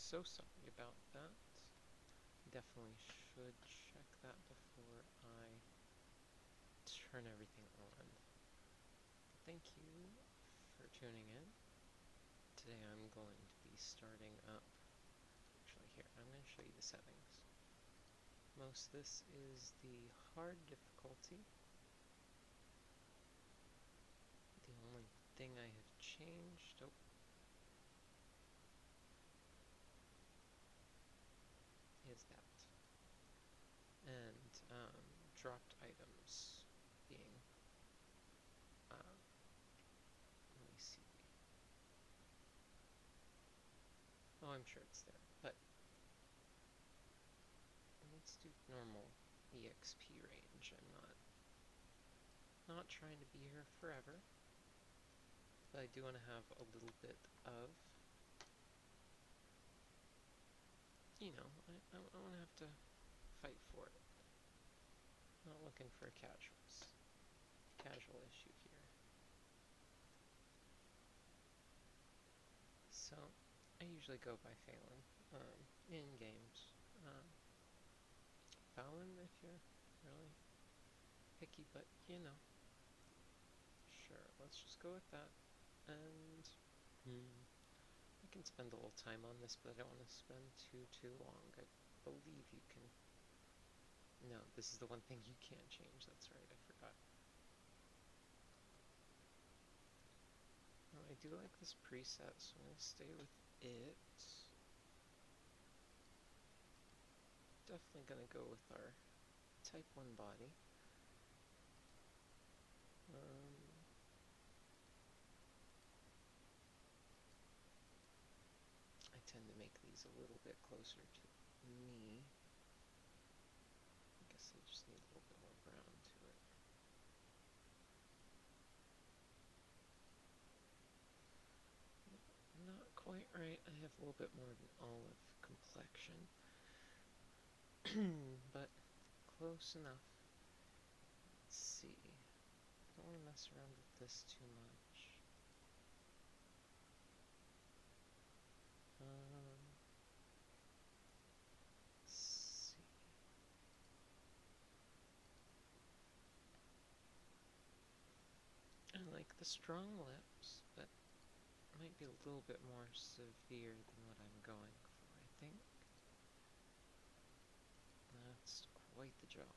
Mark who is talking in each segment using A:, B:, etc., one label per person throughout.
A: so sorry about that. Definitely should check that before I turn everything on. Thank you for tuning in. Today I'm going to be starting up, actually here, I'm going to show you the settings. Most this is the hard difficulty. The only thing I have changed, is that. And dropped items being, let me see. Oh, I'm sure it's there, but let's do normal EXP range. I'm not trying to be here forever, but I do want to have a little bit of, you know, I want to have to fight for it. Not looking for a casual issue here. So, I usually go by Phelan in games. Fallon if you're really picky, but you know. Sure, let's just go with that. And I can spend a little time on this, but I don't want to spend too long. I believe you can. No, this is the one thing you can't change. That's right, I forgot. I do like this preset, so I'm going to stay with it. Definitely going to go with our Type 1 body. I tend to make these a little bit closer to me. I guess I just need a little bit more brown to it. Not quite right. I have a little bit more of an olive complexion. But close enough. Let's see. I don't want to mess around with this too much. Let's see. I like the strong lips, but it might be a little bit more severe than what I'm going for, I think. That's quite the job.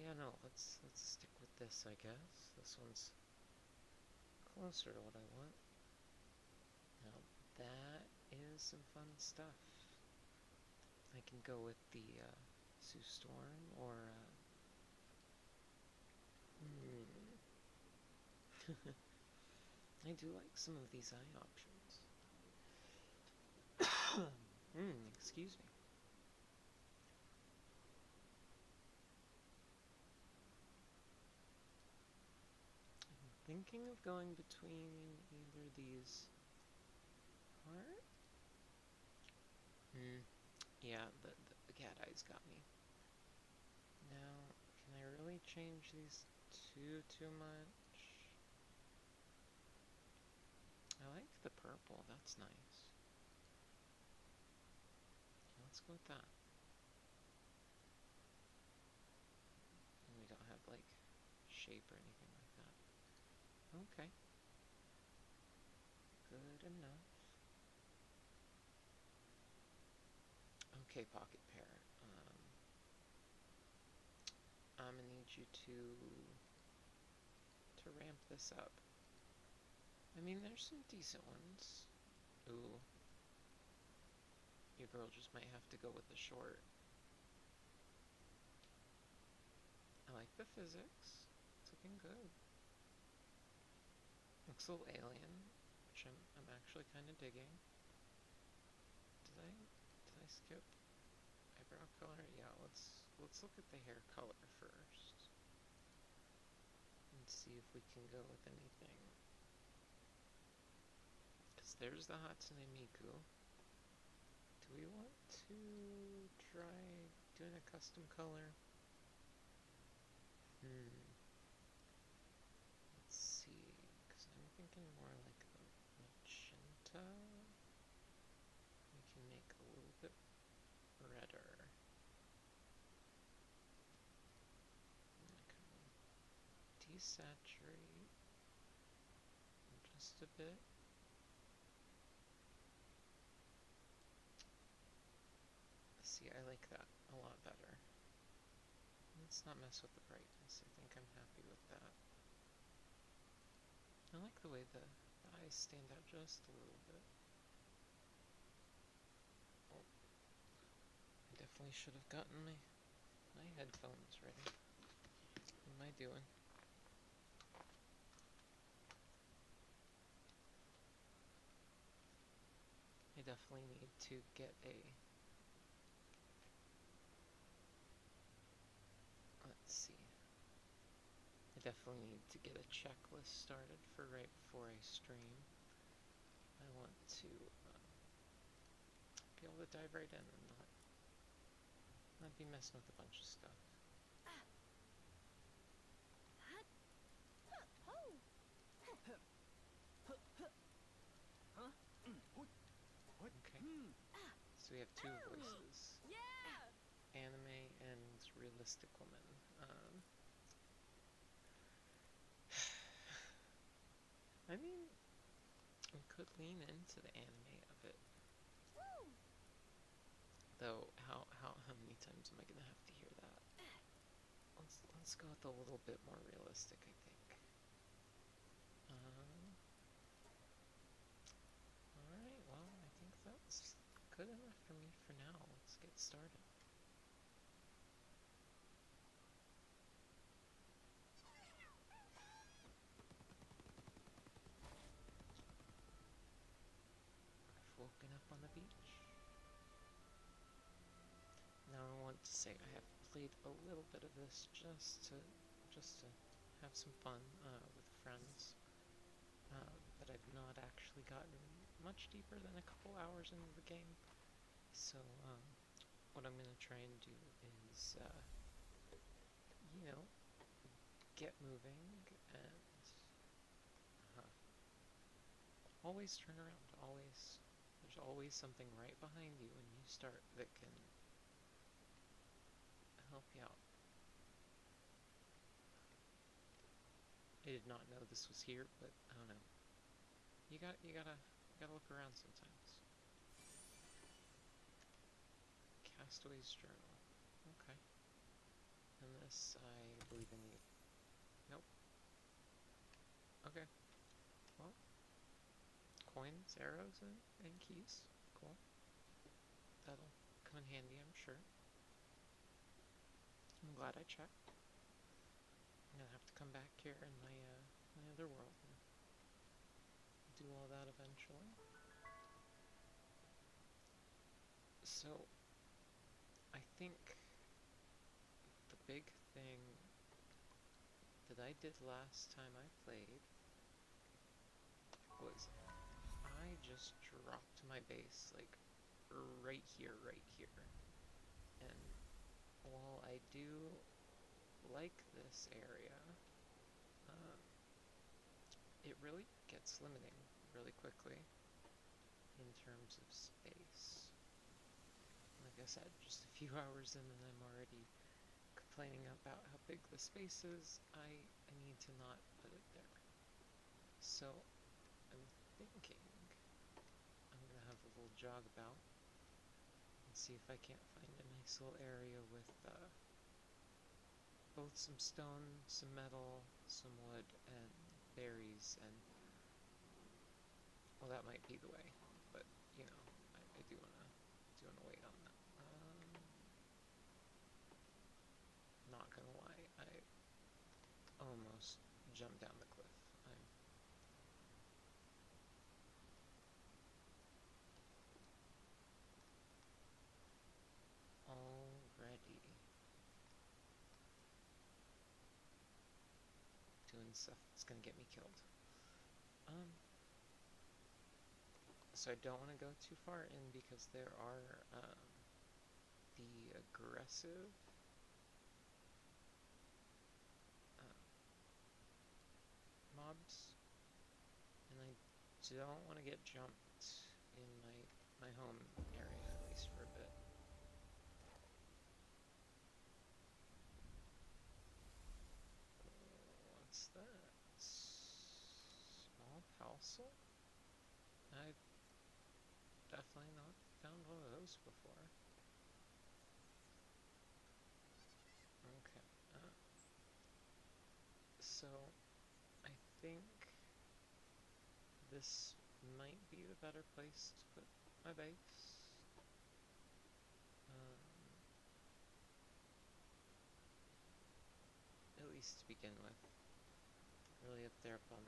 A: Yeah, no, let's stick with this, I guess. This one's closer to what I want. Now, that is some fun stuff. I can go with the Sue Storm, or I do like some of these eye options. Excuse me. I'm thinking of going between either these. Heart? Yeah, the cat eyes got me. Now, can I really change these too much? I like the purple, that's nice. Let's go with that. And we don't have, like, shape or anything like that. Okay. Good enough. Okay, Pocket Pair. I'm gonna need you to ramp this up. I mean, there's some decent ones. Ooh. Your girl just might have to go with the short. I like the physics. It's looking good. Looks a little alien, which I'm actually kind of digging. Did I skip eyebrow color? Yeah, let's look at the hair color first and see if we can go with anything. Because there's the Hatsune Miku. Do we want to try doing a custom color? Let's see, because I'm looking more like the magenta. We can make a little bit redder. Okay. Desaturate just a bit. See, I like that a lot better. Let's not mess with the brightness. I think I'm happy with that. I like the way the eyes stand out just a little bit. Oh, I definitely should have gotten my headphones ready. What am I doing? I definitely need to get a... Let's see. I definitely need to get a checklist started for right before I stream. I want to be able to dive right in and not be messing with a bunch of stuff. Okay. So we have two voices. Anime and realistic woman. I mean, we could lean into the anime a bit. Though, how many times am I gonna have to hear that? Let's go with a little bit more realistic, I think. Alright, well, I think that's good enough for me for now. Let's get started. I've woken up on the beach. Now I want to say I have played a little bit of this just to have some fun with friends, but I've not actually gotten much deeper than a couple hours into the game. So what I'm gonna try and do is, you know, get moving and always turn around. There's always something right behind you when you start that can help you out. I did not know this was here, but I don't know. You gotta look around sometimes. Castaway's Journal. Okay. And this, I believe I need. Nope. Okay. Well, coins, arrows, and keys. Cool. That'll come in handy, I'm sure. I'm glad I checked. I'm gonna have to come back here in my other world and do all that eventually. So, I think the big thing that I did last time I played was I just dropped my base, like, right here. And while I do like this area, it really gets limiting really quickly in terms of space. Like I said, just a few hours in and I'm already complaining about how big the space is. I need to not put it there. So I'm thinking I'm gonna have a little jog about and see if I can't find a nice little area with both some stone, some metal, some wood, and berries, and well, that might be the way, but you know, I do wanna wait on that. Not gonna lie, I almost jumped down the cliff. I'm already doing stuff that's gonna get me killed. So I don't want to go too far in because there are the aggressive mobs, don't want to get jumped in my home area, at least for a bit. What's that? Small parcel? I've definitely not found one of those before. Okay. So, I think this might be the better place to put my base. At least to begin with. Really up there up on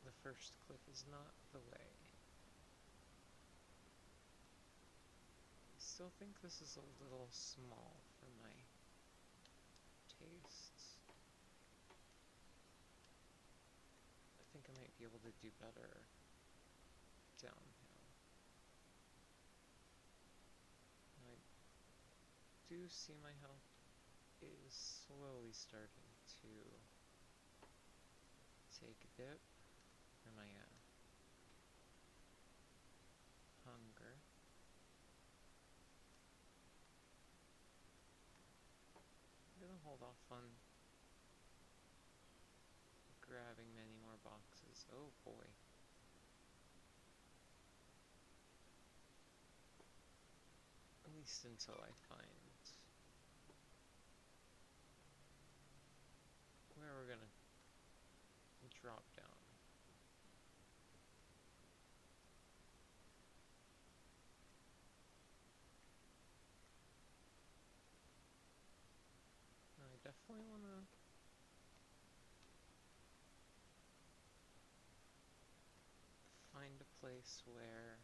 A: the first cliff is not the way. I still think this is a little small for my tastes. I think I might be able to do better downhill. I do see my health is slowly starting to take a dip, or my hunger. I'm gonna hold off on grabbing many more boxes. Oh boy. At least until I find where we're gonna drop down. I definitely want to find a place where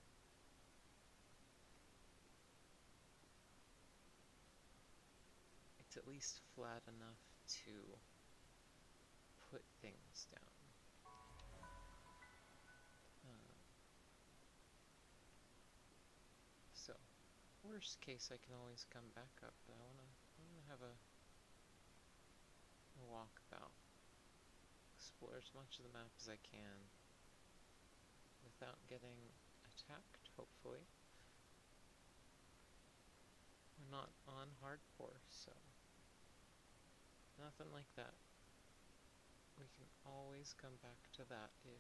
A: it's at least flat enough to put things down. So, worst case, I can always come back up, but I wanna have a walkabout. Explore as much of the map as I can without getting attacked, hopefully. We're not on hardcore, so nothing like that. We can always come back to that if,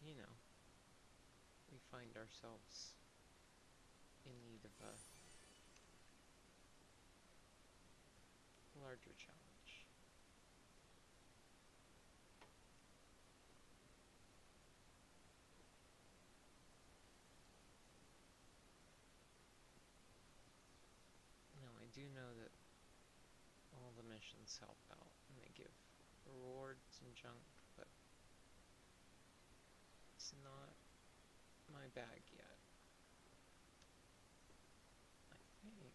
A: you know, we find ourselves in need of a larger challenge. Now, I do know that all the missions help out, and they give rewards and junk, but it's not my bag yet. I think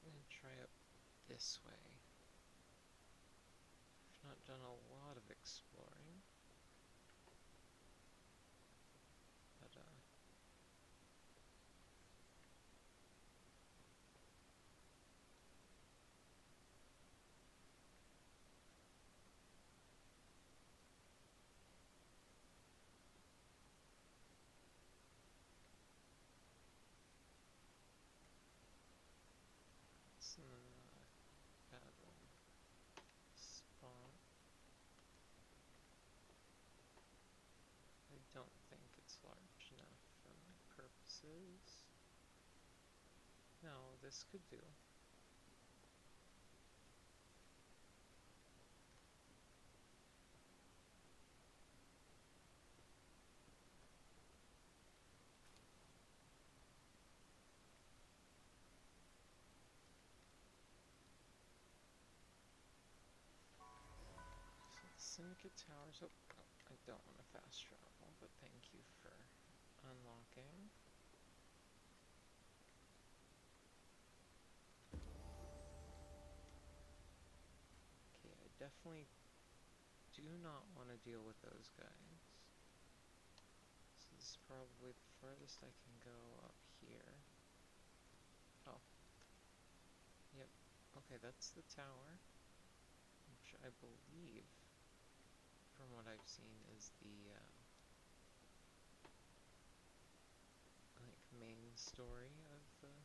A: I'm gonna try up this way. I've not done a lot of exploring, but it's not a bad one. Spawn. I don't think it's large enough for my purposes. No, this could do. So Syndicate Towers. Oh, I don't want to fast travel, but thank you for unlocking. Okay, I definitely do not want to deal with those guys. So this is probably the furthest I can go up here. Oh. Yep. Okay, that's the tower, which I believe from what I've seen, is the like main story of the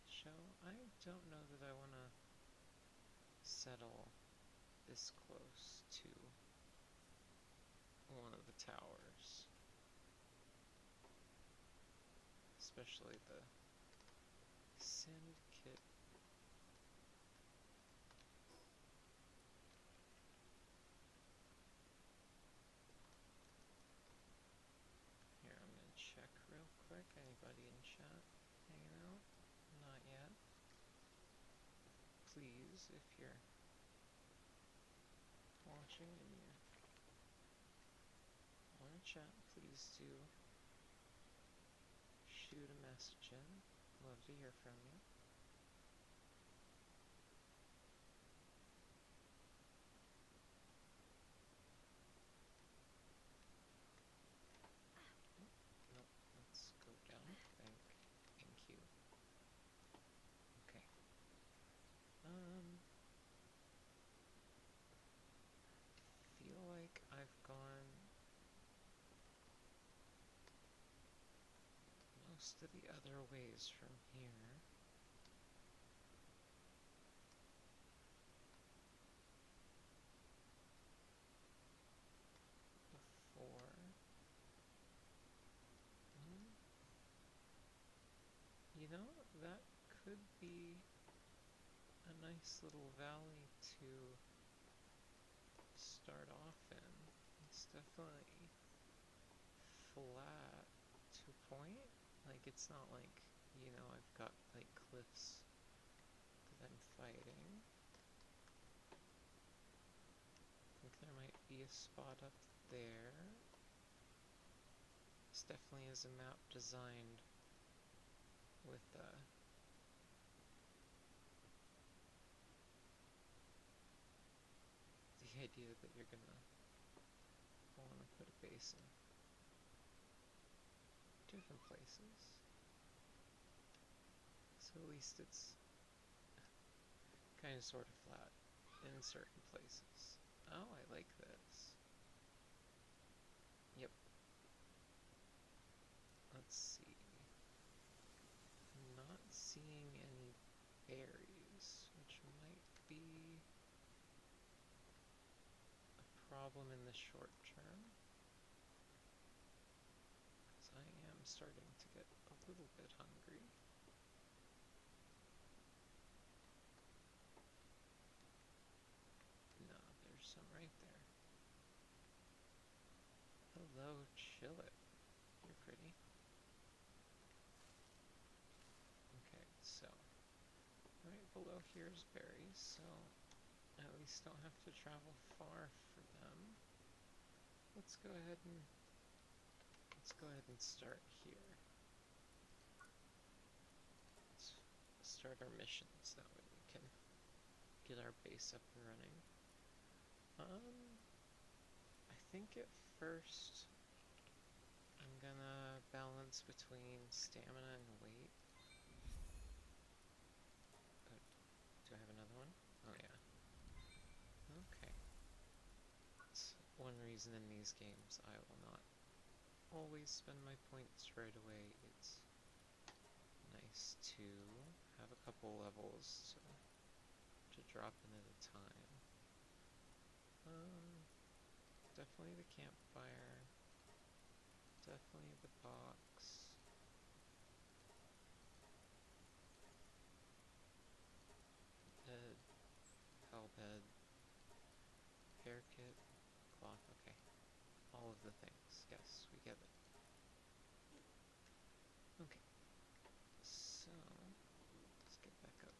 A: show. I don't know that I want to settle this close to one of the towers, especially the syndicate. Here, I'm gonna check real quick. Anybody in chat hanging out? Not yet. Please, if you're watching and you want to chat, please do shoot a message in. Love to hear from you. Nope, let's go down. Thank you. Okay. Feel like I've gone most of the other ways from here. Before. You know, that could be a nice little valley to start off in. It's definitely flat to a point. Like, it's not like, you know, I've got like cliffs that I'm fighting. I think there might be a spot up there. This definitely is a map designed with the idea that you're gonna want to put a base in different places. So at least it's kind of sort of flat in certain places. Oh, I like this. Yep. Let's see. I'm not seeing any berries, which might be a problem in the short term, because I am starting to get a little bit hungry. No, there's some right there. Hello, Chillet. You're pretty. Okay, so right below here is berries, so at least don't have to travel far for them. Let's go ahead and start here. Let's start our missions, that way we can get our base up and running. I think at first I'm gonna balance between stamina and weight. Oh, do I have another one? Oh yeah. Okay. That's one reason in these games I will not always spend my points right away. It's nice to have a couple levels to drop in at a time. Definitely the campfire. Definitely the box. Bed. Hell bed. Hair kit. Cloth. Okay. All of the things. Yes, we get it. Okay. So, let's get back up.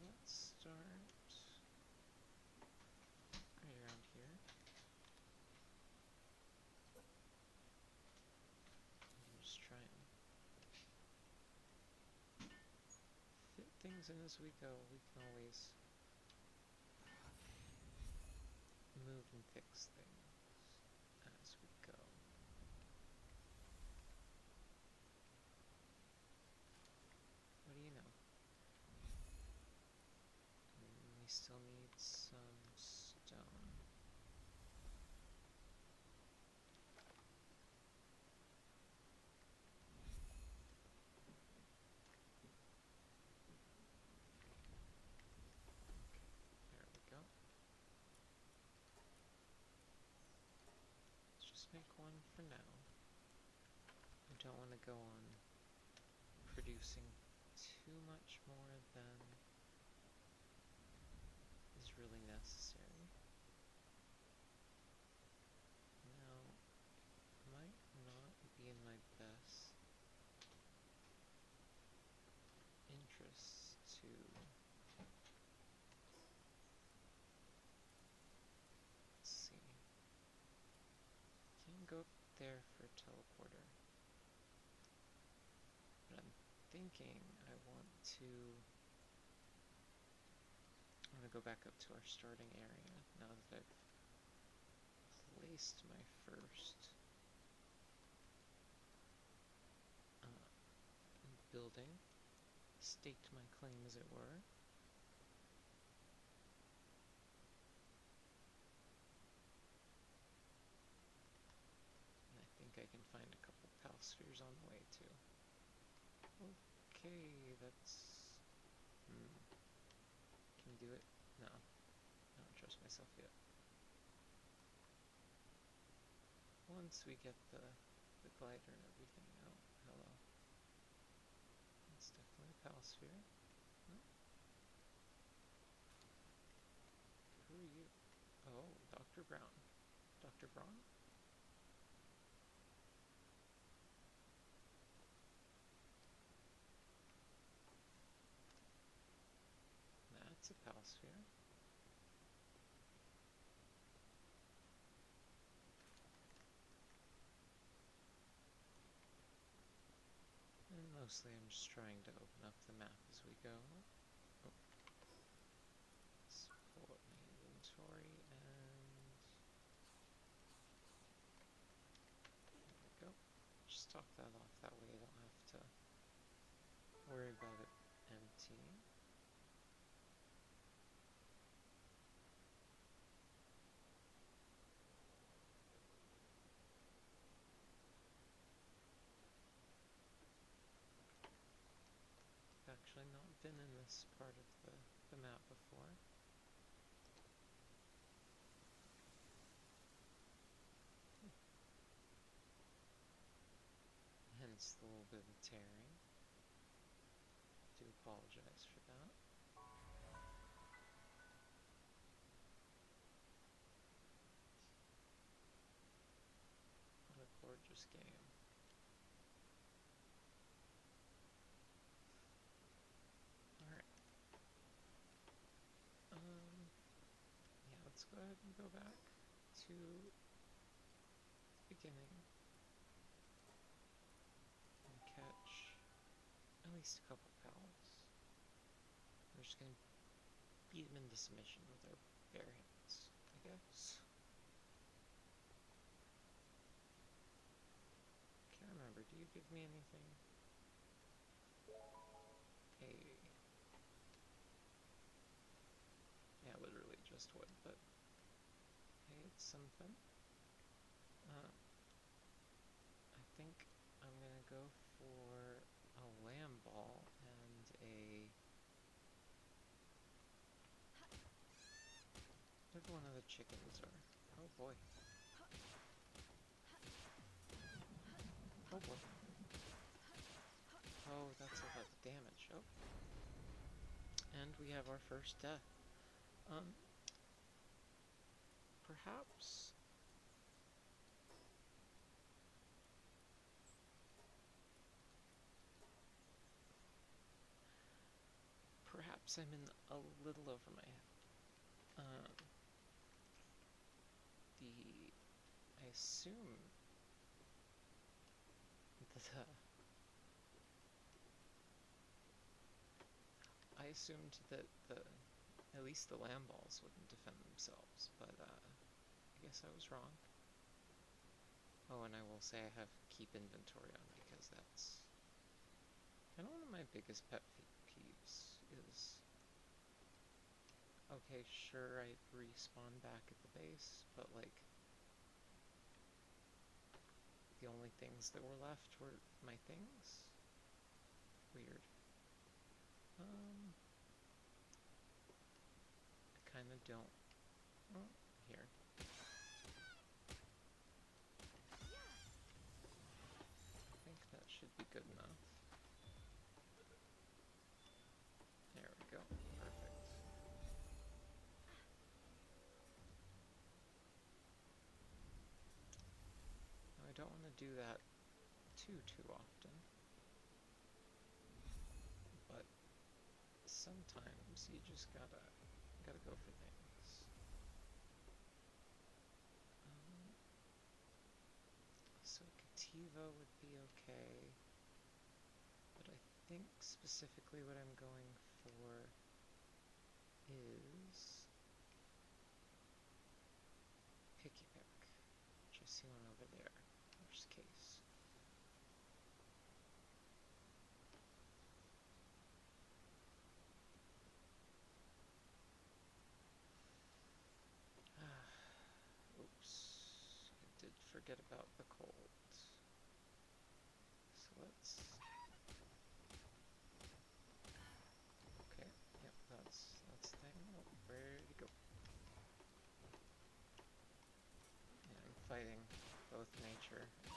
A: Let's start right around here. I'm just try and fit things in as we go. We can always move and fix things as we make one for now. I don't want to go on producing too much more than is really necessary. Now, might not be in my best interests to let's see. Can't go up there for a teleporter. But I'm thinking I want to go back up to our starting area now that I've placed my first building, staked my claim as it were. And I think I can find a couple pal spheres on the way too. Okay, that's... Can you do it? No. I don't trust myself yet. Once we get the glider and everything out. Hello. It's definitely a pal sphere. No? Who are you? Oh, Dr. Brown. Dr. Braun? That's a pal sphere. And mostly I'm just trying to open up the map as we go. Oh. Let's pull up my inventory and... There we go. Just top that off, that way I don't have to worry about it emptying. I've actually not been in this part of the map before. Hence the little bit of tearing. Do apologize for that. What a gorgeous game. Alright. Yeah, let's go ahead and go back to the beginning and catch at least a couple pals. We're just gonna beat them into submission with our bare hands, I guess. Can't remember, do you give me anything? Hey. Yeah, literally just wood, but hey, it's something. I think I'm gonna go for a lamb ball and a... Whatever one of the chickens are. Oh boy. Oh boy. Oh, that's a lot of damage. Oh. And we have our first death. Perhaps... Perhaps I'm in a little over my head. I assume that, I assumed that at least the lamb balls wouldn't defend themselves, but I guess I was wrong. Oh, and I will say I have keep inventory on because that's kind of one of my biggest pet peeves is, okay, sure, I respawn back at the base, but like, the only things that were left were my things? Weird. I kind of don't... Oh, here. be good enough. There we go. Perfect. Now I don't want to do that too often, but sometimes you just gotta go for things. So Cativa would be okay, but I think specifically what I'm going for is Picky Pick, which I see one over there. Worst case. Oops, I did forget about the cold. So let's... Okay, yep, that's the thing. Oh, where'd it go? Yeah, I'm fighting both nature and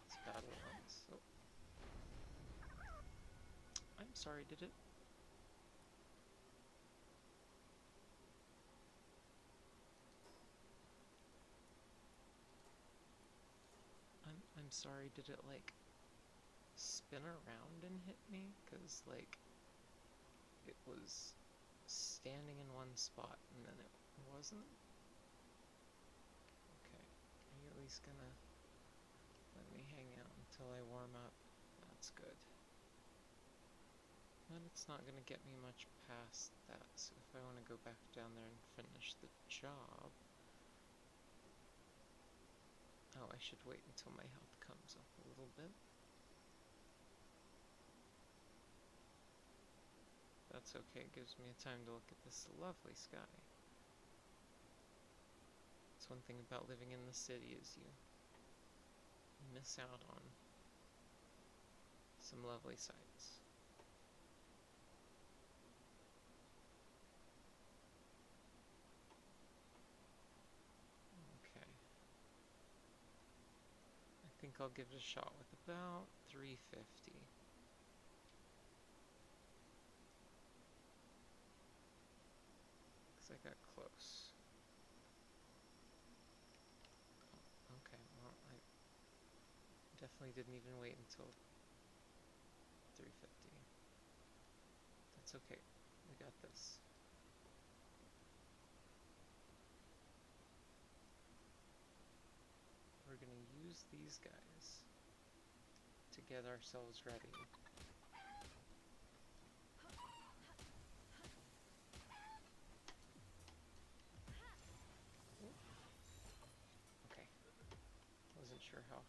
A: this battle once. Oh. I'm sorry, did it? I'm sorry, did it like spin around and hit me? Cause like it was standing in one spot and then it wasn't? Okay, are you at least gonna let me hang out until I warm up? That's good. But it's not gonna get me much past that, so if I want to go back down there and finish the job... Oh, I should wait until my health comes up a little bit. That's okay, it gives me a time to look at this lovely sky. That's one thing about living in the city is you miss out on some lovely sights. Okay. I think I'll give it a shot with about 350. Because I got close. Oh, okay, well, I definitely didn't even wait until 350. That's okay. We got this. We're gonna use these guys to get ourselves ready. Okay. Wasn't sure how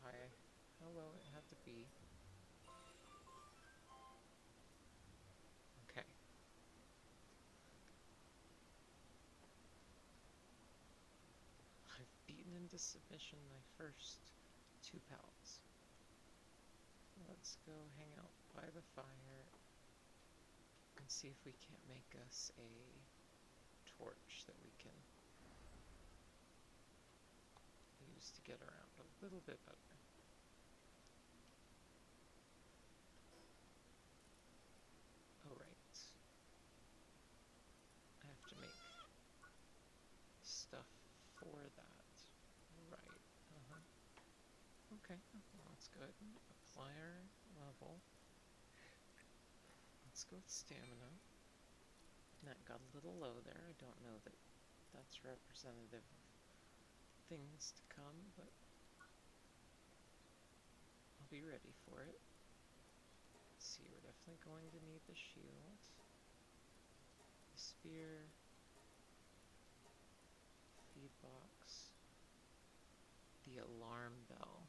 A: low it had to be. Okay. I've beaten into submission my first 2 pals. Let's go hang out by the fire and see if we can't make us a torch that we can use to get around a little bit better. Oh, right. I have to make stuff for that. Right. Okay, well, that's good. Applier level. Let's go with stamina. That got a little low there. I don't know that that's representative of things to come, but I'll be ready for it. Let's see, we're definitely going to need the shield, the spear, feed box, the alarm bell.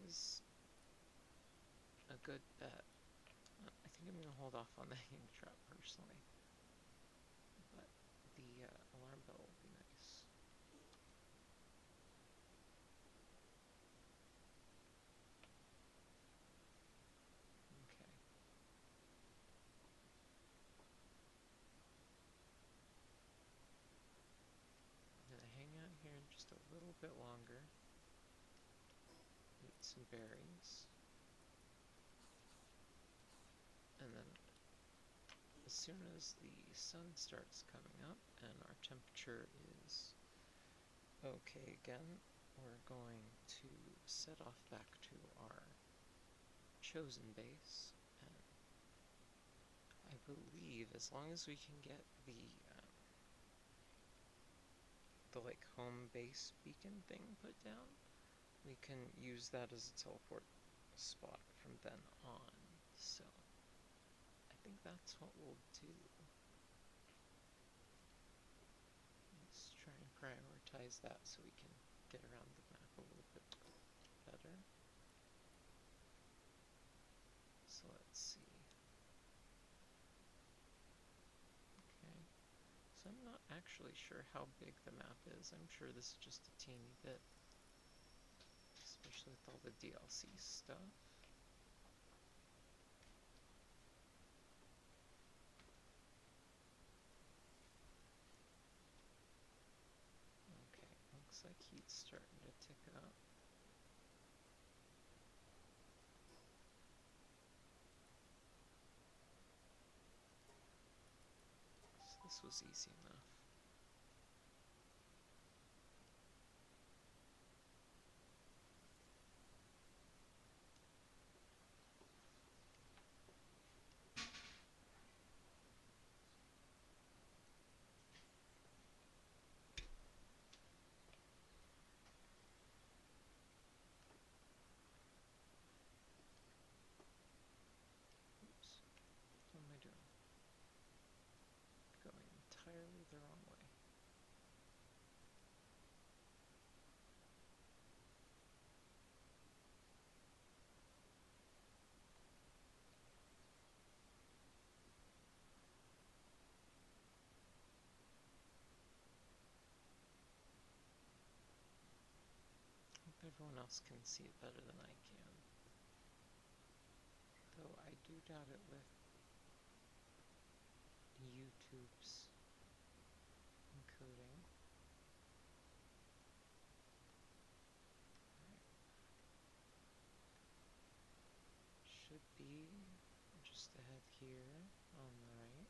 A: Is a good bet. I think I'm going to hold off on the hang trap personally, but the alarm bell will be nice. Okay. here just a little bit longer. Eat some berries. And then as soon as the sun starts coming up and our temperature is okay again, we're going to set off back to our chosen base, and I believe as long as we can get the like home base beacon thing put down, we can use that as a teleport spot from then on. So I think that's what we'll do. Let's try and prioritize that so we can get around the map a little bit better. So let's see. Okay. So I'm not actually sure how big the map is. I'm sure this is just a teeny bit, especially with all the DLC stuff. Okay, looks like heat's starting to tick up. So this was easy enough. Oops, what am I doing? Going entirely the wrong way. Hope everyone else can see it better than I can. Though I do doubt it with YouTube's encoding. Should be just ahead here on the right.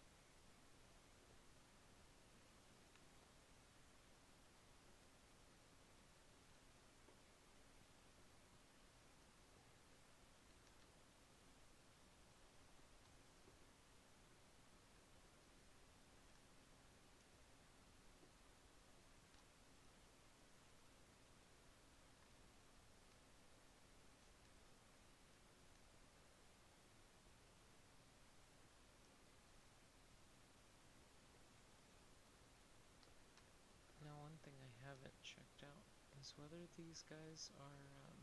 A: Now, one thing I haven't checked out is whether these guys are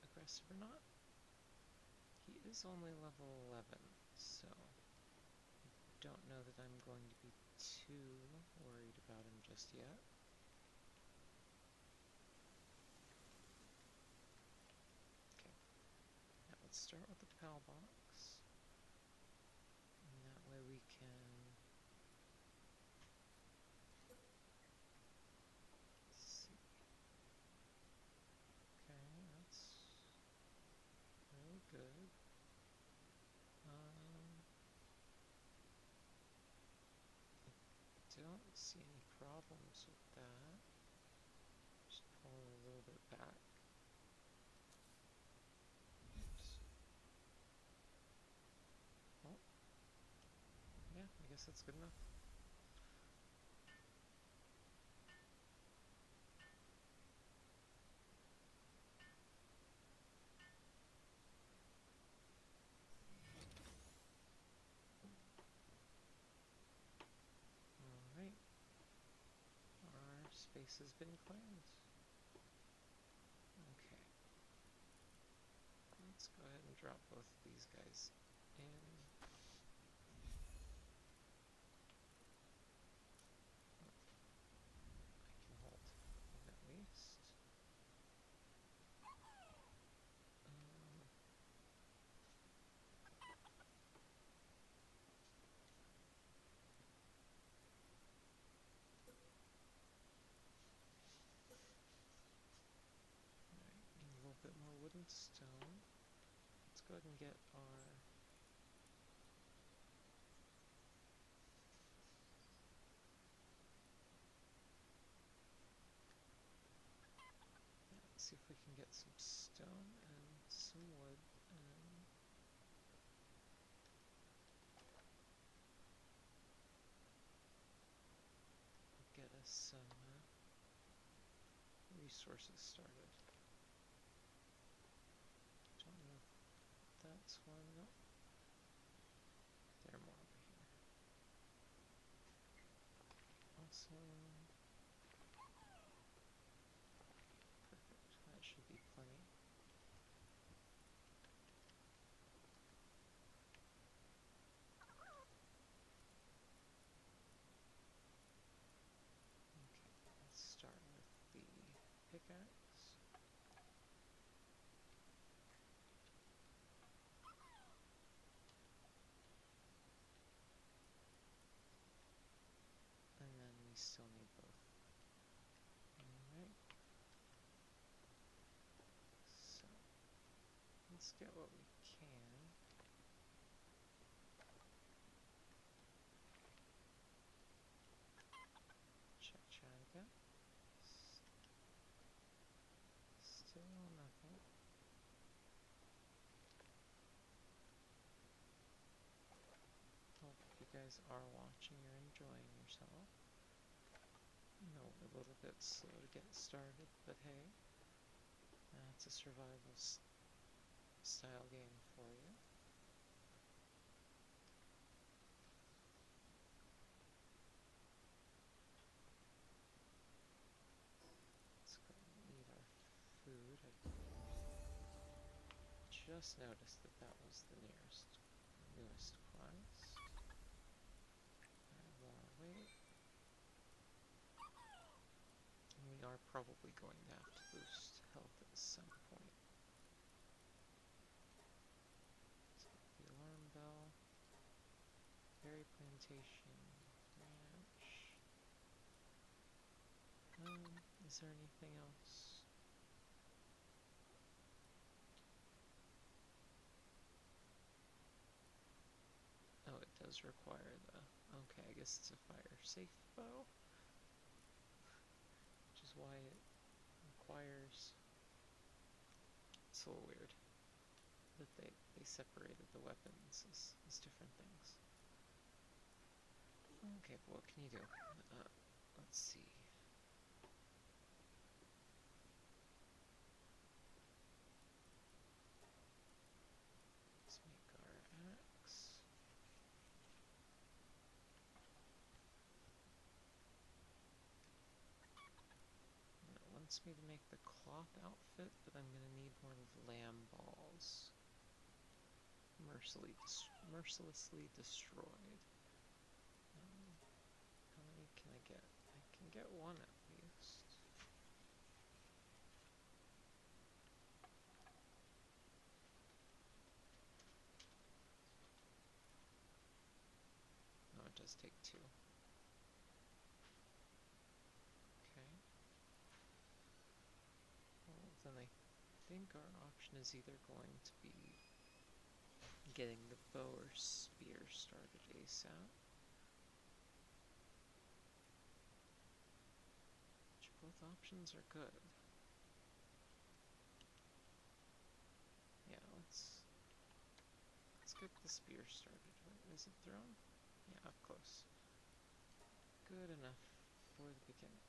A: aggressive or not. He is only level 11, so I don't know that I'm going to be too worried about him just yet. Okay, now let's start with the PAL box, and that way we can see. Okay, that's really good. I don't see any problems with that. Just pull it a little bit back. Oops. Oh. Yeah, I guess that's good enough. Alright. Our space has been claimed. Okay. Let's go ahead and drop both of these guys in. I can hold at least. go ahead and get our see if we can get some stone and some wood and get us some resources started. Don't know if that's one. Nope. There are more over here. Awesome. Perfect. That should be plenty. Okay, let's start with the pickaxe. And then we still need both. Alright. So, let's get what we can. Check chat again. Still nothing. Hope you guys are watching or enjoying yourself. I know we're a little bit slow to get started, but hey, it's a survival style game for you. Let's go and eat our food. I just noticed that that was the newest quest. More weight. And we are probably going to have to boost health at some point. So the alarm bell. Berry plantation. Ranch. Is there anything else? Oh, it does require the... Okay, I guess it's a fire-safe bow. Which is why it requires... It's a little weird that they separated the weapons as different things. Okay, but what can you do? Let's see. Let's make our axe. And it wants me to make the cloth outfit, but I'm gonna need more lamb balls. Mercilessly destroyed. How many can I get? I can get one at least. No, it does take two. Okay. Well, then I think our option is either going to be getting the bow or spear started ASAP. Which both options are good. Yeah, let's get the spear started. Wait, is it thrown? Yeah, up close. Good enough for the beginning.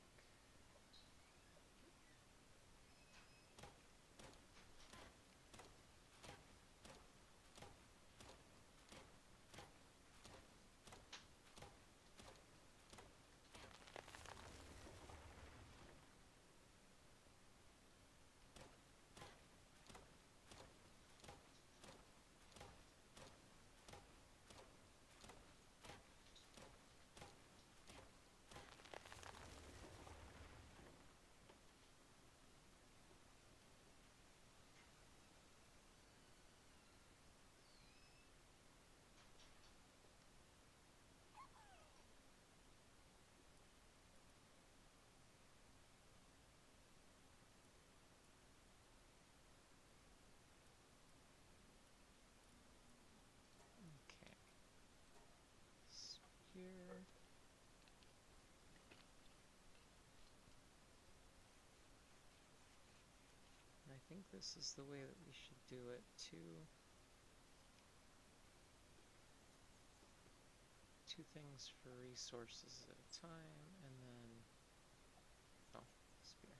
A: think this is the way that we should do it. Two things for resources at a time, and then, oh, spear.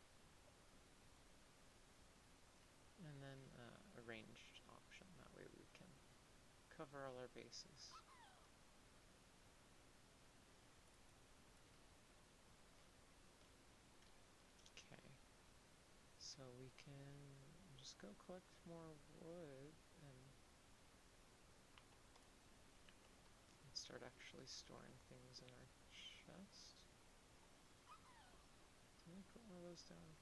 A: And then a ranged option, that way we can cover all our bases. Okay, so we can just go collect more wood and start actually storing things in our chest. Can we put one of those down?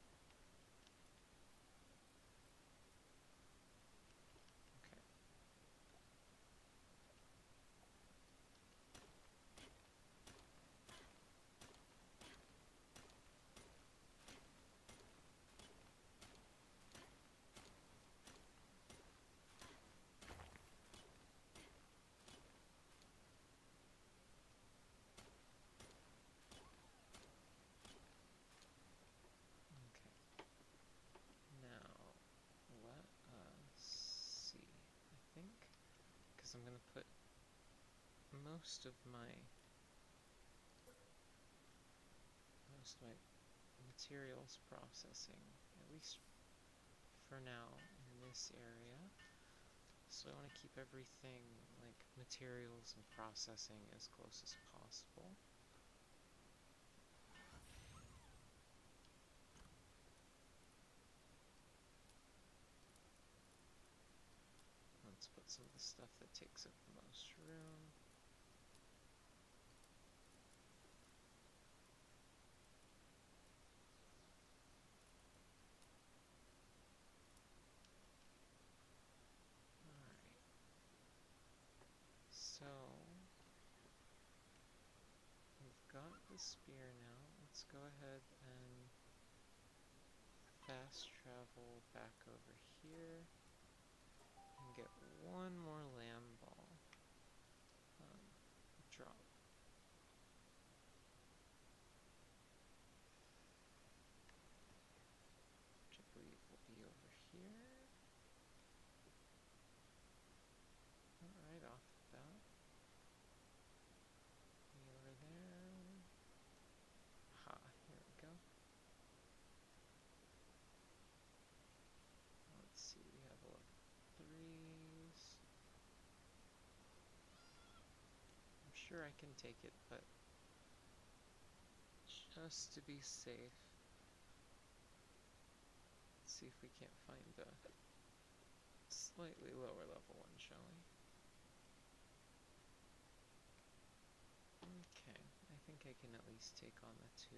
A: Okay. Now, let us see. I think, because I'm going to put most of my materials processing, at least for now, in this area. So I want to keep everything, like materials and processing, as close as possible. Let's put some of the stuff that takes up the most room. So, we've got the spear now. Let's go ahead and fast travel back over here and get one more lamb ball. Drop. Which I believe will be over here. Right off the bat. Over there. Ha, here we go. Let's see, we have a lot of 3s. I'm sure I can take it, but just to be safe, let's see if we can't find a slightly lower level one, shall we? Okay, I think I can at least take on the 2.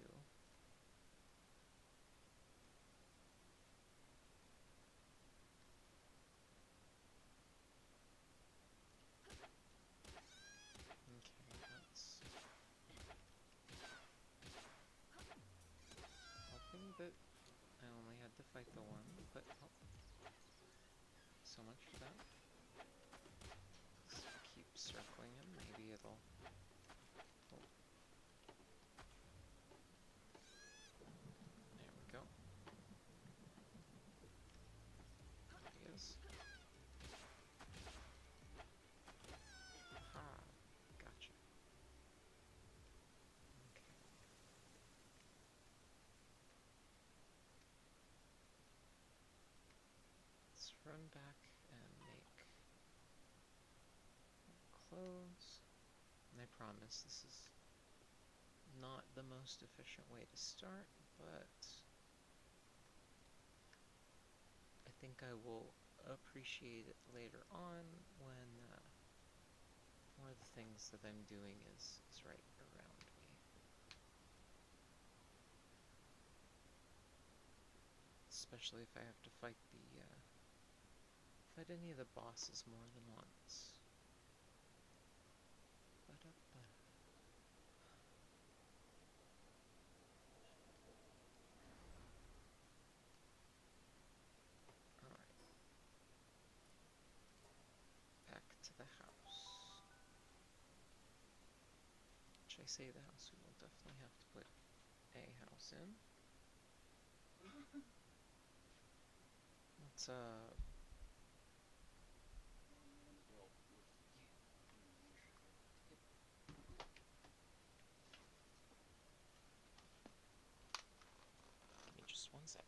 A: Okay, that's hoping that I only had to fight the 1, but oh, so much for that. Let's keep circling him, maybe it'll... Oh. There we go. There he is. Aha, gotcha. Okay. Let's run back and make clothes. And I promise this is not the most efficient way to start, but I think I will appreciate it later on when more of the things that I'm doing is right around me. Especially if I have to fight any of the bosses more than once. Alright. Back to the house. Which I say the house, we will definitely have to put a house in. Let's give me just one sec.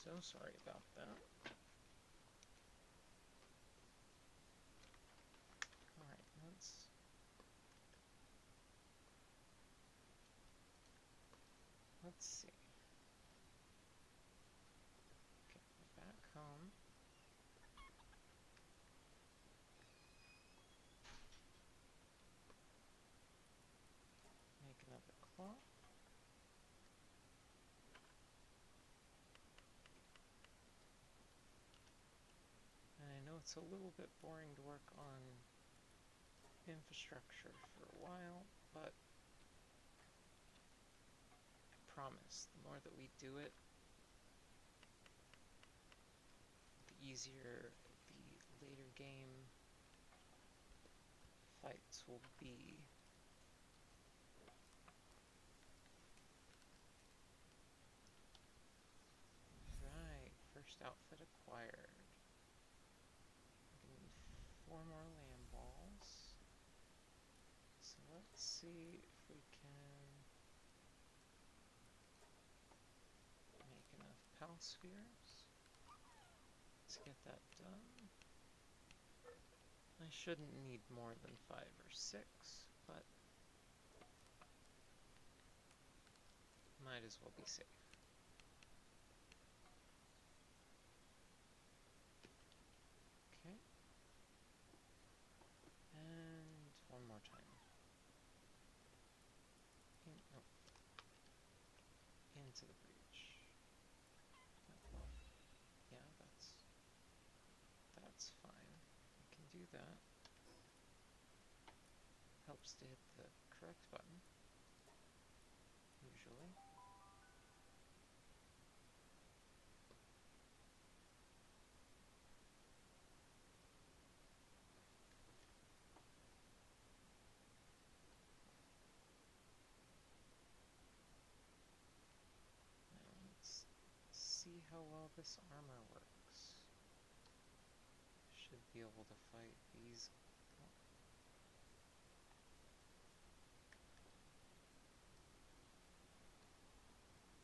A: So sorry about that. Alright, let's see. Okay, we're back home. Make another claw. And I know it's a little bit boring to work on infrastructure for a while, but I promise, the more that we do it, the easier the later game fights will be. Right, first outfit acquired. We need 4 more lamb balls. So let's see if we can make enough pal spheres. Let's get that done. I shouldn't need more than 5 or 6, but might as well be safe. Okay. And one more time. Into the breach. Yeah, that's fine. I can do that. Helps to hit the correct button, usually. Now let's see how well this armor works. Should be able to fight these. I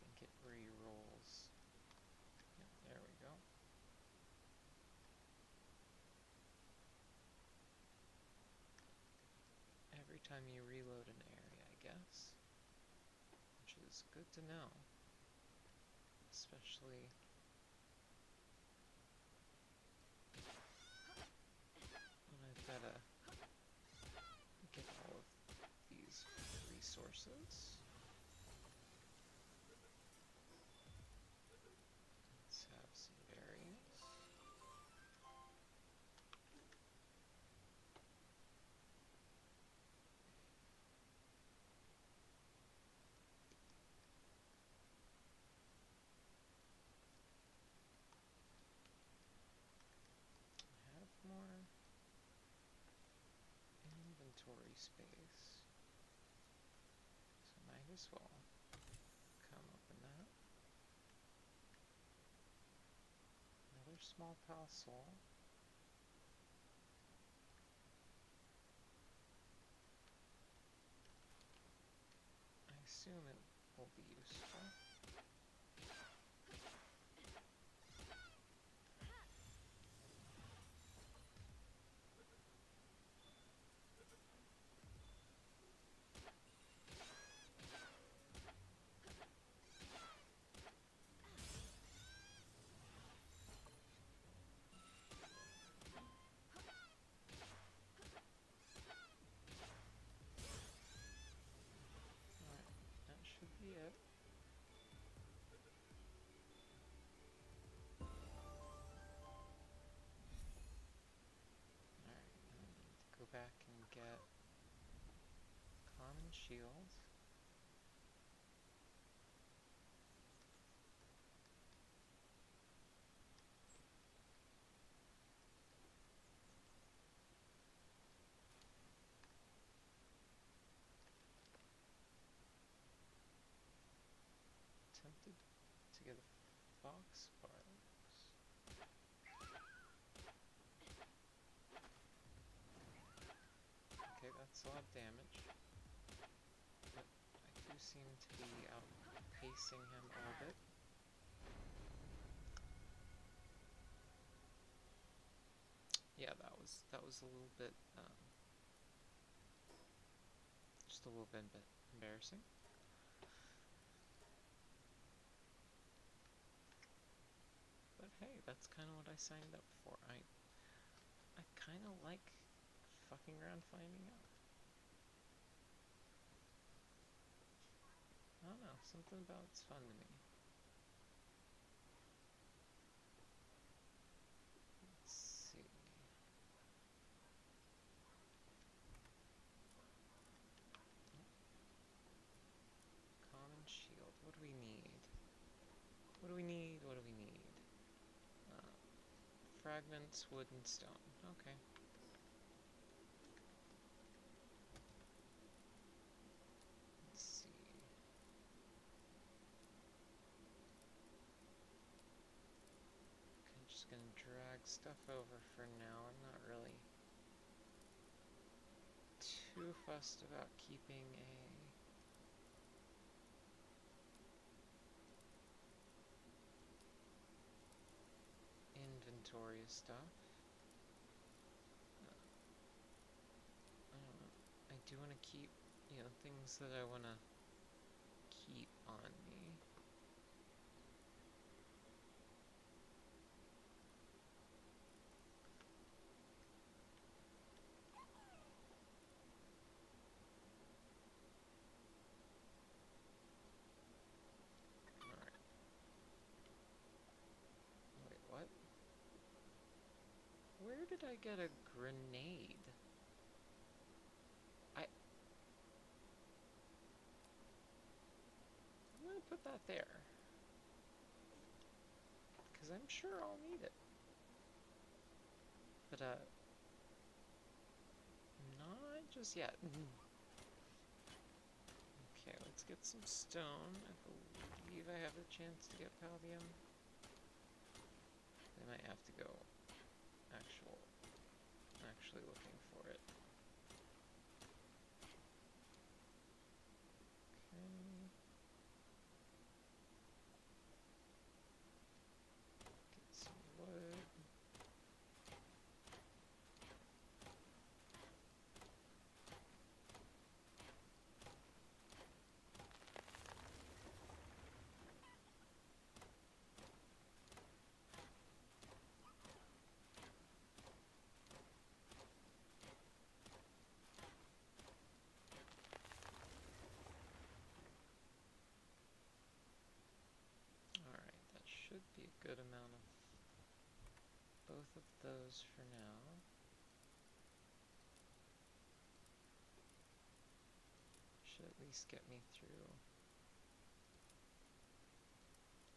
A: think it re-rolls. Yep, there we go. Every time you reload an area, I guess. Which is good to know. Especially when I've got to get all of these resources. Let's have some berries. I have more inventory space, so might as well come open that. Another small pal soul. I assume it will be useful. Alright, that should be it. Alright, I need to go back and get common shield. Tempted to get a fox sparks. Okay, that's a lot of damage. But I do seem to be outpacing him a little bit. Yeah, that was a little bit just a little bit embarrassing. But hey, that's kind of what I signed up for. I kind of like fucking around finding out. I don't know, something about it's fun to me. Let's see. Common shield. What do we need? What do we need? What do we need? Fragments, wood, and stone. Okay. Let's see. I'm just gonna drag stuff over for now. I'm not really too fussed about keeping a inventory of stuff. I don't know. I do want to keep, you know, things that I want to keep on me. Alright. Wait, what? Where did I get a grenade? I'm gonna put that there. Because I'm sure I'll need it. But, not just yet. Okay, let's get some stone. I believe I have a chance to get paldium. I might have to go actually looking for it. Okay. Get some wood. Alright, that should be a good amount of both of those for now. Should at least get me through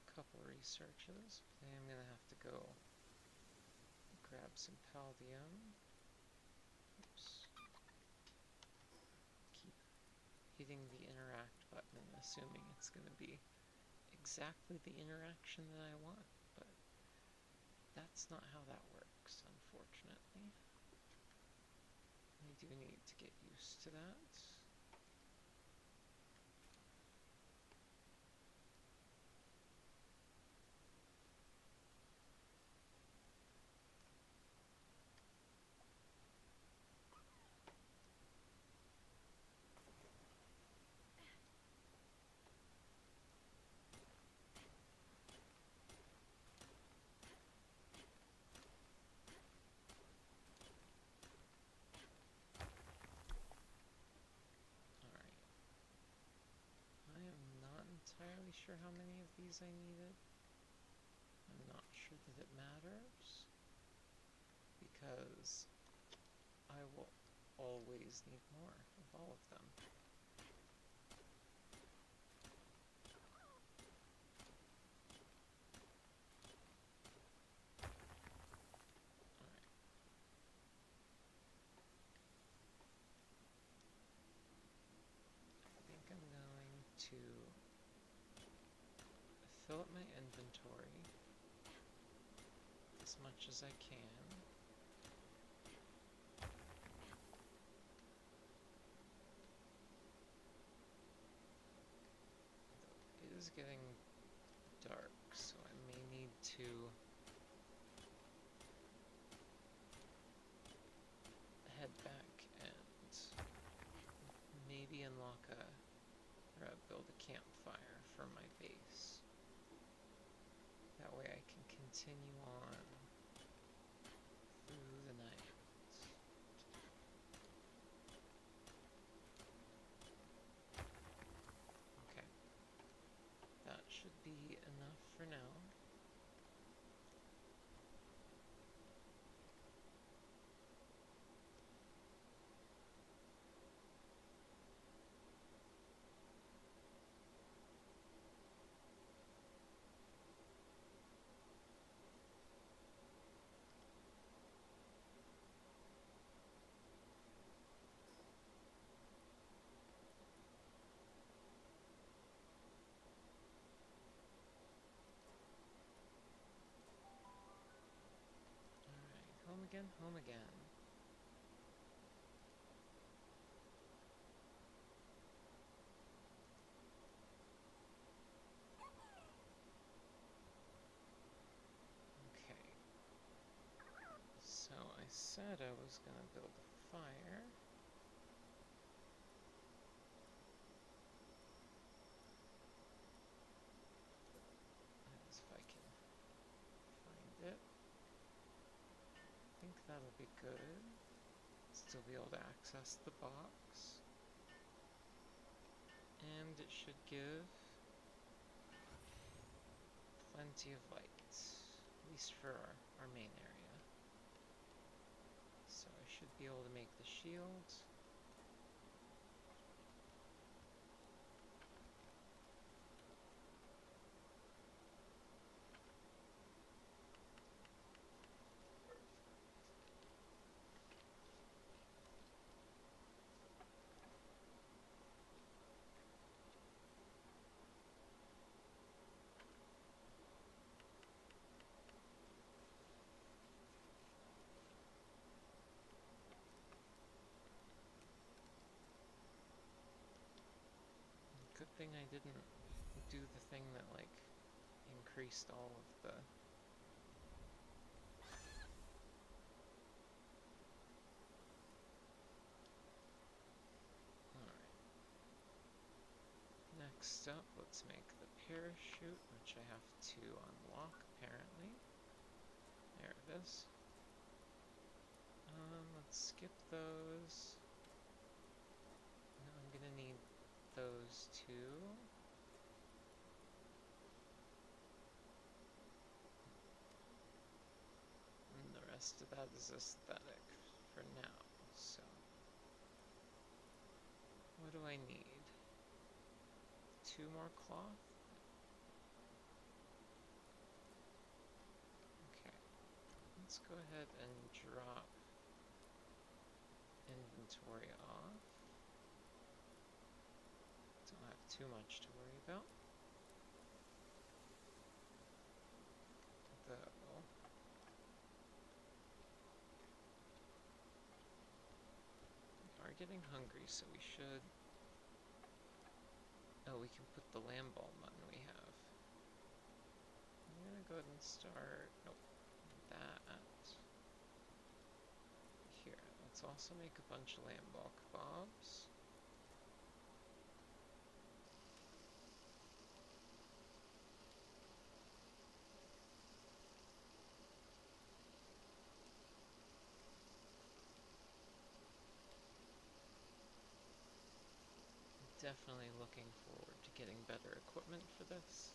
A: a couple researches. Then I'm gonna have to go grab some paldium. Oops. Keep hitting the interact button, assuming it's gonna be exactly the interaction that I want, but that's not how that works, unfortunately. I do need to get used to that. sure how many of these I needed. I'm not sure that it matters, because I will always need more of all of them. Alright. I think I'm going to fill up my inventory as much as I can. It is getting dark, so I may need to head back and maybe unlock or build a campfire for my base. That way I can continue on through the night. Okay. That should be enough for now. Home again, home again. Okay. So I said I was gonna build a fire. As if I can find it. I think that'll be good. Still be able to access the box. And it should give plenty of light, at least for our main area. So I should be able to make the shield. Good thing I didn't do the thing that, like, increased all of the... Alright. Next up, let's make the parachute, which I have to unlock, apparently. There it is. Let's skip those. I'm gonna need those two. And the rest of that is aesthetic for now, so. What do I need? 2 more cloth? Okay. Let's go ahead and drop inventory off. Don't have too much to worry about. Though, we are getting hungry, so we should... Oh, we can put the lamb ball mutton we have. I'm gonna go ahead and start... Nope. That. Here, let's also make a bunch of lamb ball kebabs. definitely looking forward to getting better equipment for this.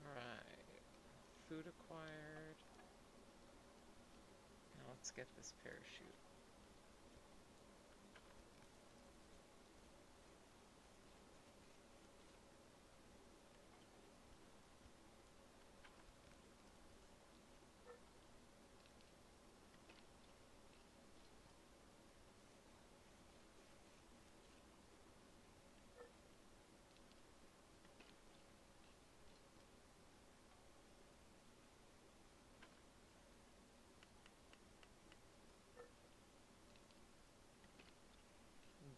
A: Alright, food acquired. Now let's get this parachute.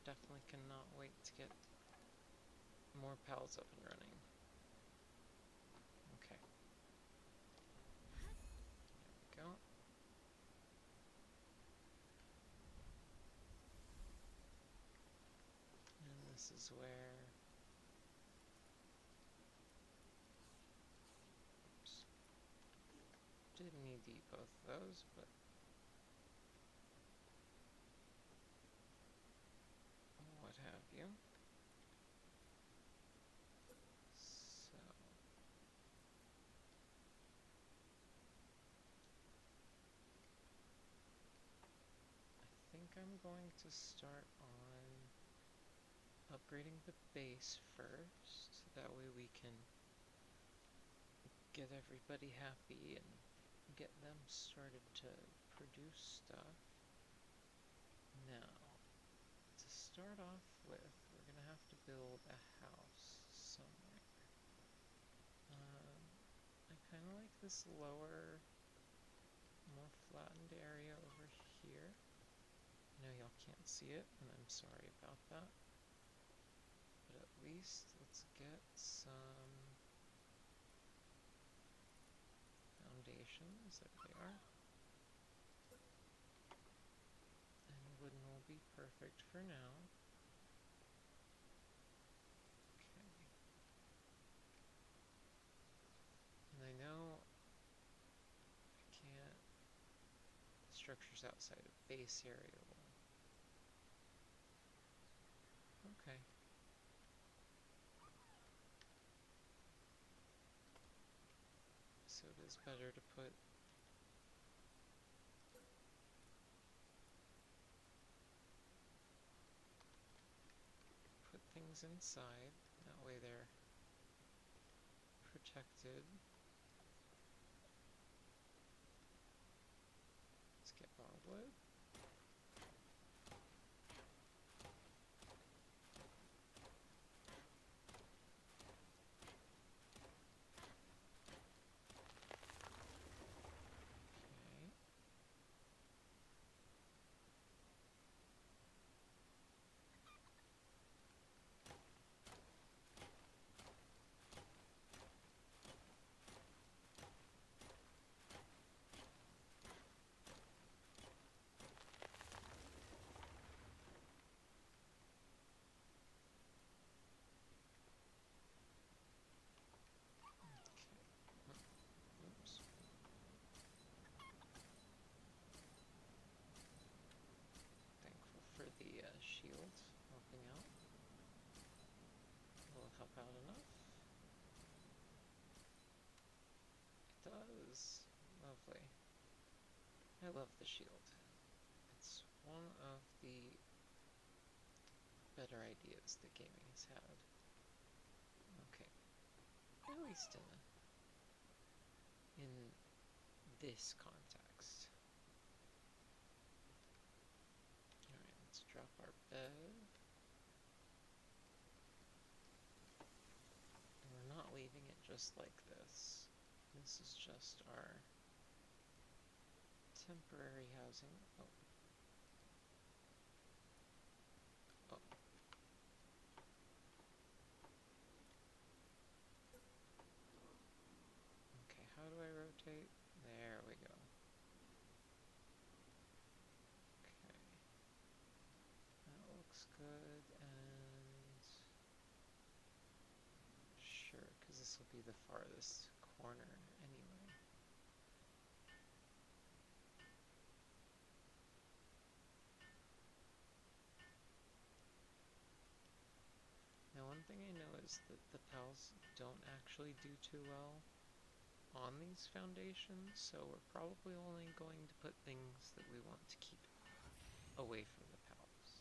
A: Definitely cannot wait to get more pals up and running. Okay. There we go. And this is where... Oops. Didn't need to eat both of those, but... what have you. So... I think I'm going to start on upgrading the base first. That way we can get everybody happy and get them started to produce stuff. Now, to start off with, we're gonna have to build a house somewhere. I kind of like this lower, more flattened area over here. I know y'all can't see it, and I'm sorry about that. But at least let's get some foundations. There they are. And wooden will be perfect for now. Okay. And I know I can't... structures outside of base area will... Okay. So it is better to put things inside, that way they're protected. Let's get more wood. Okay. Oops. Thankful for the shield helping out. Will it help out enough? It does. Lovely. I love the shield. It's one of the better ideas that gaming has had. Okay. At least in this context. Alright, let's drop our bed. And we're not leaving it just like this. This is just our temporary housing. Oh. this will be the farthest corner anyway. Now one thing I know is that the pals don't actually do too well on these foundations, so we're probably only going to put things that we want to keep away from the pals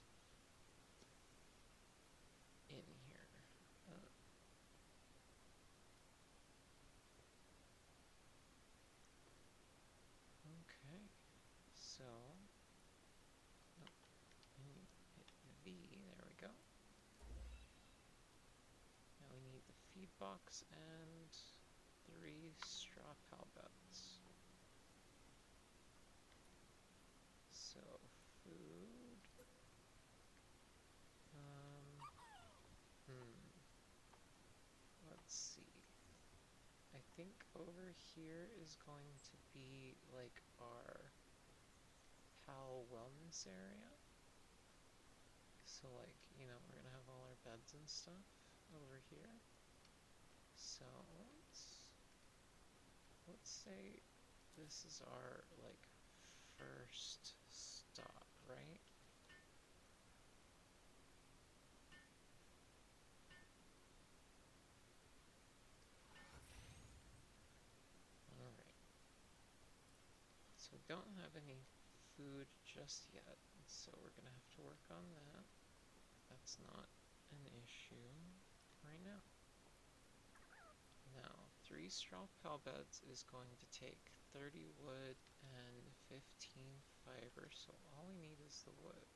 A: in here. Okay, so I need to hit V, there we go. Now we need the feed box and 3 straw pal beds. So food. Let's see. I think over here is going to be like our pal wellness area. So like, you know, we're gonna have all our beds and stuff over here. So let's say this is our like first stop, right? Alright. So we don't have any food just yet, so we're gonna have to work on that. That's not an issue right now. Now, 3 straw pal beds is going to take 30 wood and 15 fiber, so all we need is the wood.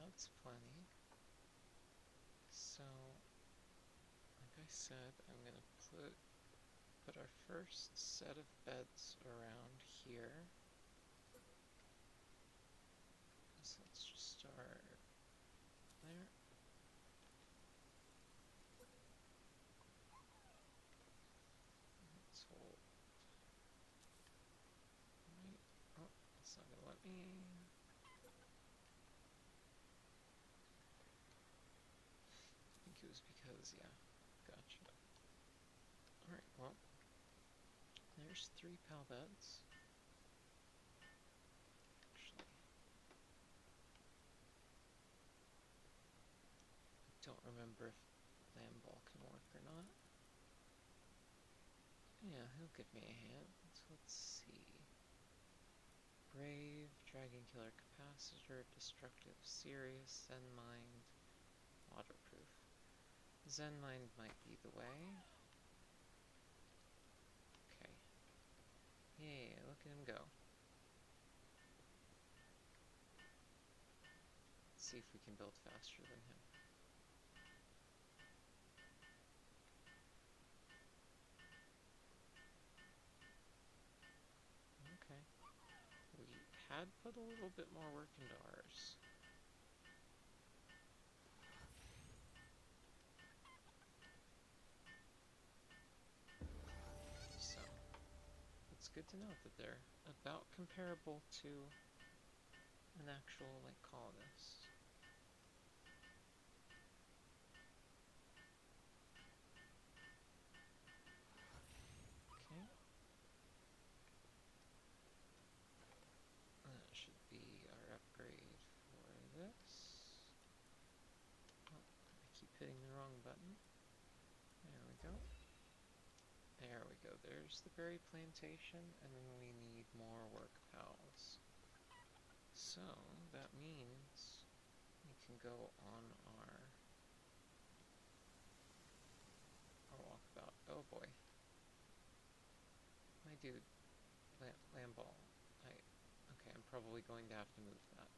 A: That's plenty. So, like I said, I'm gonna put our first set of beds around here. So let's just start there. Let's hold. Right. Oh, it's not gonna let me. I think it was because, yeah, gotcha. Alright, well, there's 3 pal beds. Actually, I don't remember if lamb ball can work or not. Yeah, he'll give me a hand. So let's see. Brave, Dragon Killer Capacitor, Destructive, Serious, Zen Mind, Waterproof. Zen Mind might be the way. Okay. Yay, look at him go. Let's see if we can build faster than him. Okay. We had put a little bit more work into ours. So, it's good to know that they're about comparable to an actual, like, colonist. Okay. That should be our upgrade for this. Oh, I keep hitting the wrong button. There we go. There we go. There's the berry plantation, and then we need more work pals. So, that means we can go on our walkabout. Oh boy. My dude, lamb ball. Okay, I'm probably going to have to move that.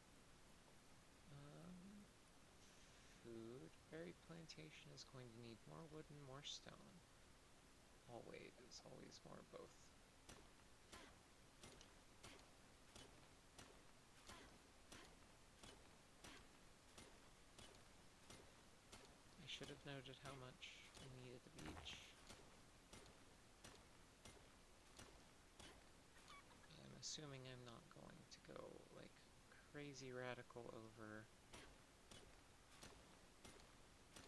A: food. Berry plantation is going to need more wood and more stone. Always more both. I should have noted how much I needed of each. I'm assuming I'm not going to go, like, crazy radical over,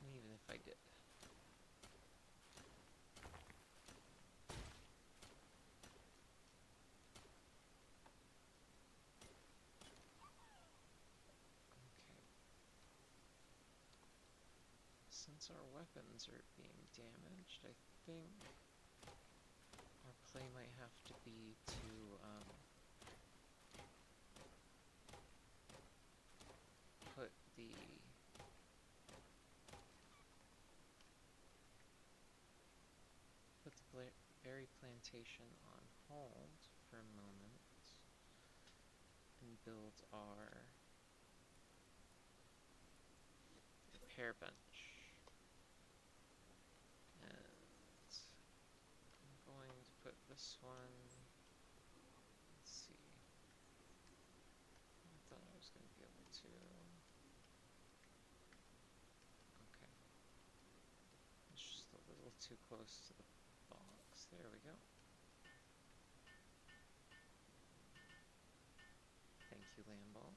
A: and even if I did. Okay. Since our weapons are being damaged, I think our play might have to be to, put the berry plantation on hold for a moment and build our repair bench. And I'm going to put this one, let's see, I thought I was going to be able to, okay, it's just a little too close to the box, there we go. Thank you, Lamball.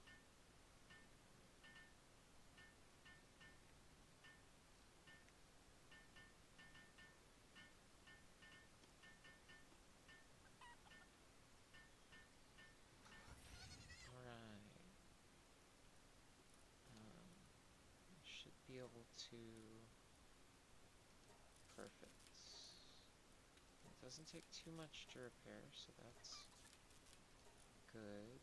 A: Alright. I should be able to... Perfect. It doesn't take too much to repair, so that's good.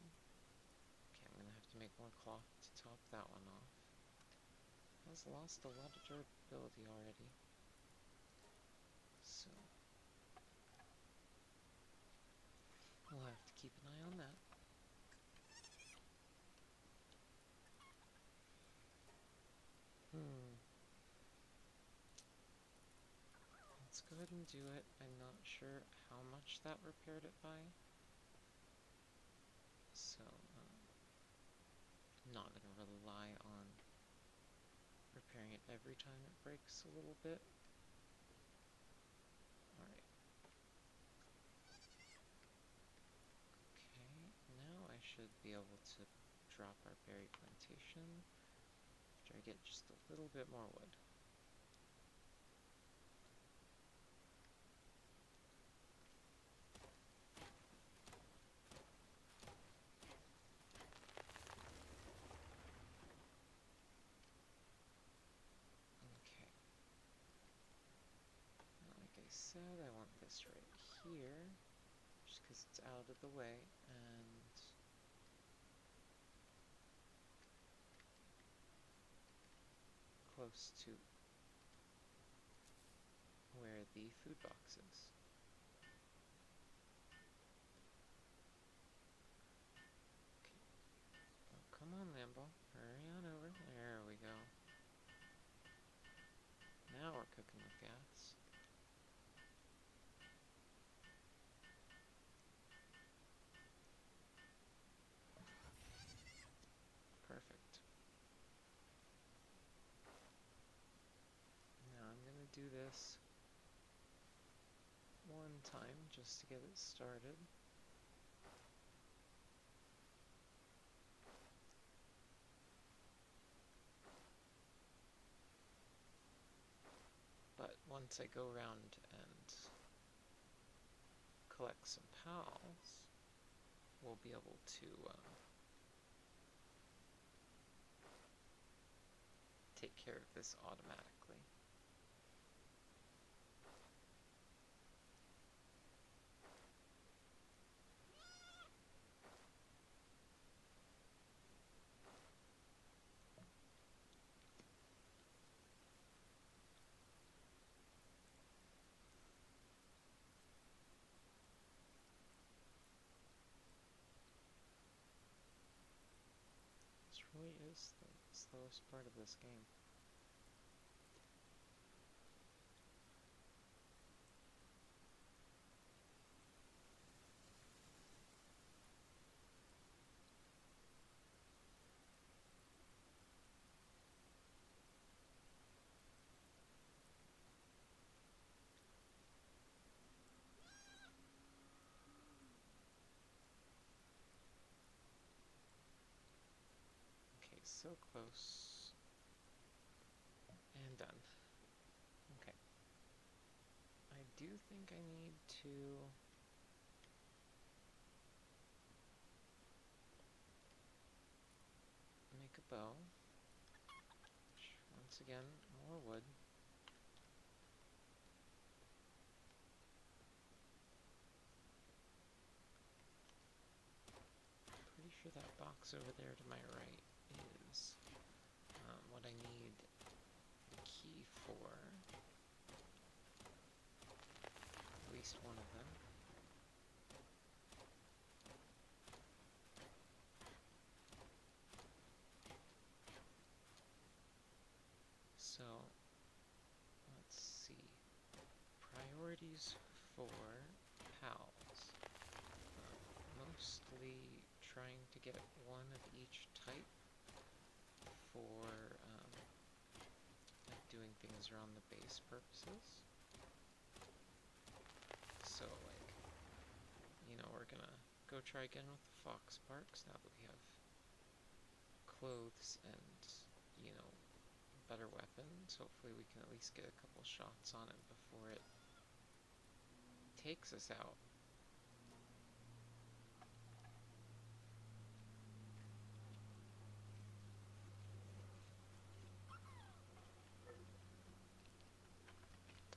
A: Okay, I'm gonna have to make more cloth to top that one off. It has lost a lot of durability already. So we'll have to keep an eye on that. Let's go ahead and do it. I'm not sure how much that repaired it by. So, I'm not going to rely on repairing it every time it breaks a little bit. Alright. Okay, now I should be able to drop our berry plantation after I get just a little bit more wood. Okay. Now, like I said, I want this right here, just because it's out of the way, and close to where the food box is. Okay. Oh, come on, Lamball. Hurry on over. There we go. Now we're cooking with gas. Perfect. Now I'm gonna do this one time just to get it started. But once I go around and collect some pals, we'll be able to take care of this automatically. This really is the slowest part of this game. So close. And done. Okay. I do think I need to make a bow. Once again, more wood. Pretty sure that box over there to my right is what I need the key for. At least one of them. So, let's see. Priorities for pals. Mostly trying to get one of each type for like doing things around the base purposes. So like, you know, we're gonna go try again with the fox parks now that we have clothes and, you know, better weapons. Hopefully we can at least get a couple shots on it before it takes us out.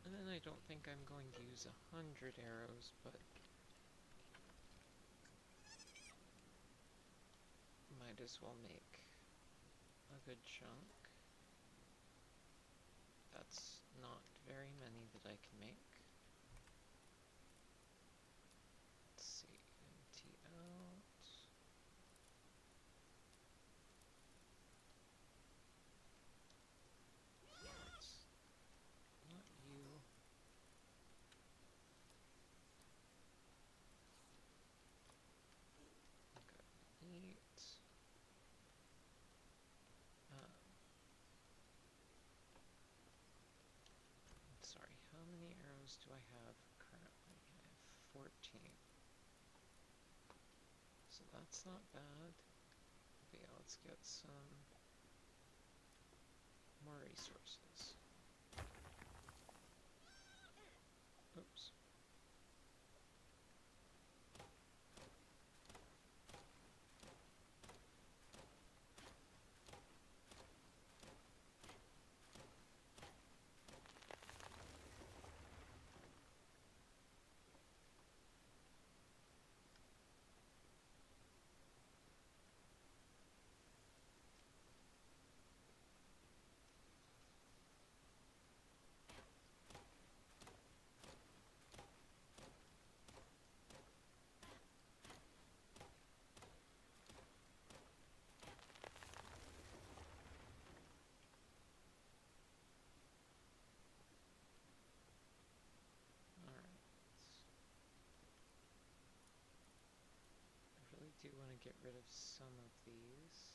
A: And then I don't think I'm going to use 100 arrows, but might as well make a good chunk. That's not very many that I can make. Let's see, empty out. Let's not you. Good. Eat. Sorry, how many arrows do I have currently? I have 14. So that's not bad. But yeah, let's get some more resources. Oops. I really do want to get rid of some of these.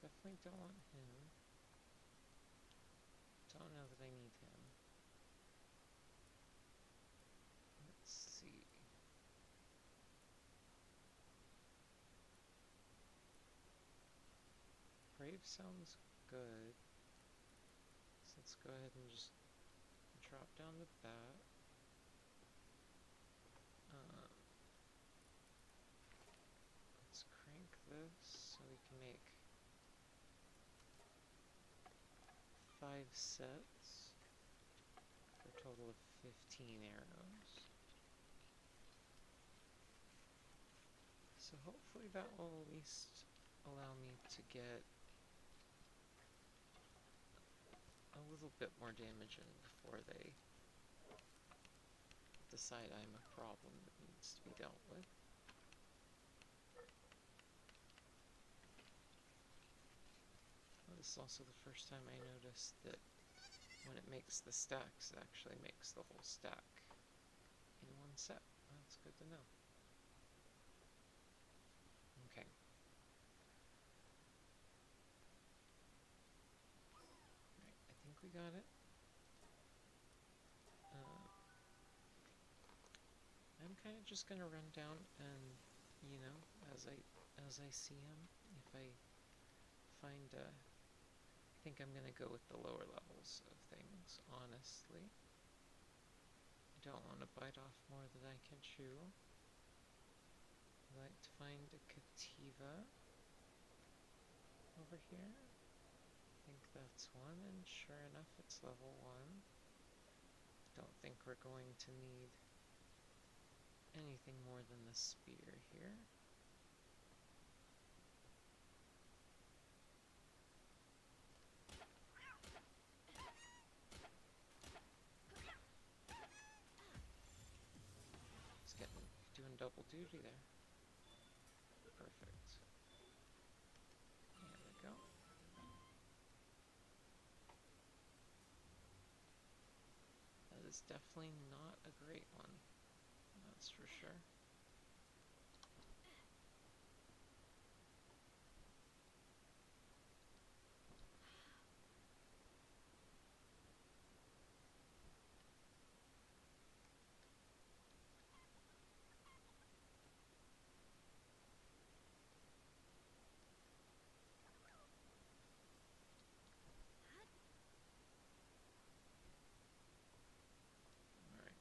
A: Definitely don't want him. Don't know that I need him. Let's see. Brave sounds good. So let's go ahead and just drop down the bat. Let's crank this so we can make 5 sets for a total of 15 arrows. So hopefully that will at least allow me to get a little bit more damage in before they decide I'm a problem that needs to be dealt with. This is also the first time I noticed that when it makes the stacks, it actually makes the whole stack in one set. That's good to know. Okay. Alright, I think we got it. I'm kind of just gonna run down and, you know, as I see him, if I find I think I'm gonna go with the lower levels of things, honestly. I don't want to bite off more than I can chew. I'd like to find a Cativa over here. I think that's one, and sure enough, it's level 1. Don't think we're going to need anything more than the spear here. It's doing double duty there. Perfect. There we go. That is definitely not a great one. That's for sure. Alright.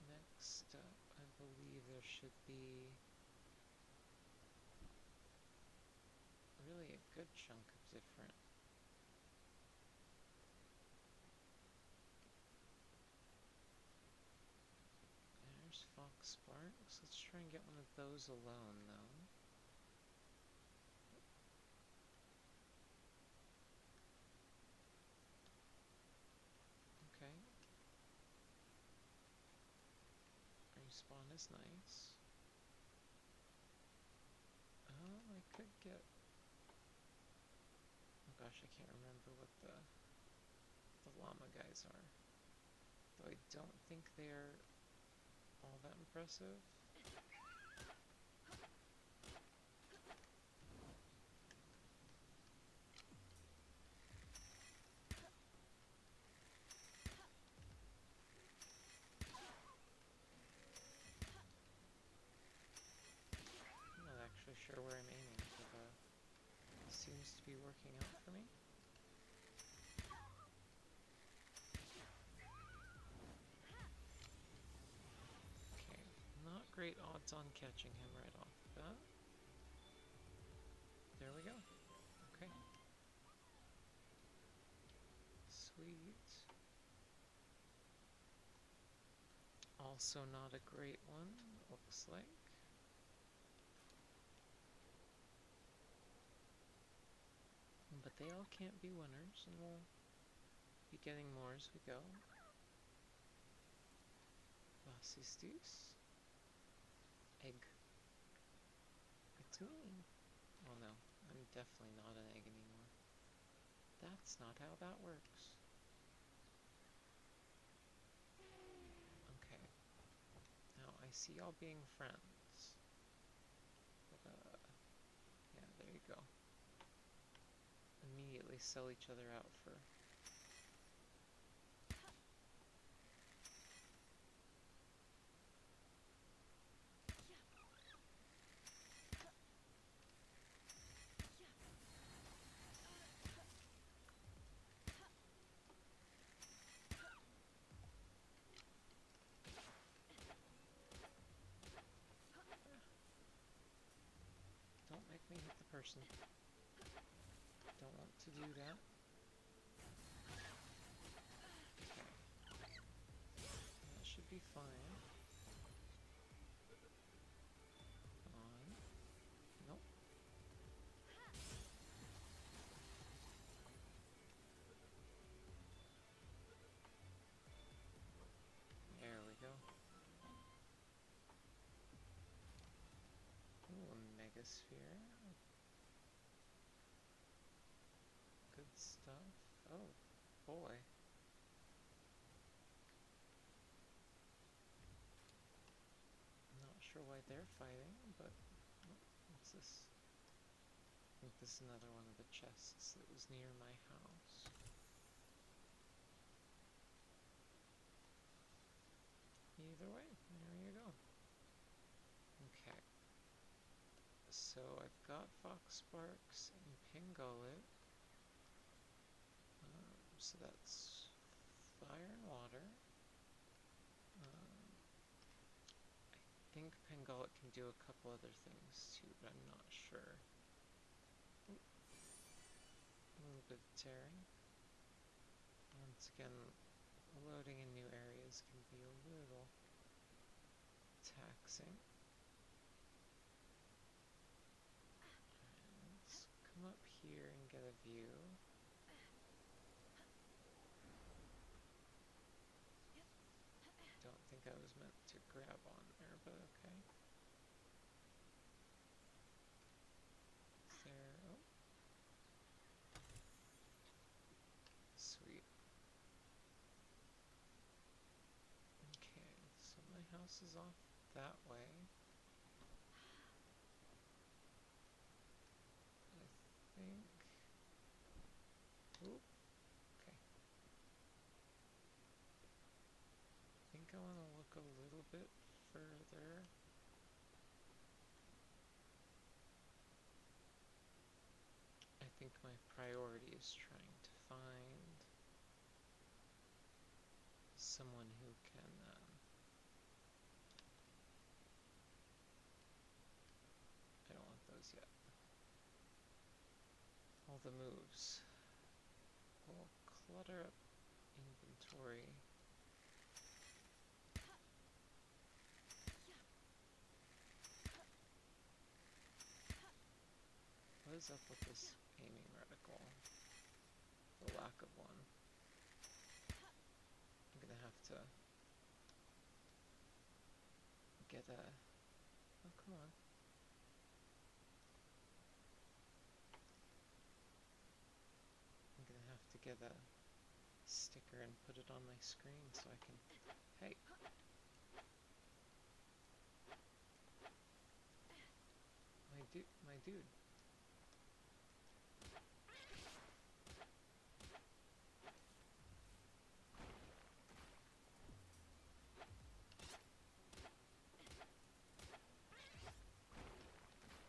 A: Next up, I believe there should be really a good chunk of different. There's Fox Sparks. Let's try and get one of those alone, though. Okay. Respawn is nice. Oh, I could get... Oh gosh, I can't remember what the llama guys are. Though I don't think they're all that impressive. I'm not actually sure where I'm aiming, but it seems to be working out for me. Okay, not great odds on catching him right off the bat. There we go. Okay. Sweet. Also not a great one, looks like. But they all can't be winners, and we'll be getting more as we go. Was ist dies? Egg. It's me. Oh no, I'm definitely not an egg anymore. That's not how that works. Okay. Now I see y'all being friends. But, yeah, there you go. Immediately sell each other out for... Don't make me hit the person. Don't want to do that. Okay. That should be fine. Come on. Nope. There we go. Ooh, a megasphere. Good stuff. Oh, boy. Not sure why they're fighting, but... Oh, what's this? this is another one of the chests that was near my house. Either way, there you go. Okay. So I've got Fox Sparks and Pingullet. So that's fire and water. I think Pingullet can do a couple other things too, but I'm not sure. Ooh. A little bit of tearing. Once again, loading in new areas can be a little taxing. Let's come up here and get a view. Don't think I was meant to grab on there, but okay. Is there... oh. Sweet. Okay, so my house is off that way. I think... oop. Okay. I think I want to look a little bit further. I think my priority is trying to find someone who can I don't want those yet. All the moves. We'll clutter up inventory. What is up with this aiming reticle? The lack of one. I'm gonna have to get a... oh, come on. I'm gonna have to get a sticker and put it on my screen so I can... hey! My dude.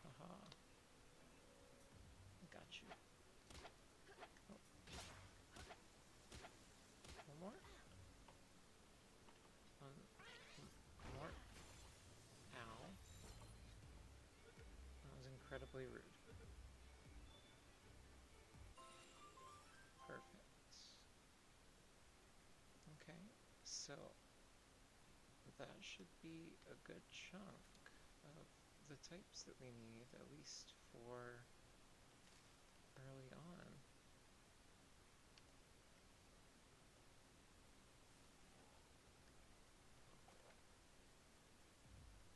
A: Haha. Got you. Oh. One more? One more? Ow. That was incredibly rude. Perfect. Okay, so that should be a good chunk of the types that we need, at least for early on.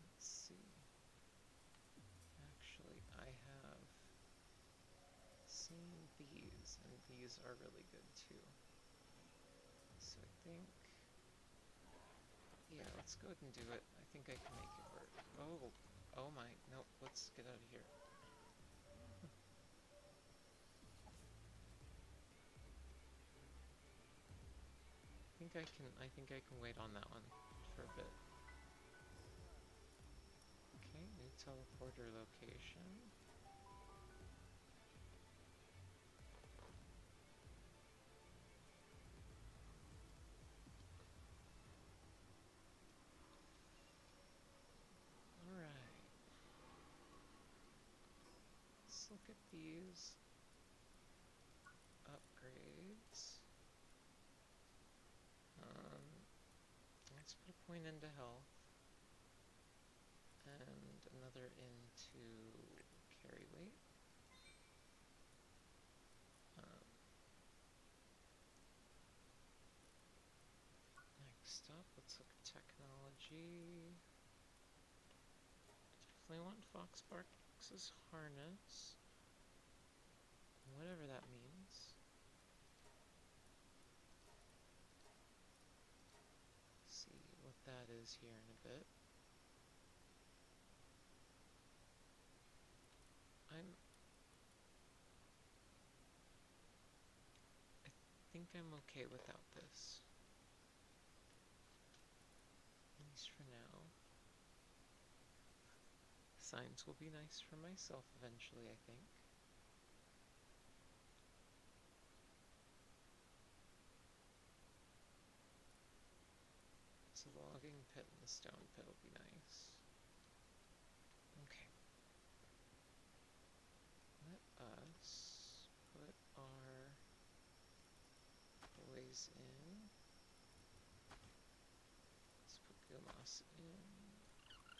A: Let's see. Actually, I have seen these, and these are really good too. So I think... yeah, let's go ahead and do it. I think I can make it work. Oh! Oh my... nope, let's get out of here. I think I can wait on that one for a bit. Okay, new teleporter location. Alright. Let's look at these upgrades. Let's put a point into health. And another into carry weight. Next up, let's look at technology. Definitely want Fox Sparks' harness. Whatever that means. See what that is here in a bit. think I'm okay without this. At least for now. Signs will be nice for myself eventually, I think. It's a logging pit and the stone pit will be nice. Okay. Let us put our boys in. Let's put Gumas in.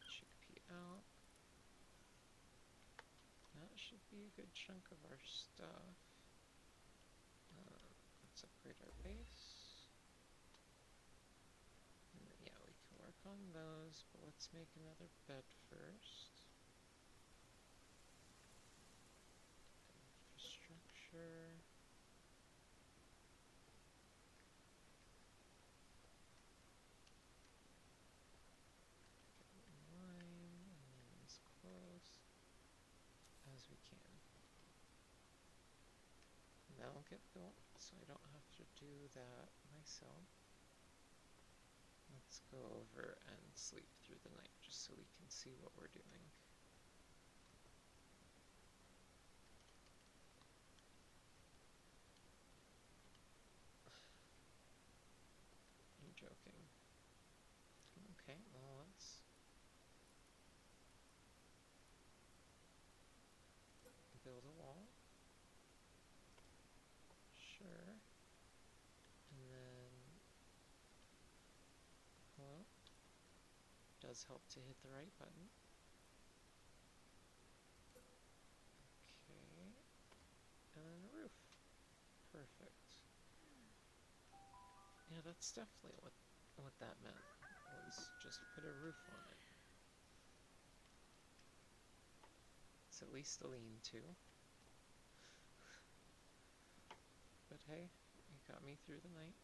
A: Chickpea out. That should be a good chunk of our stuff. Let's upgrade our base. And then, yeah, we can work on those, but let's make another bed first. Infrastructure. Get in line, and then as close as we can. That'll get built, so I don't have to do that myself. Let's go over and sleep through the night, just so we can see what we're doing. You're joking. Okay, well, let's build a wall. Sure. And then, hello? Does help to hit the right button. Okay. And then a roof. Perfect. Yeah, that's definitely what that meant, was just put a roof on it. It's at least a lean-to. But hey, it got me through the night.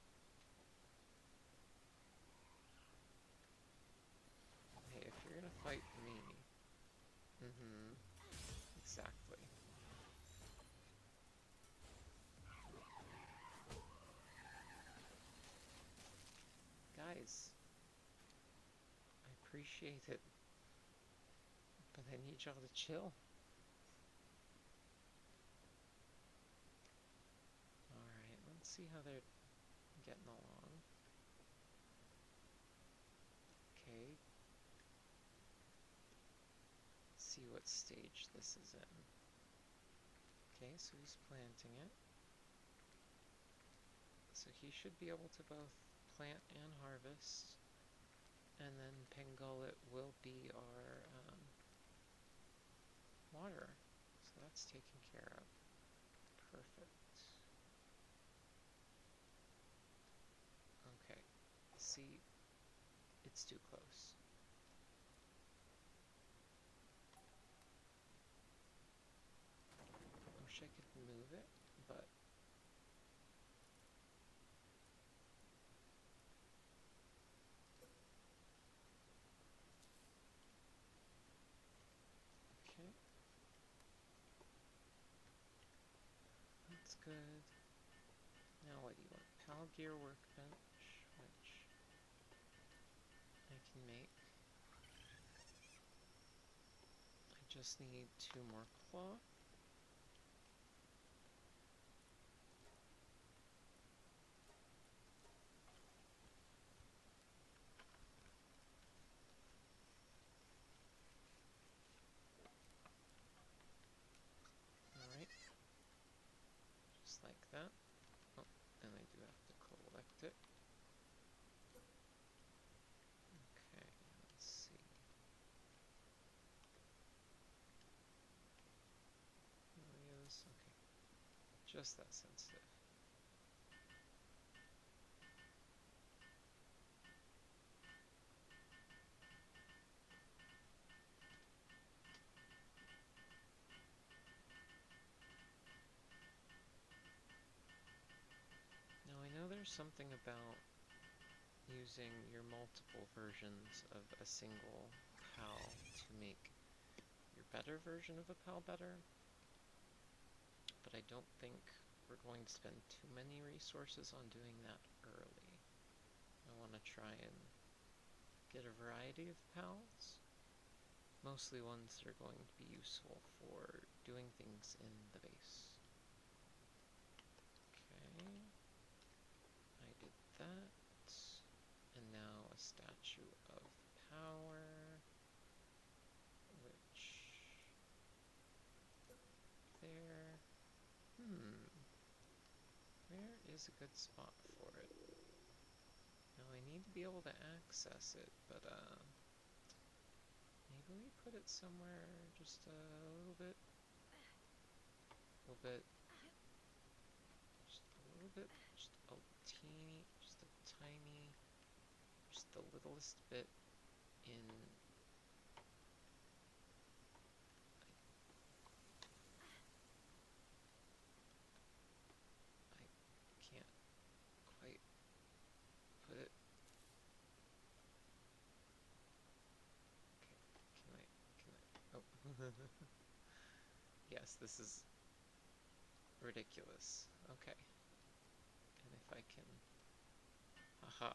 A: Hey, if you're gonna fight me... exactly. Guys, I appreciate it, but I need y'all to chill. Alright, let's see how they're getting along. Okay. Let's see what stage this is in. Okay, so he's planting it. So he should be able to both plant and harvest. And then Pengullet will be our water. So that's taken care of. Perfect. Okay. See, it's too close. I wish I could move it, but... Okay. That's good. Now what do you want? Palgear workbench, which I can make. I just need 2 more cloth. Alright. Just like that. Oh, and I do have to collect it. Okay, let's see. Areas, okay. Just that sensitive. Now I know there's something about using your multiple versions of a single PAL to make your better version of a PAL better, but I don't think we're going to spend too many resources on doing that early. I want to try and get a variety of pals, mostly ones that are going to be useful for doing things in the base. Okay, I did that, and now a statue of power, which there. Where is a good spot for it? Now I need to be able to access it, but maybe we put it somewhere just a little bit, just a little bit, just a teeny, just a tiny, just the littlest bit in. I can't quite put it. Okay, can I, oh. Yes, this is ridiculous. Okay. And if I can, haha.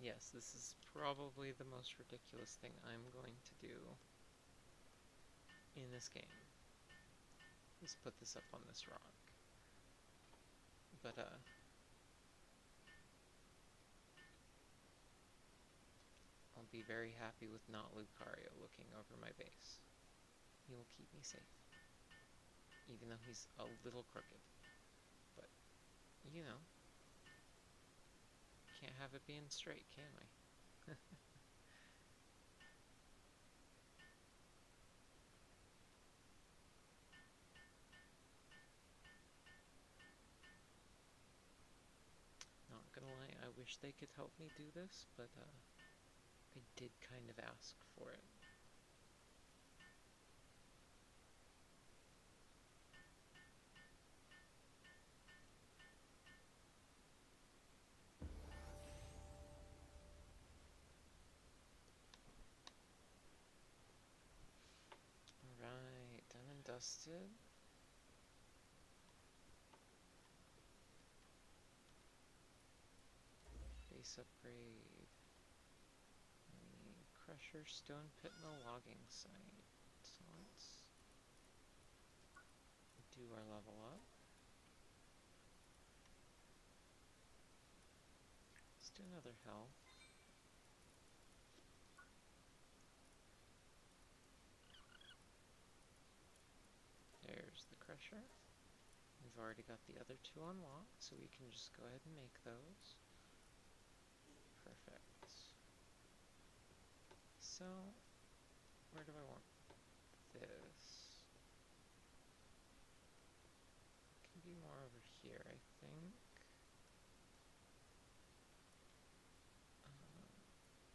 A: Yes, this is probably the most ridiculous thing I'm going to do in this game. Let's put this up on this rock. But, I'll be very happy with not Lucario looking over my base. He will keep me safe. Even though he's a little crooked. But, you know, can't have it being straight, can I? Not gonna lie, I wish they could help me do this, but, I did kind of ask for it. Alright, done and dusted. Base upgrade. We need crusher, stone pit, and a logging site. So let's do our level up. Let's do another health. There's the crusher. We've already got the other two unlocked, so we can just go ahead and make those. Perfect. So, where do I want this? It can be more over here, I think.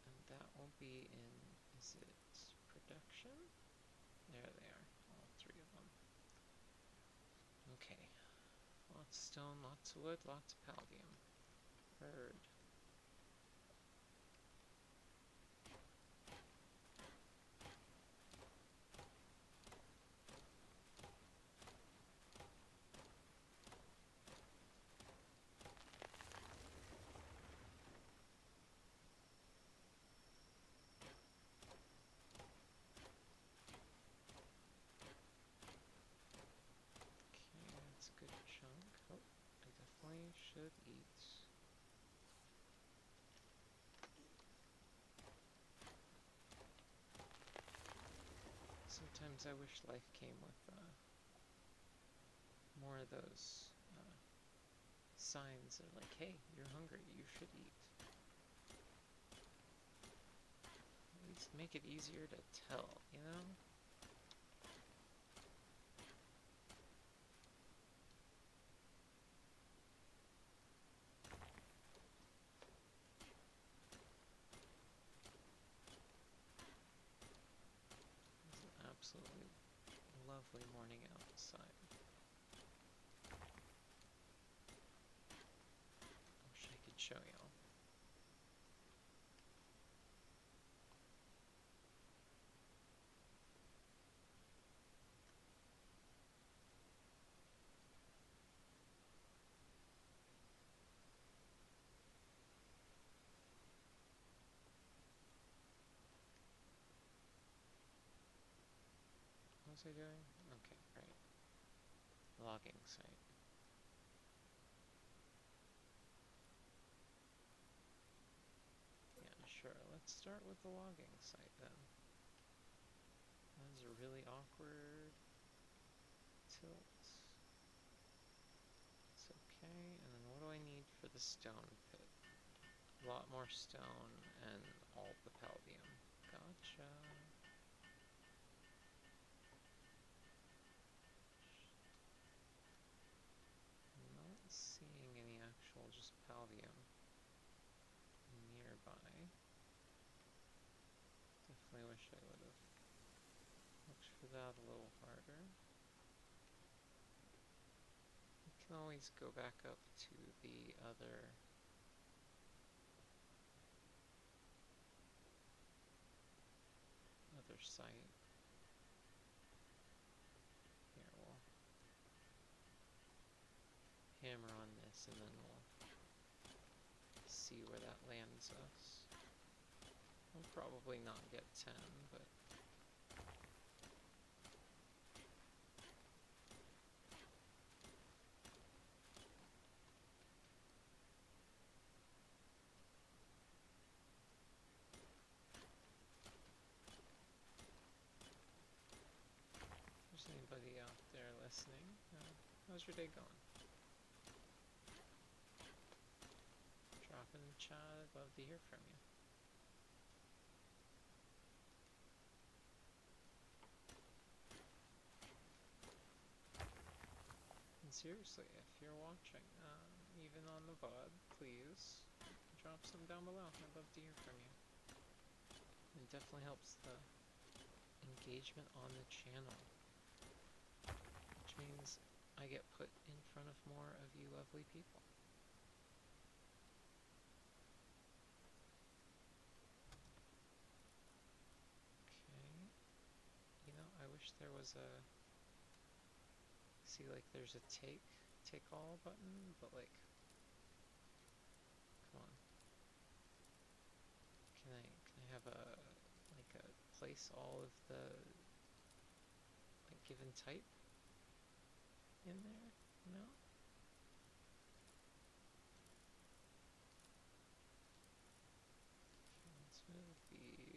A: And that will be in, is it production? There they are, all three of them. Okay. Lots of stone, lots of wood, lots of paldium. Heard. Okay, that's a good chunk. Oh, I definitely should eat. Sometimes I wish life came with more of those signs that are like, hey, you're hungry, you should eat. At least make it easier to tell, you know? It's an absolutely lovely morning outside. Wish I could show y'all. was I doing? Okay, right. Logging site. Yeah, sure. Let's start with the logging site then. That was a really awkward tilt. It's okay. And then what do I need for the stone pit? A lot more stone and all the palladium. Gotcha. I'm not seeing any actual just palladium nearby. Definitely wish I would have looked for that a little harder. We can always go back up to the other site. Here, we'll hammer on this and then we'll see where that lands us. We'll probably not get 10, but if there's anybody out there listening, how's your day going? Drop in the chat, I'd love to hear from you. And seriously, if you're watching, even on the VOD, please drop some down below. I'd love to hear from you. It definitely helps the engagement on the channel, which means I get put in front of more of you lovely people. Okay. You know, I wish there was a... See, like, there's a take all button, but, like... Come on. Can I have a... like, a place all of the... like, given type in there? No? Okay, let's move these.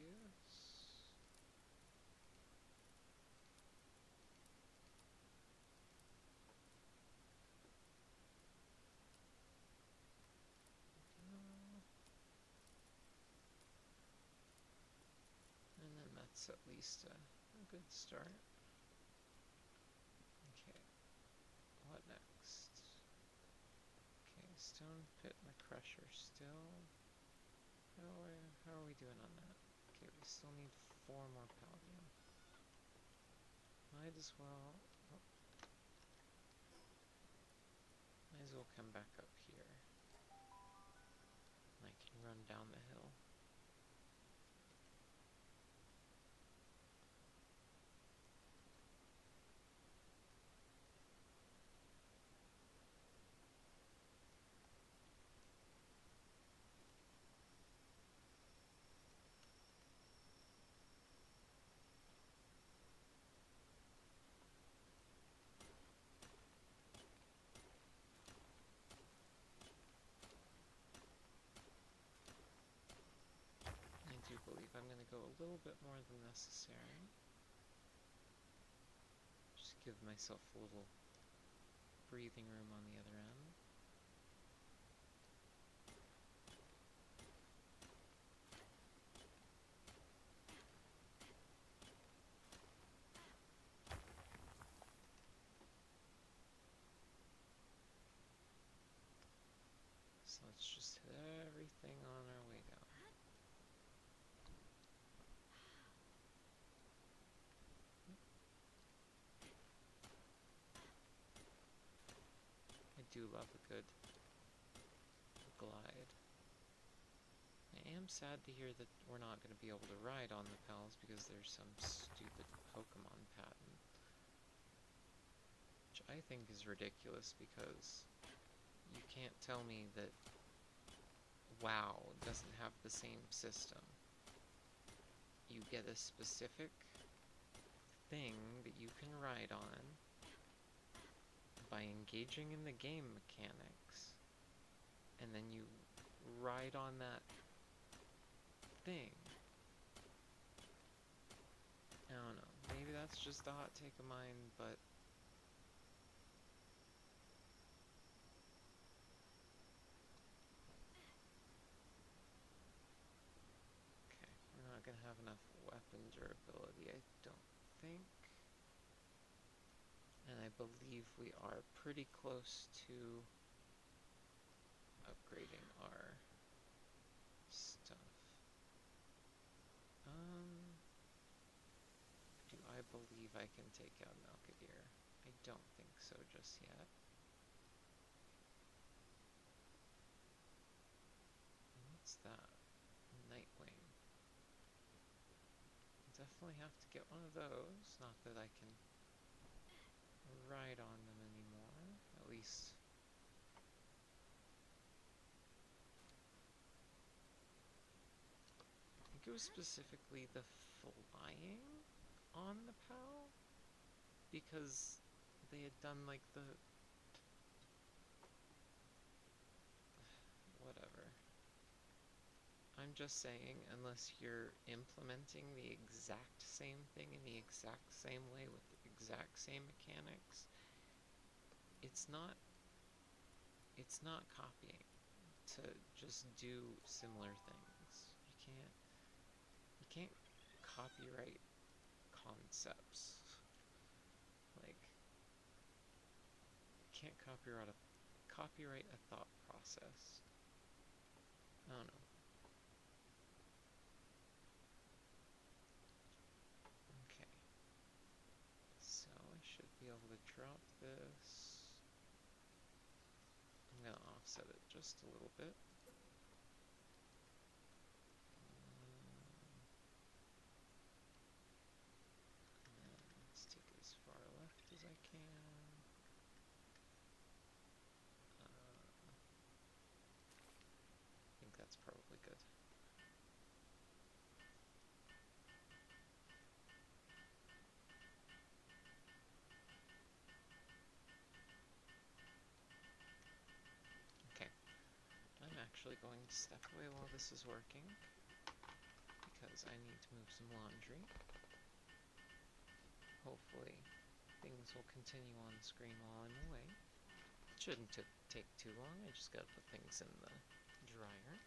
A: And then that's at least a good start. Okay, what next? Okay, stone pit and the crusher still. How are we doing on that? Okay, we still need 4 more palladium. Might as well come back up here. And I can run down the hill. I do believe I'm going to go a little bit more than necessary. Just give myself a little breathing room on the other end. So let's just hit everything on our way down. I do love a good glide. I am sad to hear that we're not going to be able to ride on the pals because there's some stupid Pokemon patent. Which I think is ridiculous because you can't tell me that WoW doesn't have the same system. You get a specific thing that you ride on by engaging in the game mechanics, and then you ride on that thing. I don't know, maybe that's just a hot take of mine, but okay, we're not gonna have enough weapon durability, I don't think. And I believe we are pretty close to upgrading our stuff. Do I believe I can take out Malkadir? I don't think so just yet. What's that? Nightwing. Definitely have to get one of those. Not that I can ride on them anymore. At least I think it was specifically the flying on the PAL, because they had done like the whatever. I'm just saying, unless you're implementing the exact same thing in the exact same way with the exact same mechanics, it's not copying to just do similar things. You can't copyright concepts. Like, you can't copyright a thought process. I don't know. Okay. So I should be able to drop this. I'm gonna offset it just a little bit. Let's take it as far left as I can. I think that's probably good. Okay, I'm actually going to step away while this is working, because I need to move some laundry. Hopefully, things will continue on screen while I'm away. It shouldn't take too long, I just gotta put things in the dryer.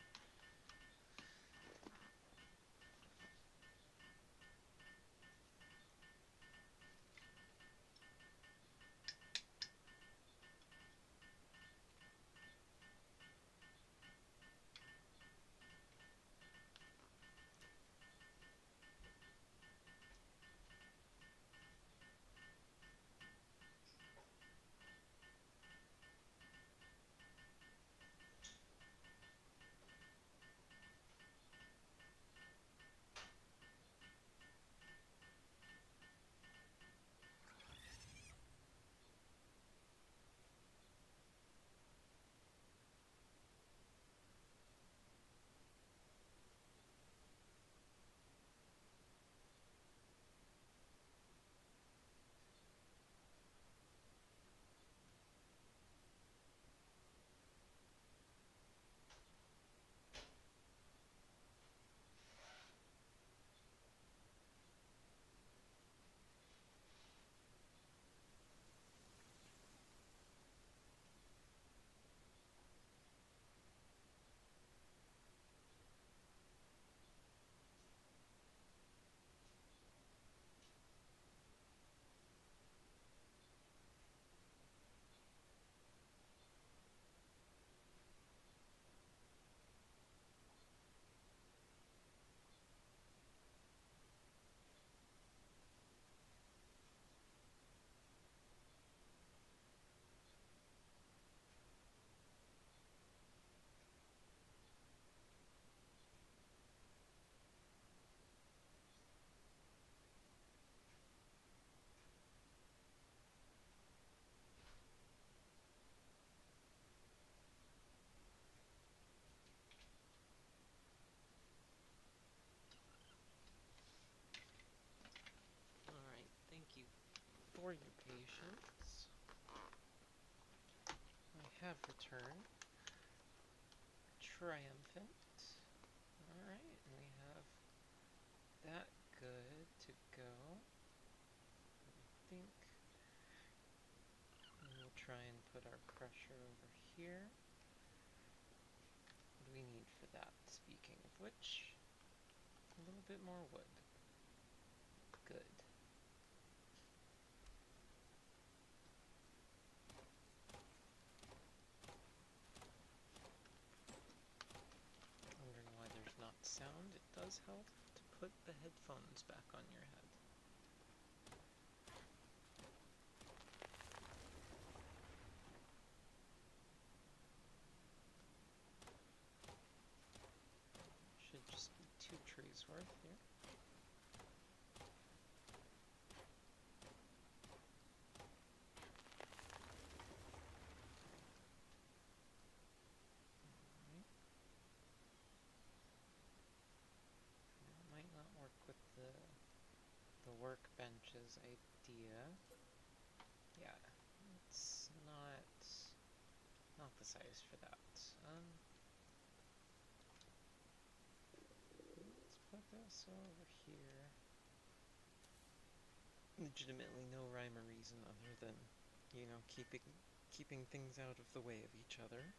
A: for your patience. I have returned. Triumphant. Alright, and we have that good to go. I think we'll try and put our crusher over here. What do we need for that? Speaking of which, a little bit more wood. Good. Wondering why there's not sound? It does help to put the headphones back on your head. Should just be 2 trees worth here. Might not work with the workbench's idea. Yeah, it's not the size for that. Let's put this over here. Legitimately no rhyme or reason other than, you know, keeping things out of the way of each other.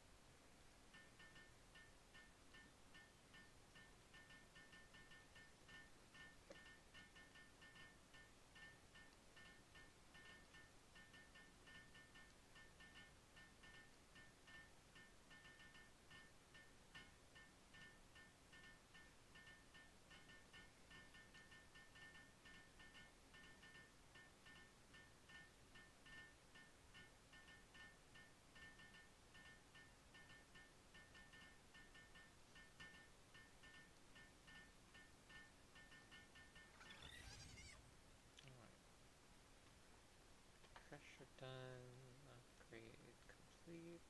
A: Pressure done, upgrade complete.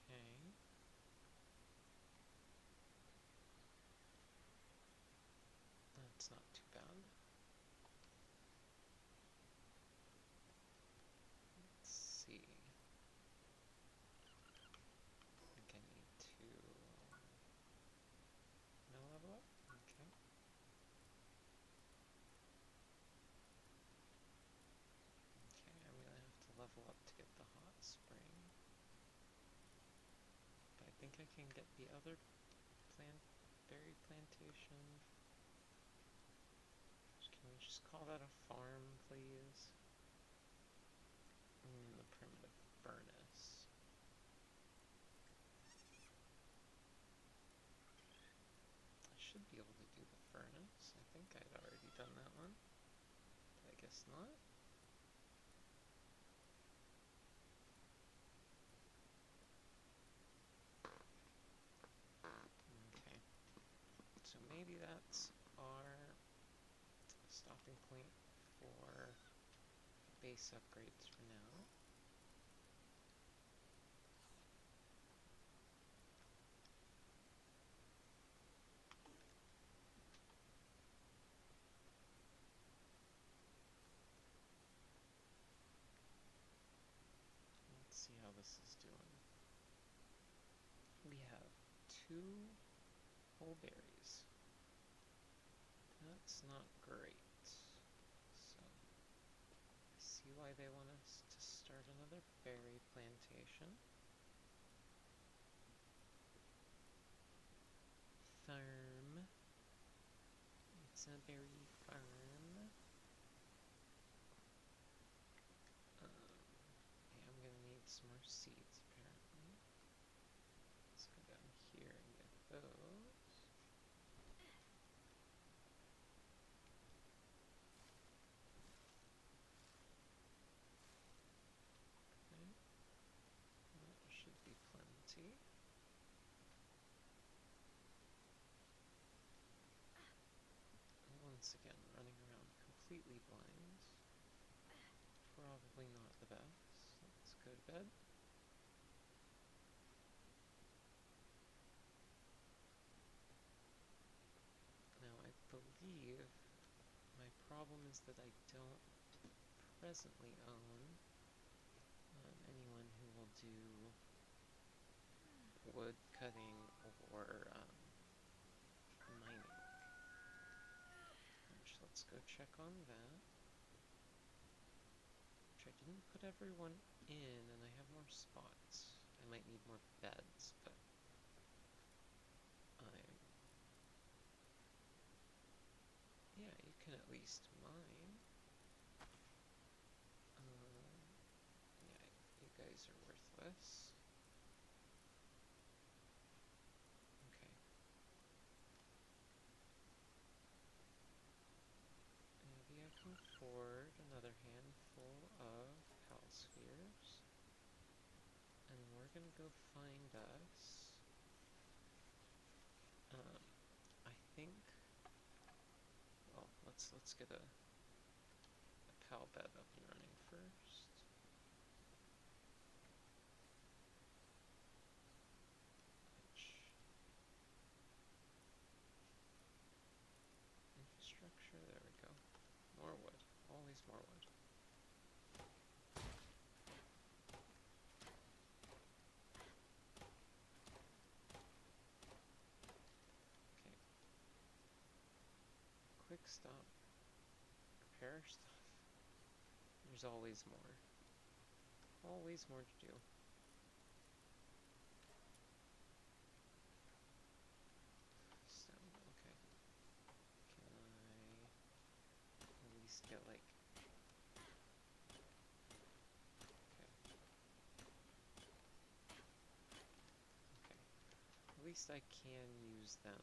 A: Okay. That's not too bad. Let's see. I think I need to no level up? Okay. Okay, I'm gonna have to level up to get the hot spring. But I think I can get the other berry plantation. Can we just call that a farm, please? The primitive furnace. I should be able to do the furnace. I think I'd already done that one. But I guess not. Okay. So maybe that's our stopping point for base upgrades for now. Let's see how this is doing. We have 2 whole berries. That's not great. So, I see why they want us to start another berry plantation. Farm. It's a berry farm. Okay, I'm gonna need some more seeds, apparently. Let's go down here and get those. Okay. That should be plenty. Once again, running around completely blind. Probably not the best. Let's go to bed. believe my problem is that I don't presently own anyone who will do wood cutting or mining. Which, let's go check on that. Which I didn't put everyone in, and I have more spots. I might need more beds, but yeah, you can at least mine. Yeah, you guys are worthless. Okay. Maybe I can afford another handful of Palspheres. And we're gonna go find us. I think. Well, let's get a pal bed up and running first. Infrastructure, there we go. More wood, always more wood. Okay. Quick stop. Repair stuff. There's always more. Always more to do. Stone, okay. Can I at least get like... Okay. Okay. At least I can use them.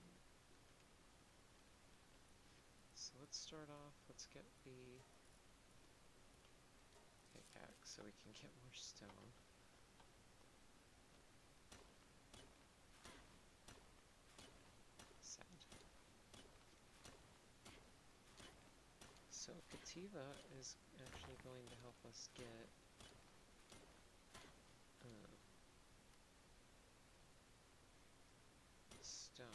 A: So let's start off, let's get the pickaxe so we can get more stone. Sad. So Kativa is actually going to help us get stone.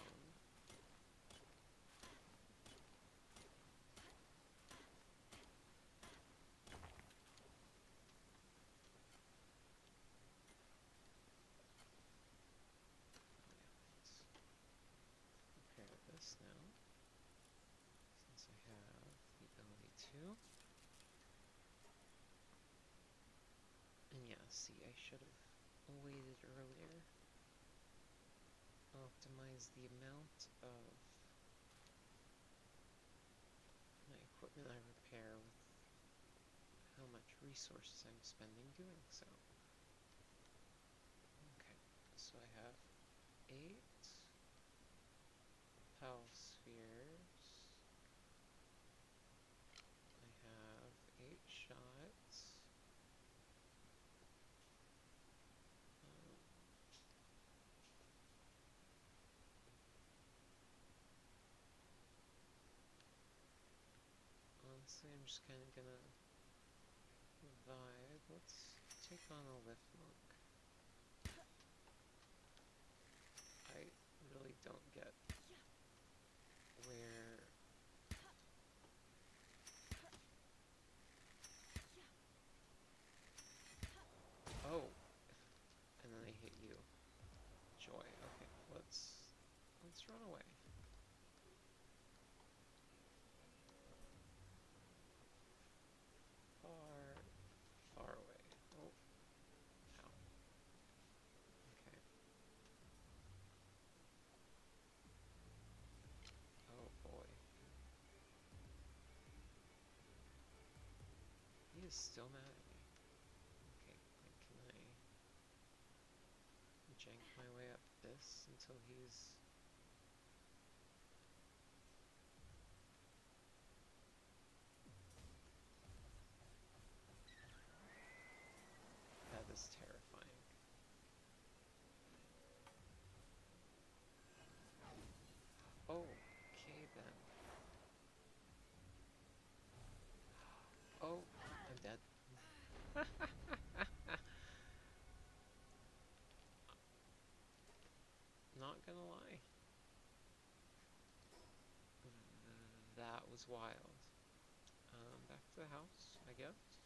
A: Let's repair this now, since I have the ability to. And yeah, see, I should have waited earlier. Optimize the amount of my equipment I repair with how much resources I'm spending doing so. Okay, so I have 8 Palspheres. I have 8 shots. Honestly, I'm just kind of gonna vibe. Let's take on a lift monk. I really don't get where... Oh! And then I hit you. Joy. Okay, let's run away. Far away. Oh. Ow. Okay. Oh boy. He is still mad at me. Okay, can I jank my way up this until he's... That is terrifying. Okay then. Oh, I'm dead. Not gonna lie. was wild. Back to the house, I guess.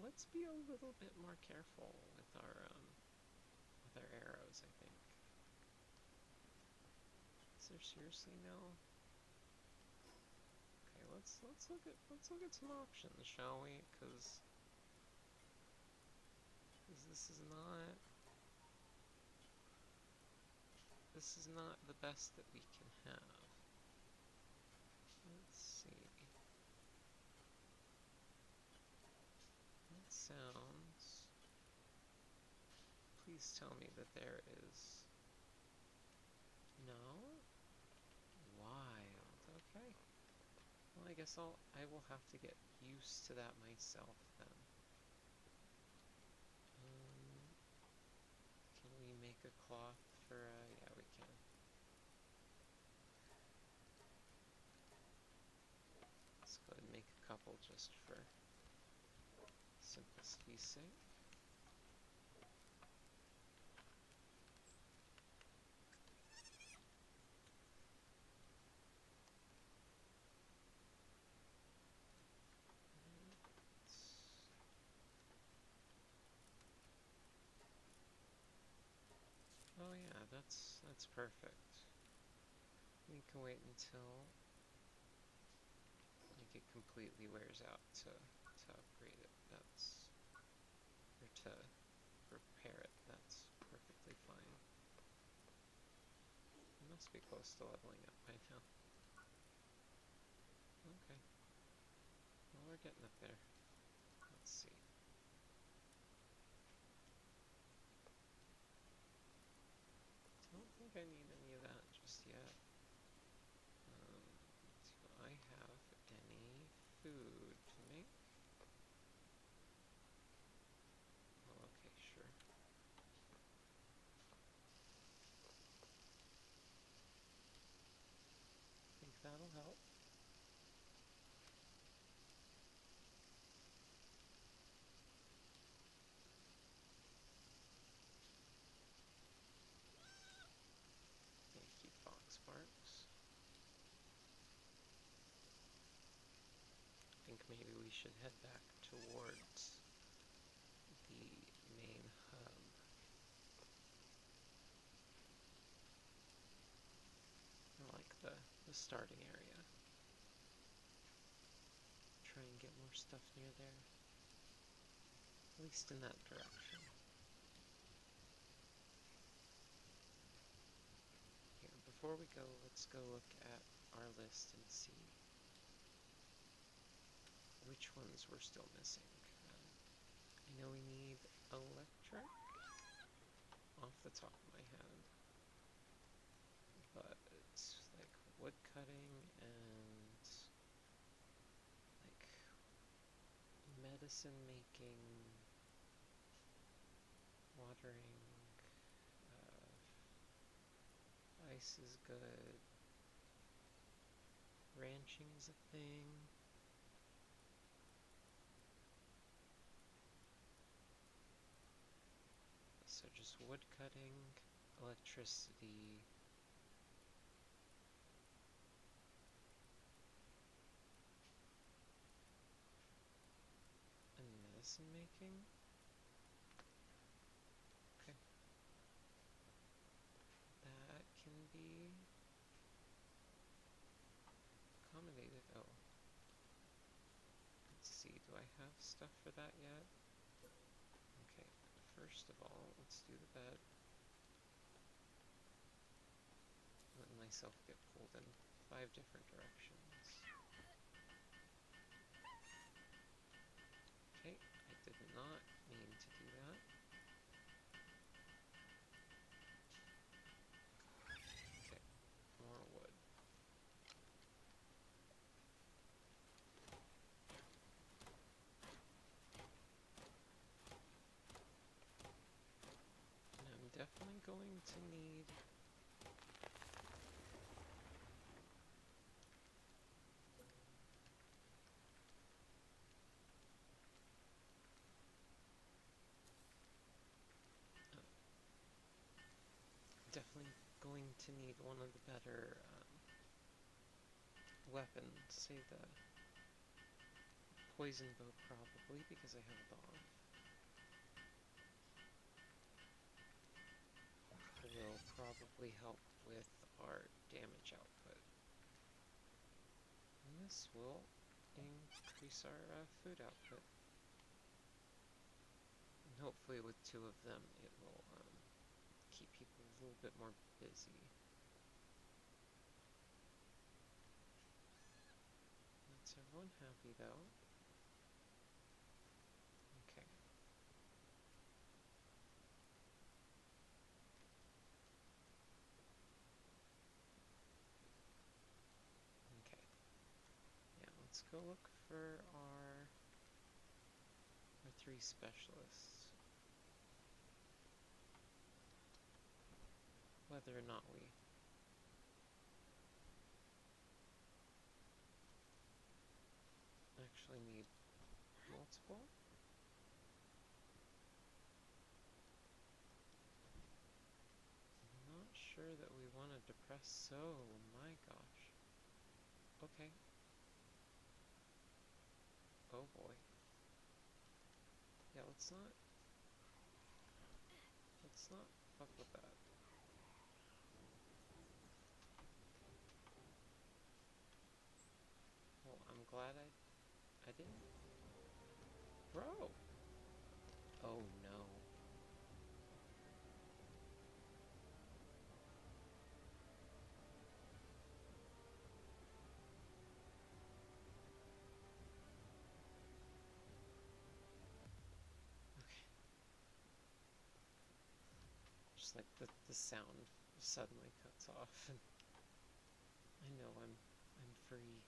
A: Let's be a little bit more careful with our arrows, I think. Is there seriously no? Okay, let's look at some options, shall we? Because this is not the best that we can have. Let's see. That sounds. Please tell me that there is. No? Wild. Okay. Well, I guess I will have to get used to that myself then. Can we make a cloth for, yeah, we can. Let's go ahead and make a couple just for simplicity's sake. Oh yeah, that's perfect. We can wait until like it completely wears out to upgrade it. Or to repair it. That's perfectly fine. It must be close to leveling up by now. Okay. Well, we're getting up there. Let's see. Don't think I need any of that just yet. Do I have any food to make? Oh, okay, sure. I think that'll help. Thank you, Fox Sparks. I think maybe we should head back towards the main hub. I like the starting area. Try and get more stuff near there. At least in that direction. Here, before we go, let's go look at our list and see which ones we're still missing. I know we need electric off the top of my head, but it's like wood cutting and like medicine making, watering, ice is good, ranching's a thing. So just wood cutting, electricity, and medicine making. Okay. That can be accommodated. Oh. Let's see, do I have stuff for that yet? Okay, first of all, let's do the bed. Let myself get pulled in 5 different directions. Okay, I did not mean to do that. Okay, more wood. And I'm definitely going to need one of the better weapon. Say the poison bow probably, because I have a dog. Will probably help with our damage output. And this will increase our food output. And hopefully with 2 of them it will keep people a little bit more busy. That's everyone happy though. Okay. Okay. Yeah, let's go look for our 3 specialists. Whether or not we actually need multiple. I'm not sure that we want to depress my gosh. Okay. Oh boy. Yeah, let's not fuck with that. Well, I'm glad I didn't. Bro! Oh no. Okay. Just like the sound suddenly cuts off and I know I'm free.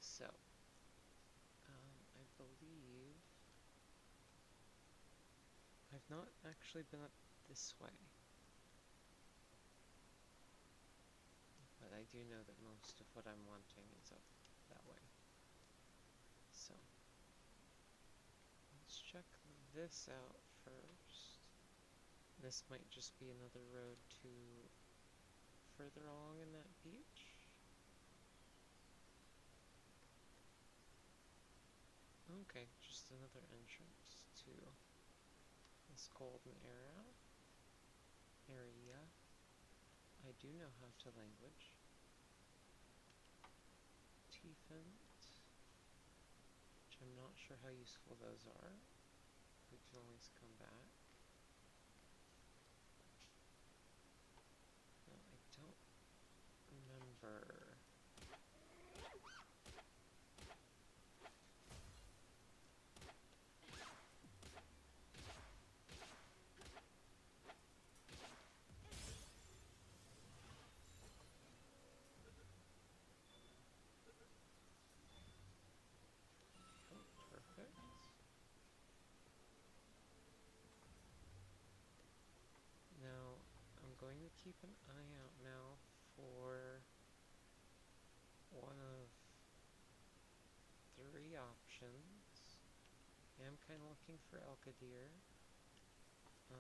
A: So, I believe I've not actually been up this way. But I do know that most of what I'm wanting is up that way. So, let's check this out first. This might just be another road to further along in that beach. Okay, just another entrance to this golden area. I do know how to language. Tiefent, which I'm not sure how useful those are. We can always come back. No, I don't remember. Perfect. Now, I'm going to keep an eye out now for one of 3 options. I am kind of looking for Elkadir. I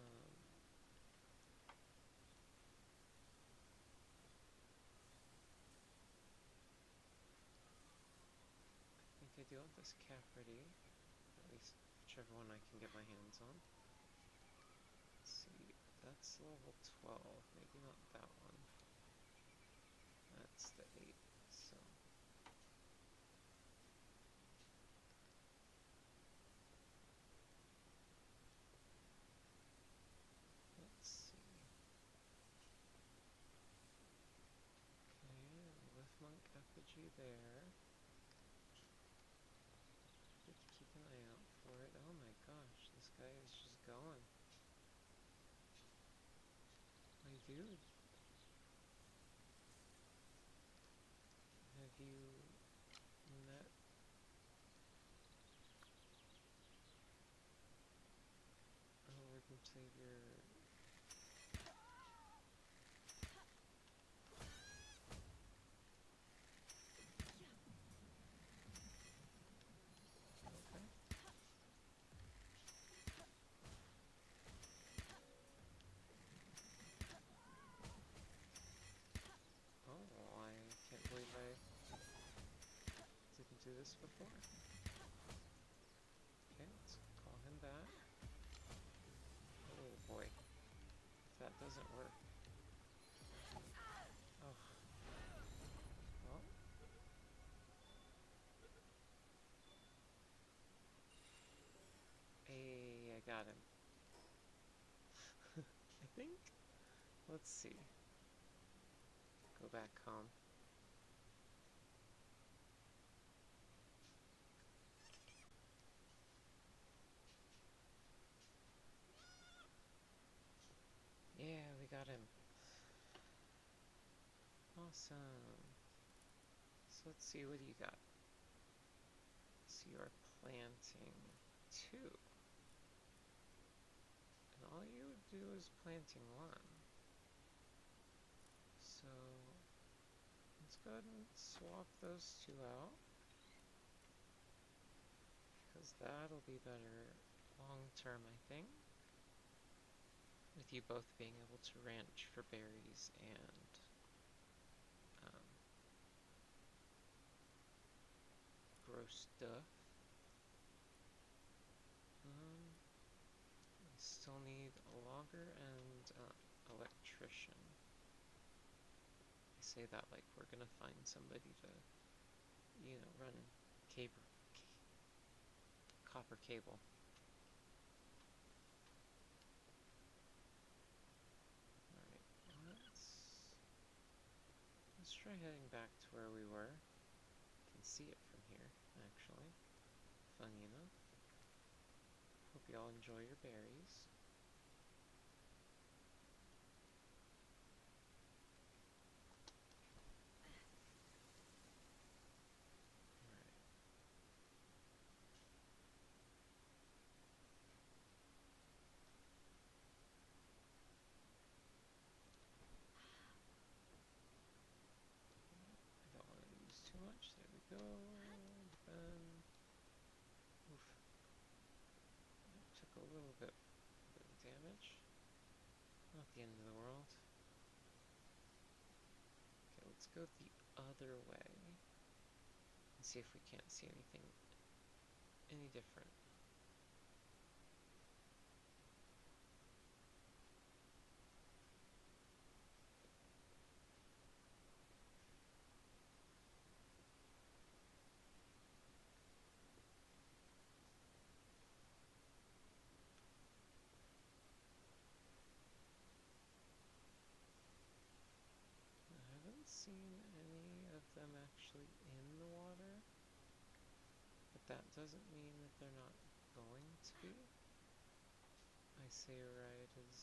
A: think I do want this Cafferty. At least whichever one I can get my hands on. Let's see, that's level 12, maybe not that one. That's the 8, so. Let's see. Okay, with Monk Effigy there. Good to keep an eye out for it. Oh my gosh, this guy is just going. My dude. Have you met our Lord and Savior? Okay. this before. Okay, let's call him back. Oh boy, if that doesn't work. Oh, well. Hey, I got him. I think. Let's see. Go back home. Yeah, we got him. Awesome. So let's see, what do you got? So you are planting 2. And all you would do is planting 1. So let's go ahead and swap those 2 out. Because that'll be better long term, I think. With you both being able to ranch for berries and grow stuff. We still need a logger and electrician. I say that like we're gonna find somebody to, you know, run copper cable. Alright, let's try heading back to where we were. You can see it from here, actually. Funny enough. Hope you all enjoy your berries. I don't want to use too much. There we go. Oof. That took a little bit of damage. Not the end of the world. Okay, let's go the other way and see if we can't see anything any different. I haven't seen any of them actually in the water, but that doesn't mean that they're not going to be. I say right as...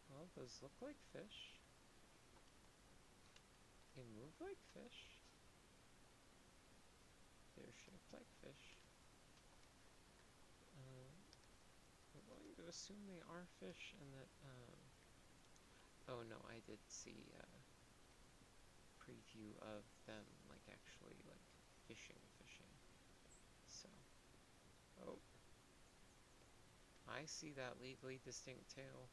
A: Well, those look like fish. They move like fish. They're shaped like fish. I'm going to assume they are fish and that, oh no, I did see a preview of them, like, actually, like, fishing. So, oh. I see that legally distinct tail.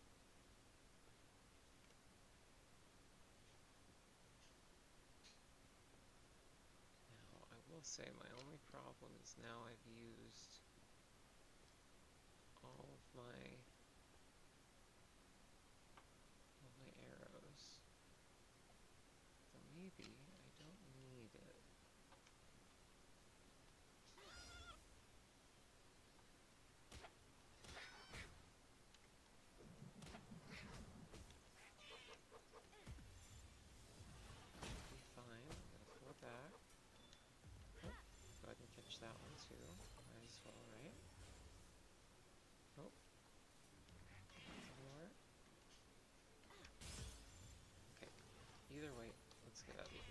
A: Now, I will say my only problem is now I've used all of my arrows. So maybe I don't need it. Be fine. I'm gonna pull it back. Oh, go ahead and catch that one too. Might as well, right? Oh. More. Okay. Either way, let's get out of here.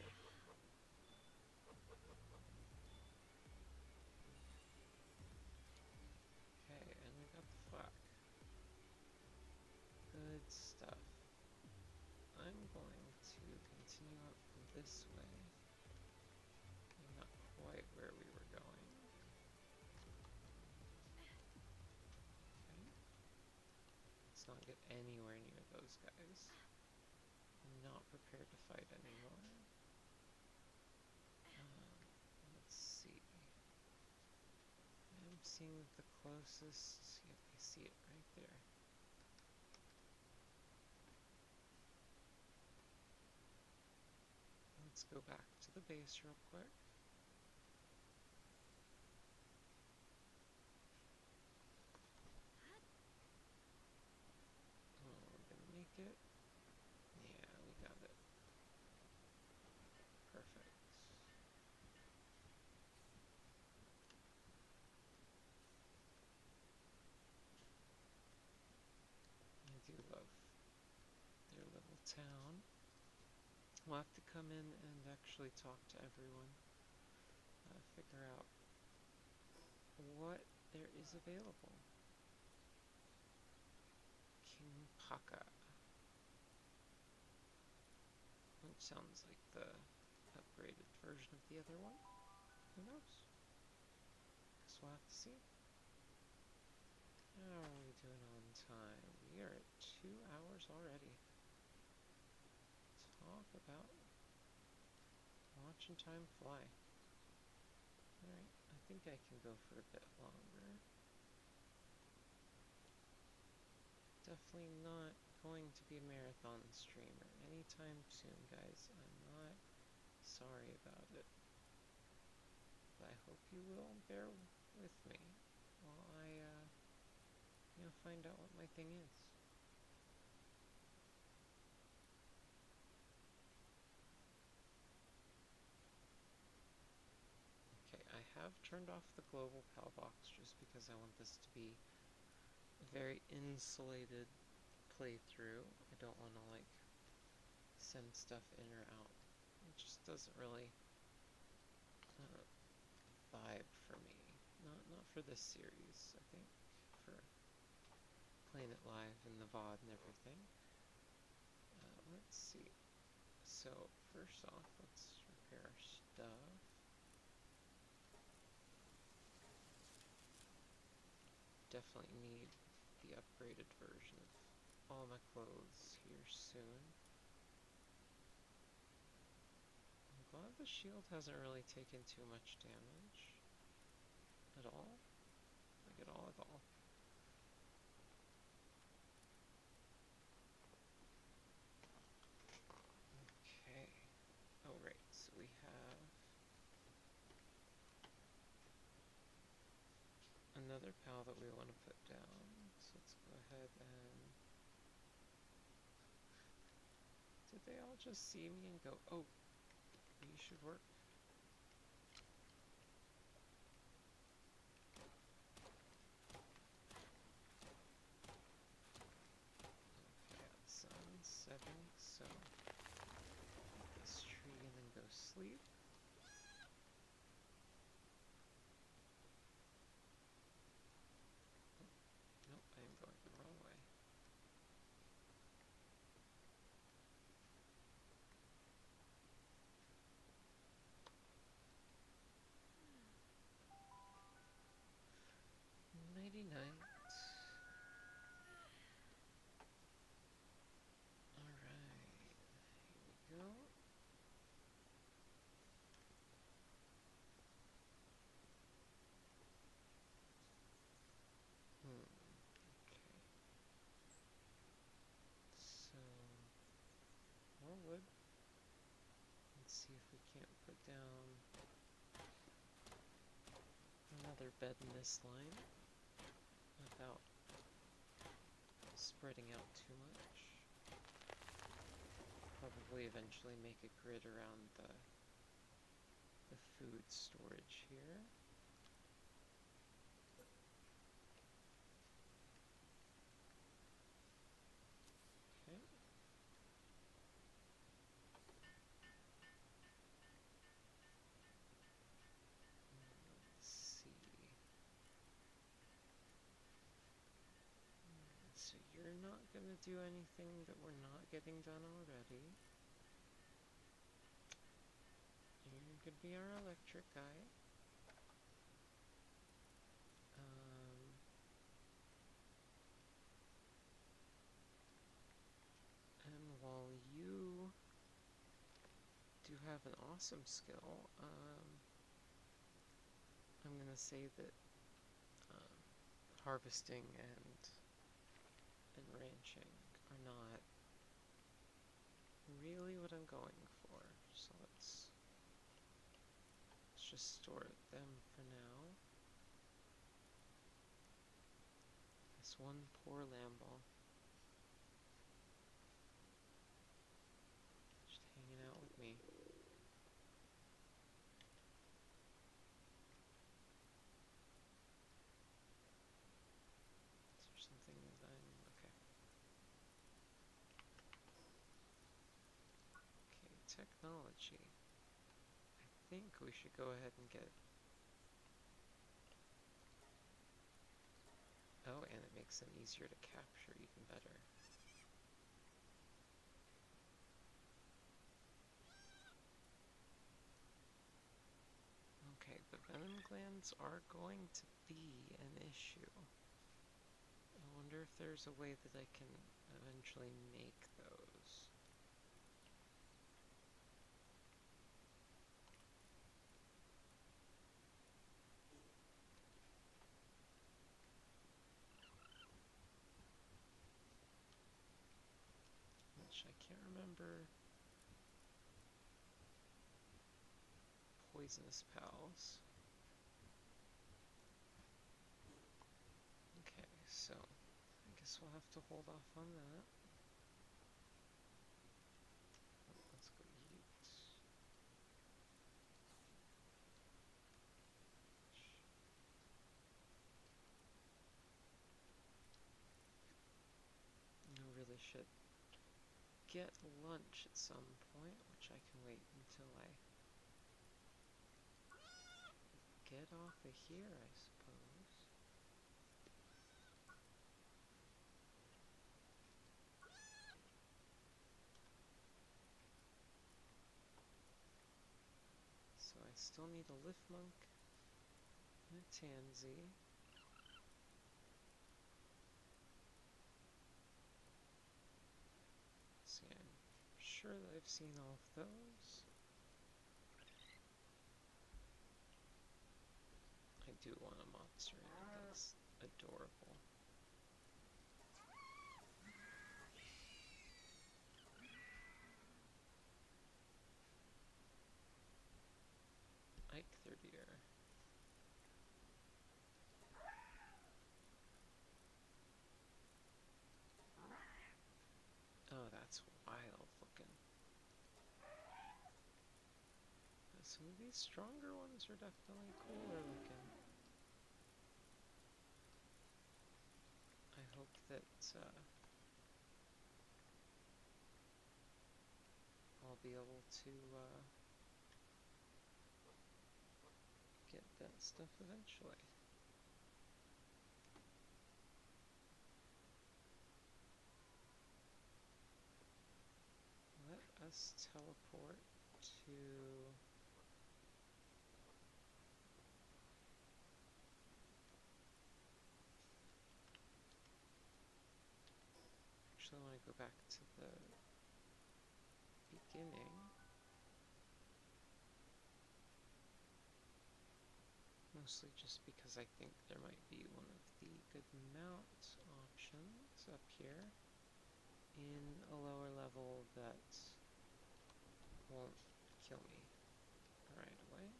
A: Okay, and we got the flak. Good stuff. I'm going to continue up this way. I'm not quite where we were going. Okay. Let's not get anywhere near those guys. I'm not prepared to fight anymore. seeing the closest? Yep, I see it right there. Let's go back to the base real quick. Oh, we're gonna make it. Yeah, we got it. Perfect. I do love their little town. We'll have to come in and actually talk to everyone. Figure out what there is available. King Paka. Which sounds like the upgraded version of the other one. Who knows? Guess we'll have to see. How are we doing on time? We are at 2 hours already. Talk about watching time fly. Alright, I think I can go for a bit longer. Definitely not going to be a marathon streamer anytime soon, guys. I'm not sorry about it. But I hope you will bear with me while I, find out what my thing is. Okay, I have turned off the global PAL box just because I want this to be a very insulated playthrough. I don't want to, like, send stuff in or out. It just doesn't really vibe for me. Not for this series, I think. For playing it live in the VOD and everything. Let's see. So, first off, let's repair our stuff. Definitely need the upgraded version of all my clothes here soon. I'm glad the shield hasn't really taken too much damage. At all? Like at all. Okay. Oh, right. So we have another pal that we want to put down. So let's go ahead and... Did they all just see me and go, oh, you should work? Okay, the sun's setting, so hit this tree and then go sleep. Nope, I am going the wrong way. Nighty night. Alright, here we go. Okay. So, more wood. Let's see if we can't put down another bed in this line without spreading out too much. Probably eventually make a grid around the food storage here. Okay. Let's see. So you're not gonna do anything that we're not getting done already. You're gonna be our electric guy. And while you do have an awesome skill, I'm gonna say that harvesting and ranching are not really what I'm going for. So let's just store them for now. This one poor lamble. Just hanging out with me. Is there something that I'm... okay. Okay, technology. I think we should go ahead and get... oh, and it makes them easier to capture even better. Okay, the venom glands are going to be an issue. I wonder if there's a way that I can eventually make those. Which I can't remember. Poisonous pals. Okay, so I guess we'll have to hold off on that. Let's go eat. I really should get lunch at some point, which I can wait until I get off of here, I suppose. So I still need a lift monk and a tansy. See, I'm sure that I've seen all of those. I do want a monster, that's adorable. Ike 30er. Oh, that's wild looking. Some of these stronger ones are definitely cooler looking. I hope that I'll be able to get that stuff eventually. Let us teleport to... actually, I want to go back to the beginning. Mostly just because I think there might be one of the good mount options up here in a lower level that won't kill me right away.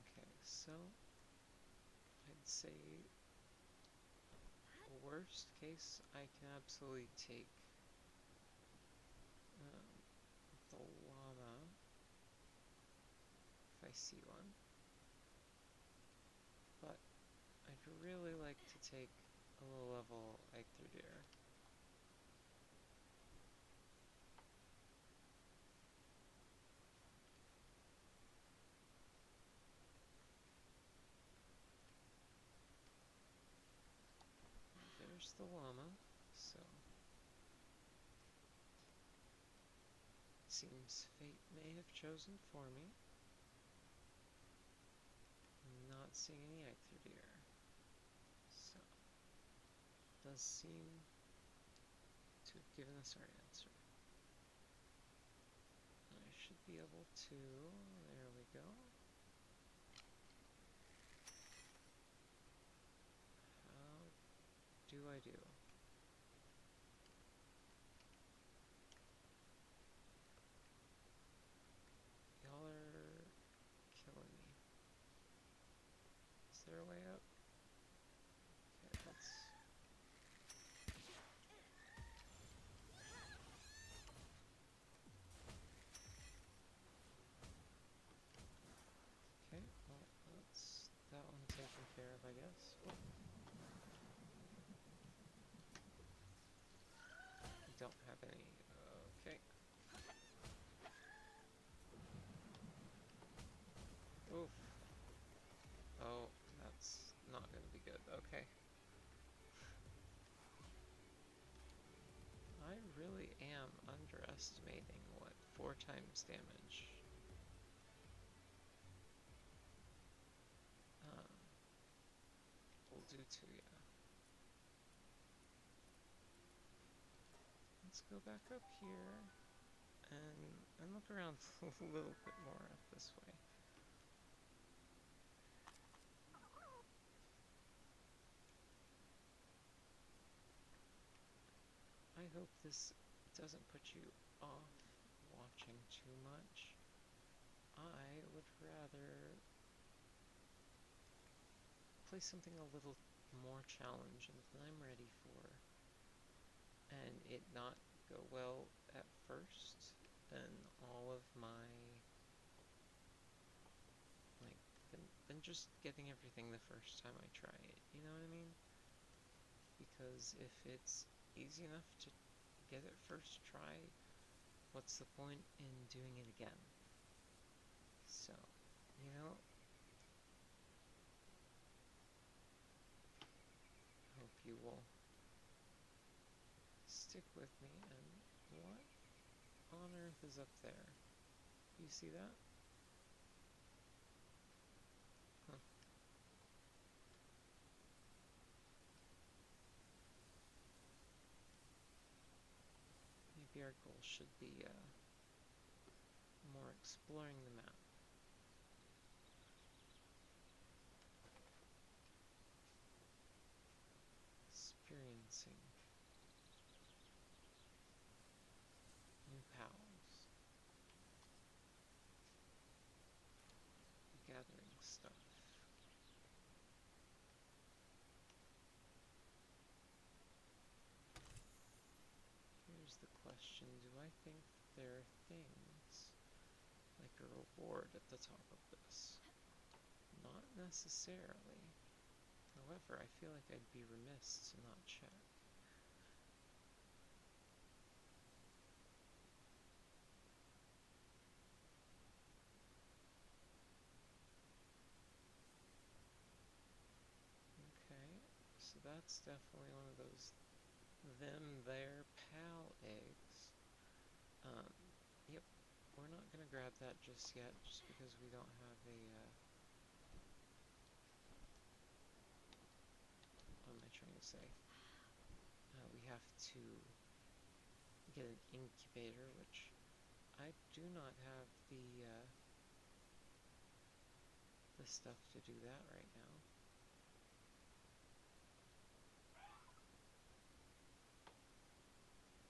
A: Okay, so I'd say worst case I can absolutely take the llama if I see one, but I'd really like to take a low level Ectherdeer. There's the llama, so... seems fate may have chosen for me. I'm not seeing any either deer. So, does seem to have given us our answer. I should be able to, there we go. How do I do? Y'all are killing me. Is there a way up? Okay, let's... Okay, well, that's that one taken care of, I guess. Oh. Don't have any. Okay. Oof. Oh, that's not gonna be good. Okay. I really am underestimating what 4 times damage will do to you. Let's go back up here and look around a little bit more up this way. I hope this doesn't put you off watching too much. I would rather play something a little more challenging than I'm ready for, and it not go well at first, than all of my, than just getting everything the first time I try it, you know what I mean? Because if it's easy enough to get it first try, what's the point in doing it again? So, you know, hope you will stick with me. And what on earth is up there? You see that? Huh. Maybe our goal should be more exploring the map. Experiencing new pals. Gathering stuff. Here's the question, do I think there are things like a reward at the top of this? Not necessarily. However, I feel like I'd be remiss to not check. Okay, so that's definitely one of those there pal eggs. Yep, we're not gonna grab that just yet, just because we don't have a, what am I trying to say? We have to get an incubator, which I do not have the stuff to do that right now.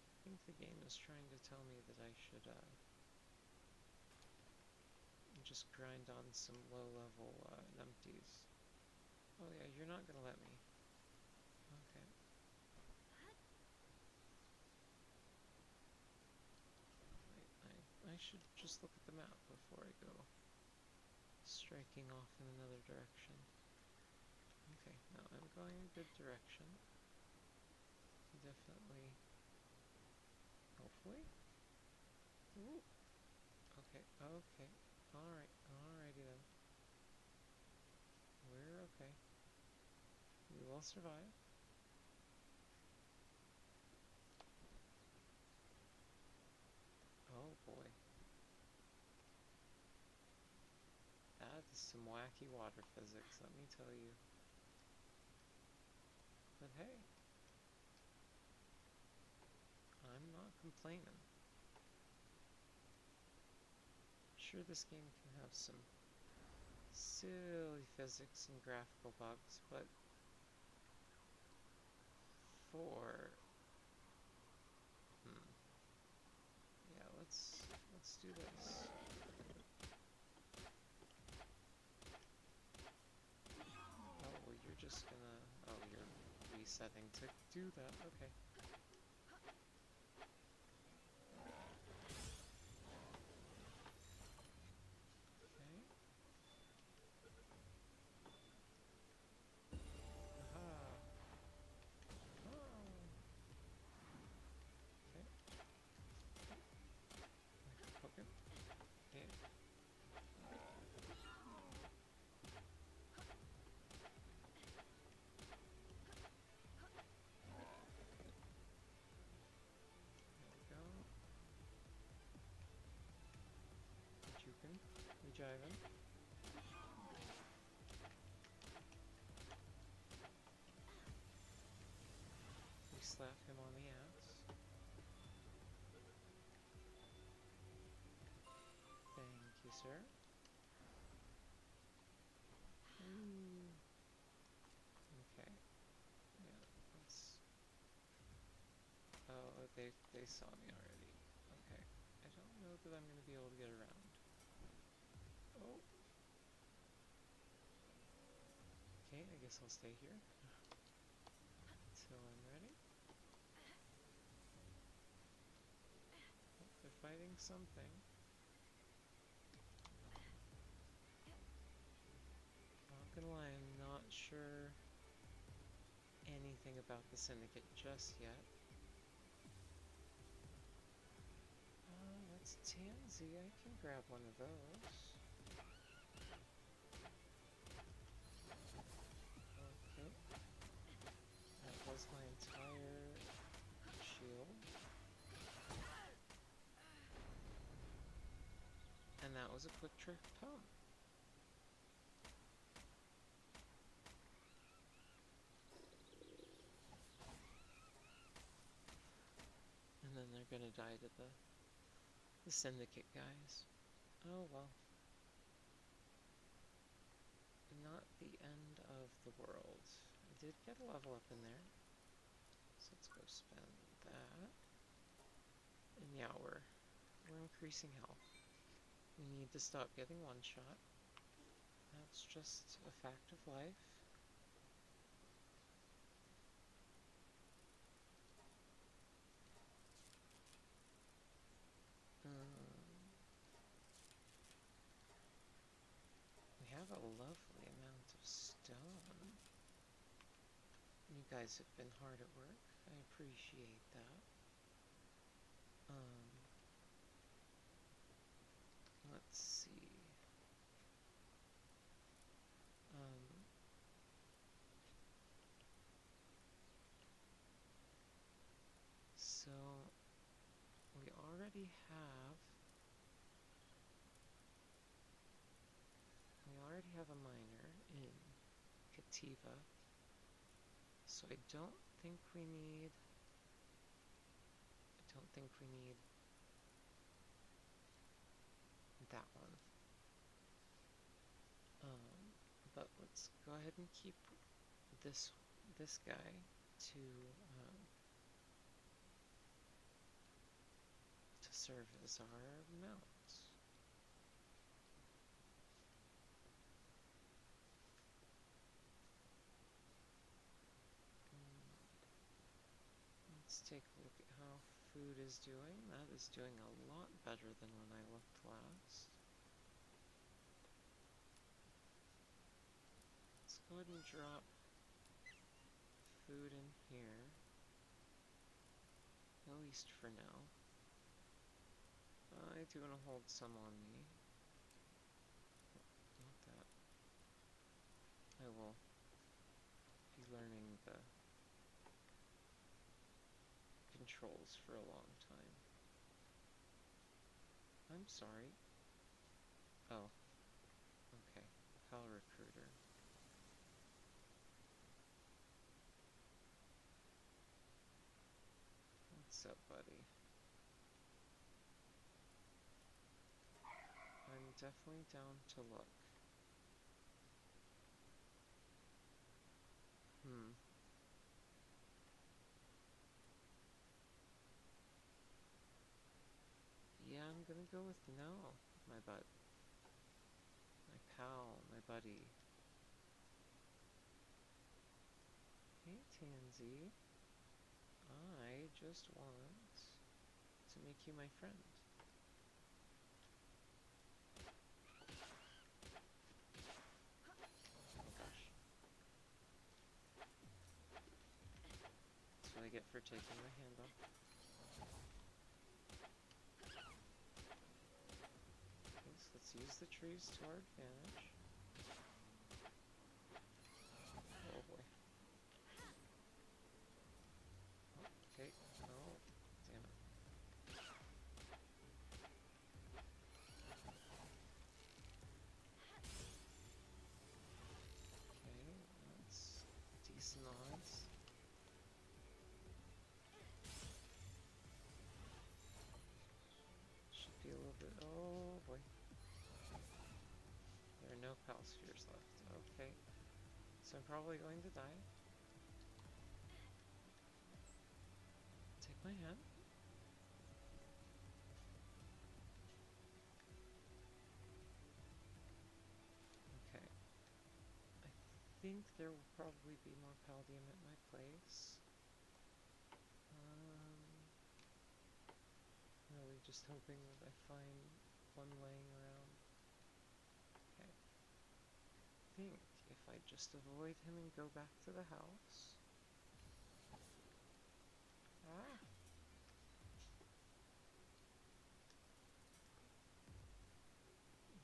A: I think the game is trying to tell me that I should just grind on some low-level numpties. Oh yeah, you're not gonna let me. Okay. I should just look at the map before I go striking off in another direction. Okay, now I'm going in a good direction. Definitely. Hopefully. Ooh. Okay, okay. Alright, alrighty then. We're okay. We will survive. Oh boy. Some wacky water physics, let me tell you. But hey, I'm not complaining. Sure, this game can have some silly physics and graphical bugs, but for yeah, let's do this. Oh, well, you're just gonna. Oh, you're resetting to do that. Okay. Okay. Aha. Oh. Okay. Okay. Yeah. There we go. Jukin. We jiving. We slap him on the ass. Thank you, sir. Ooh. Okay. Yeah, let's... Oh, they saw me already. Okay. I don't know that I'm gonna be able to get around. Oh. Okay, I guess I'll stay here. Until I'm ready. Oh, they're fighting something. Not gonna lie, I'm not sure anything about the Syndicate just yet. That's Tansy. I can grab one of those. Okay. That was my entire shield. And that was a quick trick pump. And then they're gonna die to the Syndicate guys. Oh well. Not the end of the world. I did get a level up in there. So let's go spend that. And yeah, we're increasing health. We need to stop getting one shot. That's just a fact of life. We have a lovely amount of stone. You guys have been hard at work. I appreciate that. Let's see. So we already have a miner in Kativa. So I don't think we need that one. But let's go ahead and keep this guy to serve as our mount. Let's take a look at how food is doing. That is doing a lot better than when I looked last. Let's go ahead and drop food in here. At least for now. I do want to hold some on me. Not that. I will be learning the controls for a long time. I'm sorry. Oh. Okay. Pal Recruiter. What's up, buddy? I'm definitely down to look. Yeah, I'm gonna go with no, my bud. My pal, my buddy. Hey, Tansy. I just want to make you my friend. Oh gosh. That's what I get for taking my hand off. Okay, so let's use the trees to our advantage. Oh boy. Oh, okay. Oh, damn it. Okay, that's decent odds. Should be a little bit. Oh boy. There are no pal spheres left. Okay. So I'm probably going to die. Take my hand. Okay. I think there will probably be more Paldium at my place. Really just hoping that I find one laying around. Okay. I think if I just avoid him and go back to the house. Ah!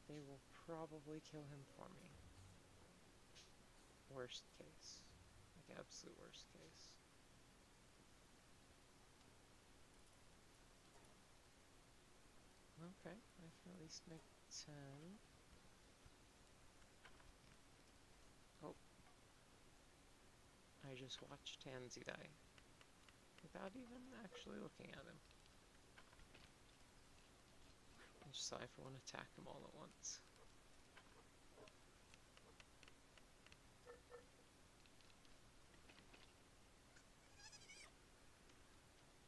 A: They will probably kill him for me. Worst case. Like, absolute worst case. Okay, I can at least make 10. Oh. I just watched Tansy die. Without even actually looking at him. I just saw everyone attack him all at once.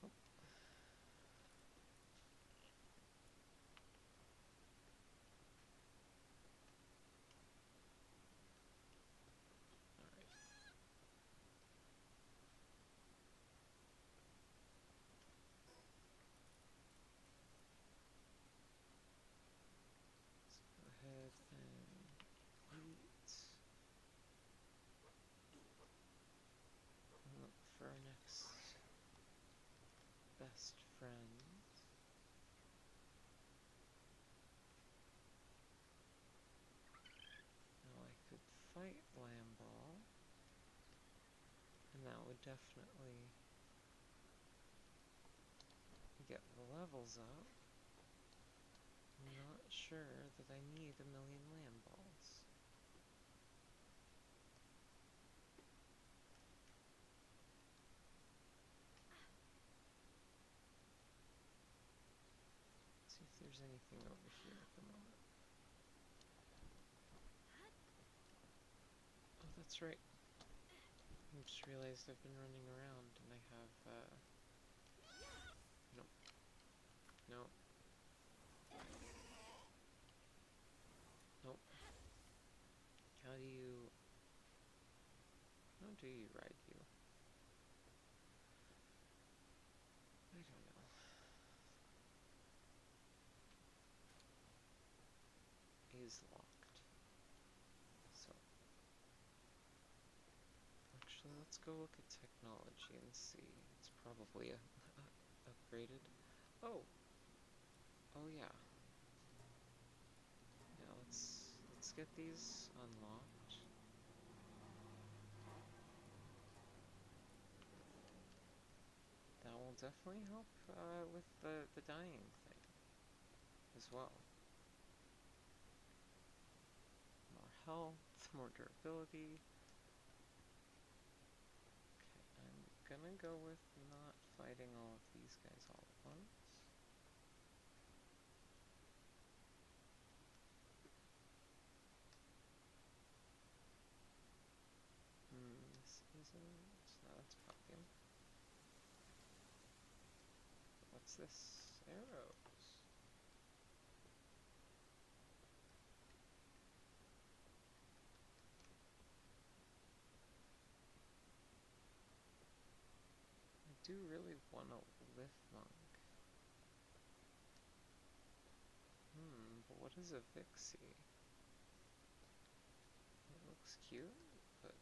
A: Oh. Alright. Let's go ahead and eat. And look for our next best friend. Now I could fight Lamball, and that would definitely get the levels up. I'm not sure that I need 1,000,000 Lamballs. Let's see if there's anything over here at the moment. Oh, that's right. I just realized I've been running around and I have, nope. Nope. Nope. How do you ride you? I don't know. Is locked. So, actually, let's go look at technology and see. It's probably upgraded. Oh! Oh yeah. Yeah, let's get these unlocked. That will definitely help with the dying thing as well. More health, more durability. Okay, I'm gonna go with not fighting all of these guys all at once. This isn't... no, that's pumpkin. What's this? Arrows. I do really want a lift monk. But what is a Vixie? It looks cute, but...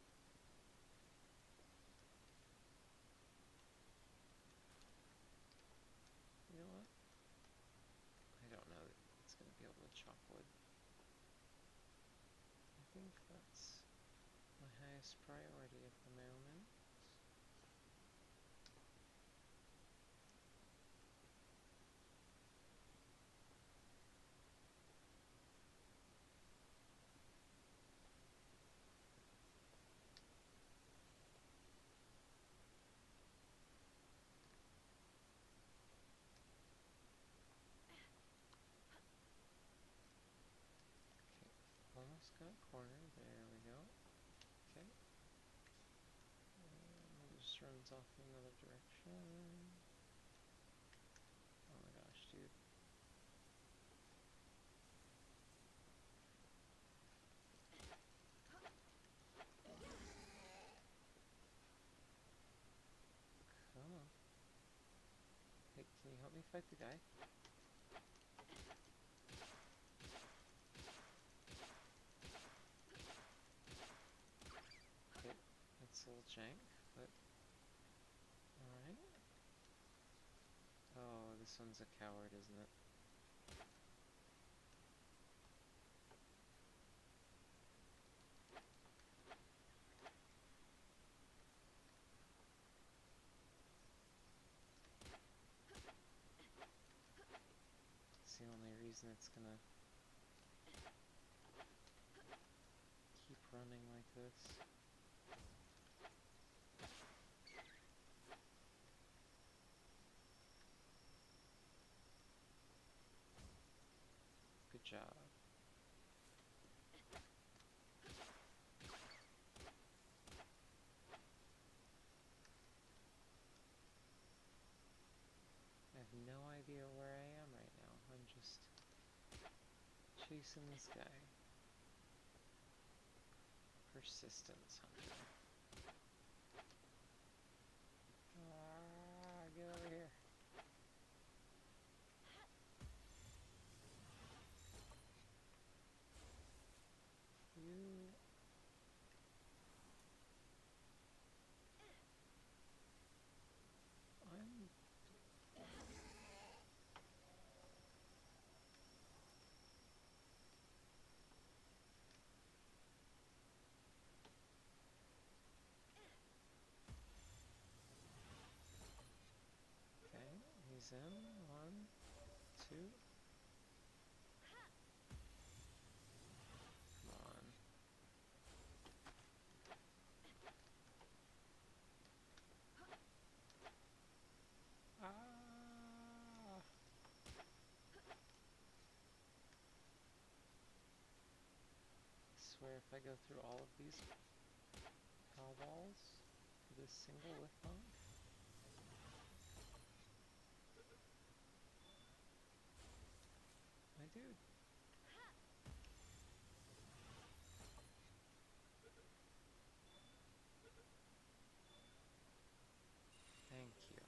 A: you know what? I don't know that it's going to be able to chop wood. I think that's my highest priority at the moment. Almost got cornered. There we go. Okay. It just runs off in another direction. Oh my gosh, dude. Come on. Hey, can you help me fight the guy? Okay, that's a little jank, but... alright. Oh, this one's a coward, isn't it? It's the only reason it's gonna keep running like this. Good job. I have no idea where I am right now. I'm just chasing this guy. Persistence hunter. Get over here. You... I'm... okay, he's in. 1, 2. Come on. Ah! I swear if I go through all of these cow balls for this single lift monk. My dude. Thank you.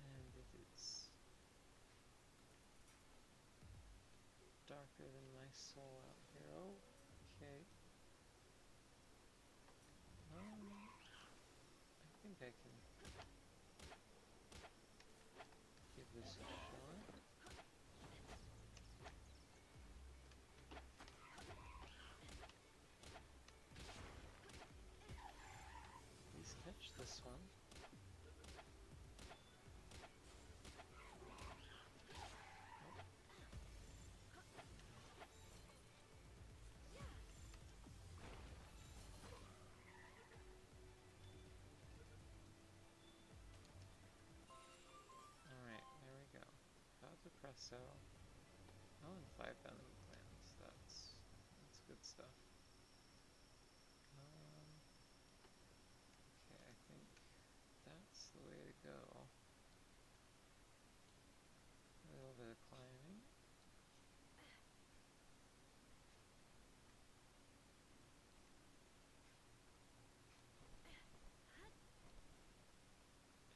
A: And it is darker than my soul out here. Oh, okay. I think I can give this a shot. depresso. Oh, and 5 venom glands. That's good stuff. Okay, I think that's the way to go. A little bit of climbing.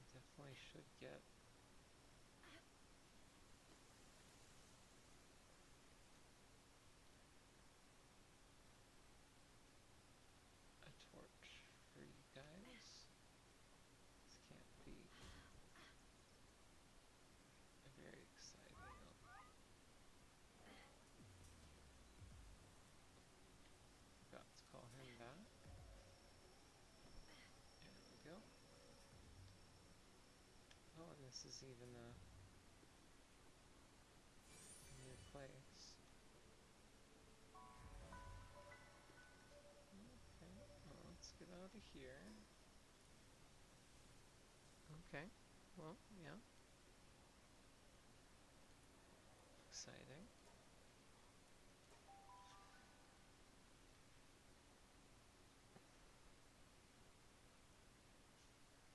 A: I definitely should get a torch for you guys. This can't be very exciting. Forgot to call him back. There we go. Oh, and this is even a new place. Okay, well, let's get out of here. Okay, well, yeah. Exciting.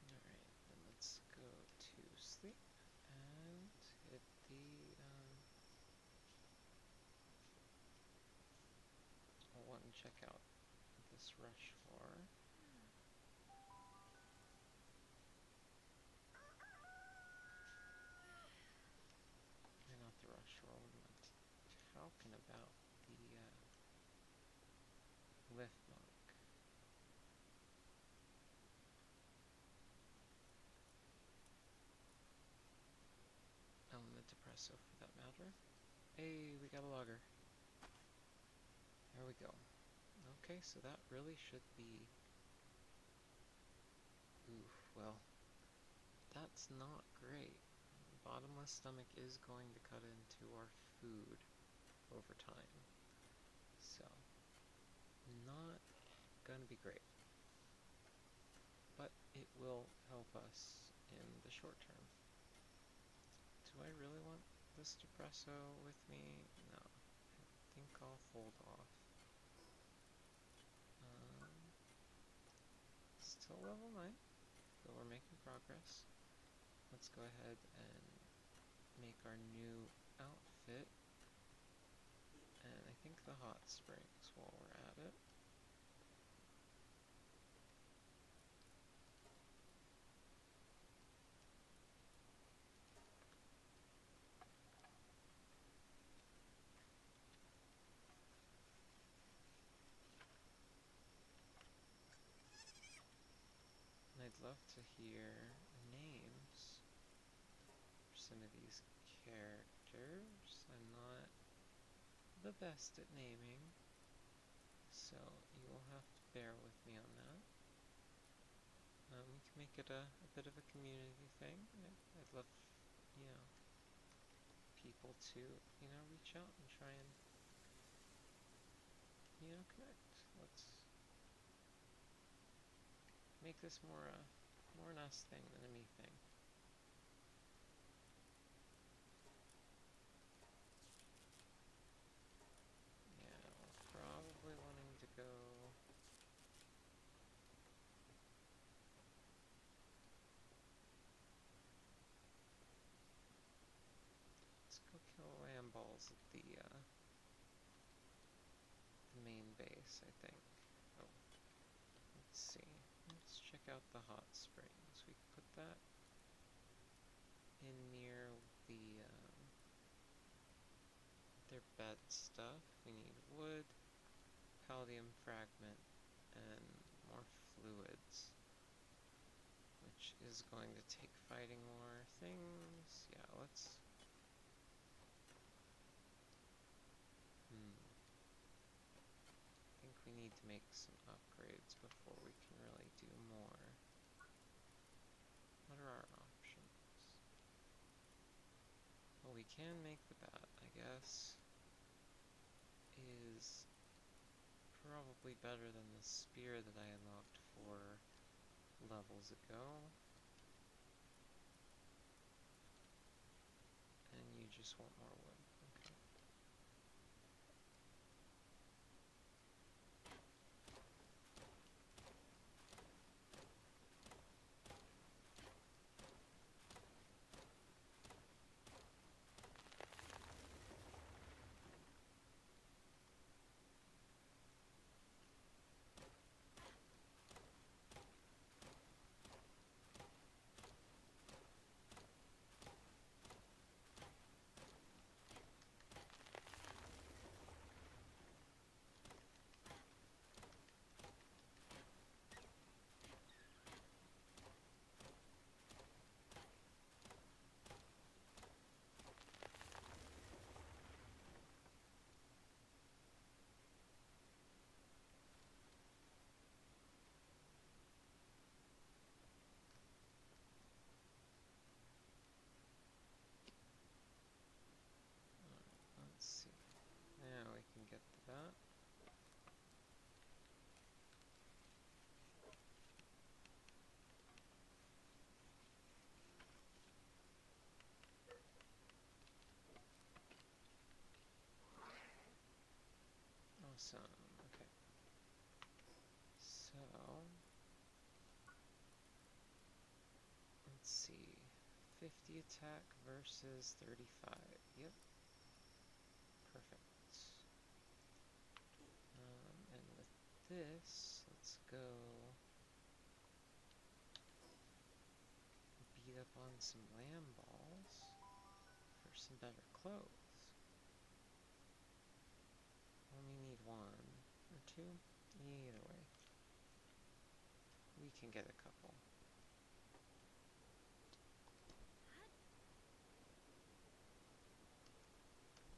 A: Alright, then let's go to sleep and hit the, I want to check out this rush floor. Or not the rush floor, what am I talking about? The, lift monk. Oh, and the depresso for that matter. Hey, we got a logger. There we go. Okay, so that really should be... Oof, well, that's not great. Bottomless stomach is going to cut into our food over time. So, not gonna be great. But it will help us in the short term. Do I really want this depresso with me? No. I think I'll hold off. Still level 9, but we're making progress. Let's go ahead and make our new outfit. And I think the hot springs while we're at it. And I'd love to hear names for some of these characters. I'm not the best at naming, so you will have to bear with me on that. We can make it a bit of a community thing. I'd love, people to, reach out and try and, connect. Let's make this more an us thing than a me thing. Yeah, we're probably wanting to go... Let's go kill lamb balls at the main base, I think. Oh, let's see. Let's check out the hot springs. We can put that in near the their bed stuff. We need wood, calcium fragment, and more fluids, which is going to take fighting more things. Yeah, let's... I think we need to make some upgrades before we can really do more. What are our options? Well, we can make the bat, I guess, is probably better than the spear that I unlocked 4 levels ago. And you just want more wood? Okay. Let's see. Now we can get to that. Awesome. Okay. So let's see. 50 attack versus 35. Yep. Perfect. And with this, let's go beat up on some lamb balls for some better clothes. Only need one or two. Either way, we can get a couple.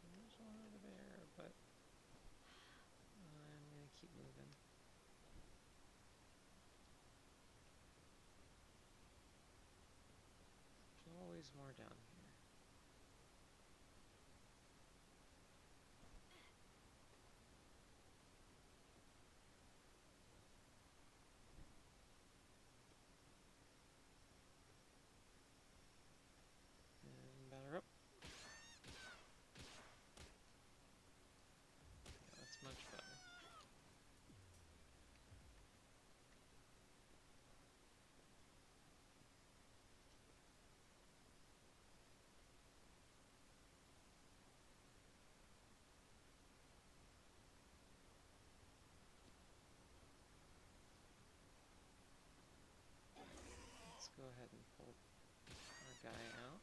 A: There's one over there, but I'm gonna keep moving. There's always more down here. And batter up. Yeah, that's much better. Let's go ahead and pull our guy out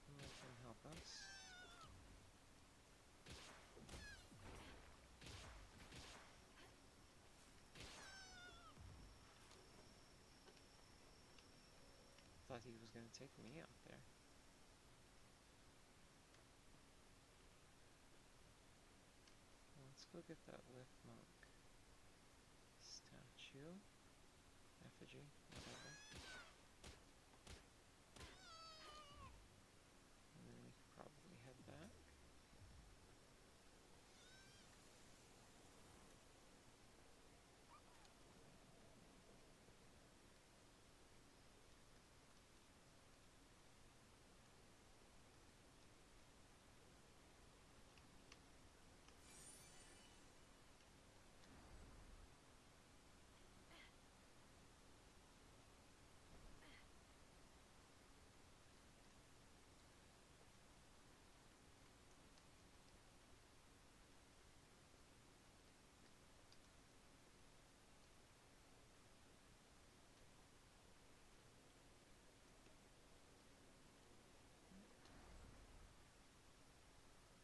A: and let him help us. Thought he was gonna take me out there. Let's go get that lift monk statue, effigy, whatever. And then we could probably head back.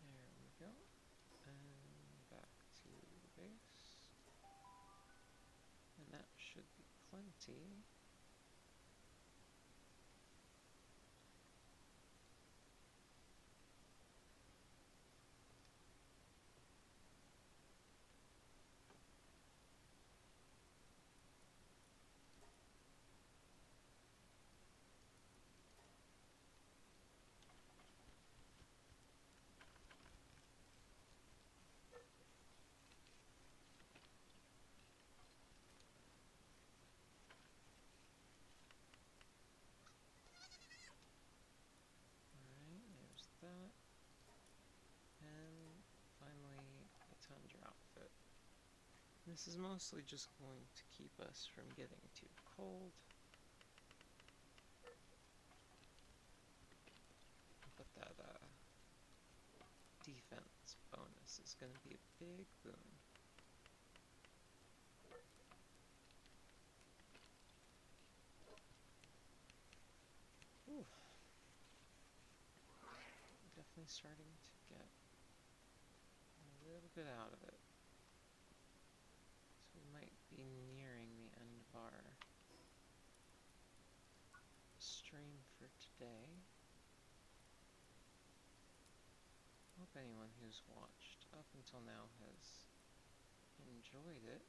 A: There we go. And back to the base. And that should be plenty. This is mostly just going to keep us from getting too cold. But that defense bonus is going to be a big boon. Ooh. I'm definitely starting to get a little bit out of it. So we might be nearing the end of our stream for today. Hope anyone who's watched up until now has enjoyed it.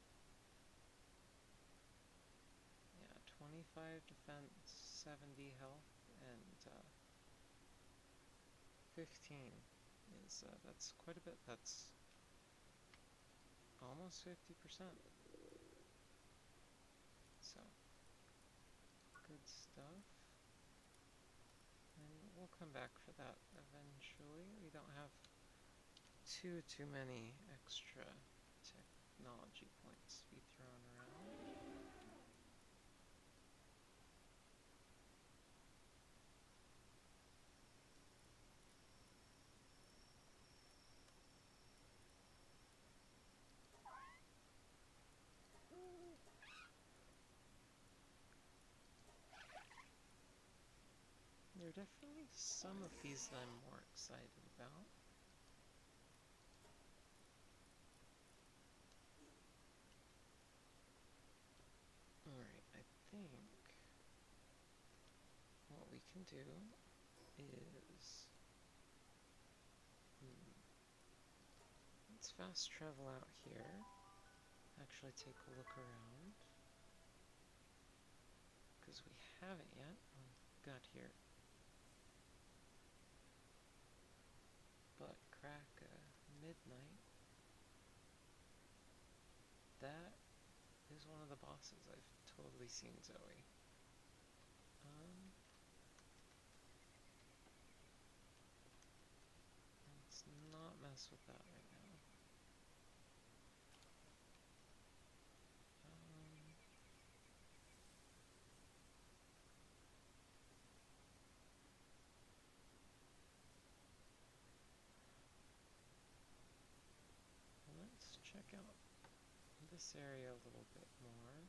A: Yeah, 25 defense, 70 health, and 15 is, that's quite a bit. That's almost 50%. So, good stuff. And we'll come back for that eventually. We don't have too many extra technology points to be thrown around. There are definitely some of these that I'm more excited about. Alright, I think what we can do is... let's fast travel out here. Actually take a look around. Because we haven't yet. We got here. But crack midnight. That is one of the bosses. I've totally seen Zoe. Let's not mess with that right now. Let's check out this area a little bit more.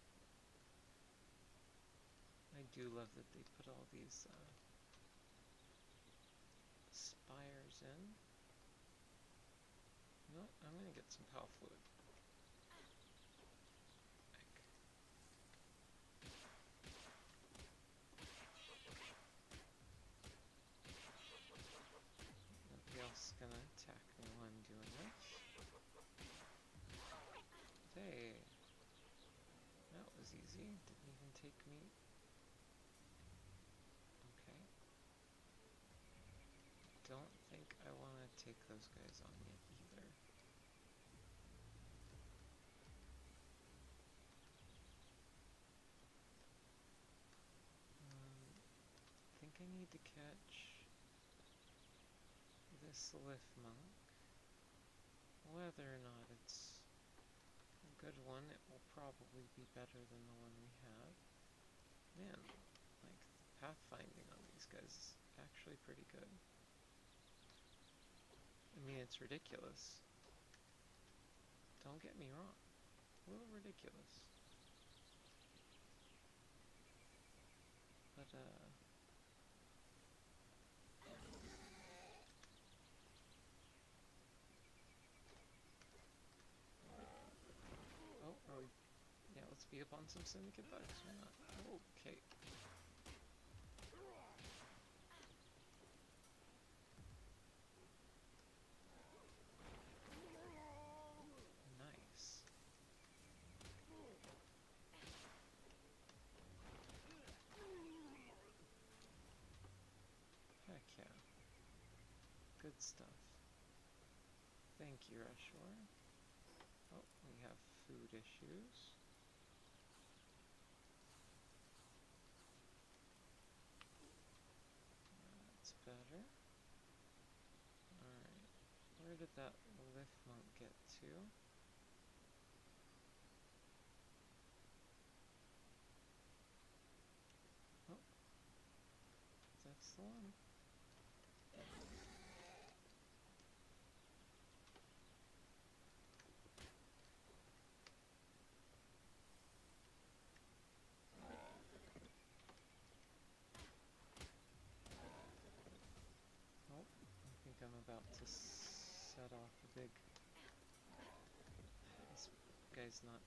A: I do love that they put all these spires in. You know what? I'm gonna get some power fluid. Nobody else is gonna attack me while I'm doing this. Hey, that was easy. Didn't even take me. Okay. Don't think I want to take those guys on yet either. I think I need to catch this lift monk. Whether or not it's a good one, it will probably be better than the one we have. Man, like, pathfinding on these guys is actually pretty good. I mean, it's ridiculous. Don't get me wrong. A little ridiculous. But, oh, are we... yeah, let's beat up on some syndicate bugs. Why not? Okay. Nice. Heck yeah. Good stuff. Thank you, Reshor. Oh, we have food issues. That's better. Alright. Where did that lift monk get to? this the one? Oh, I think I'm about to set off a big... This guy's not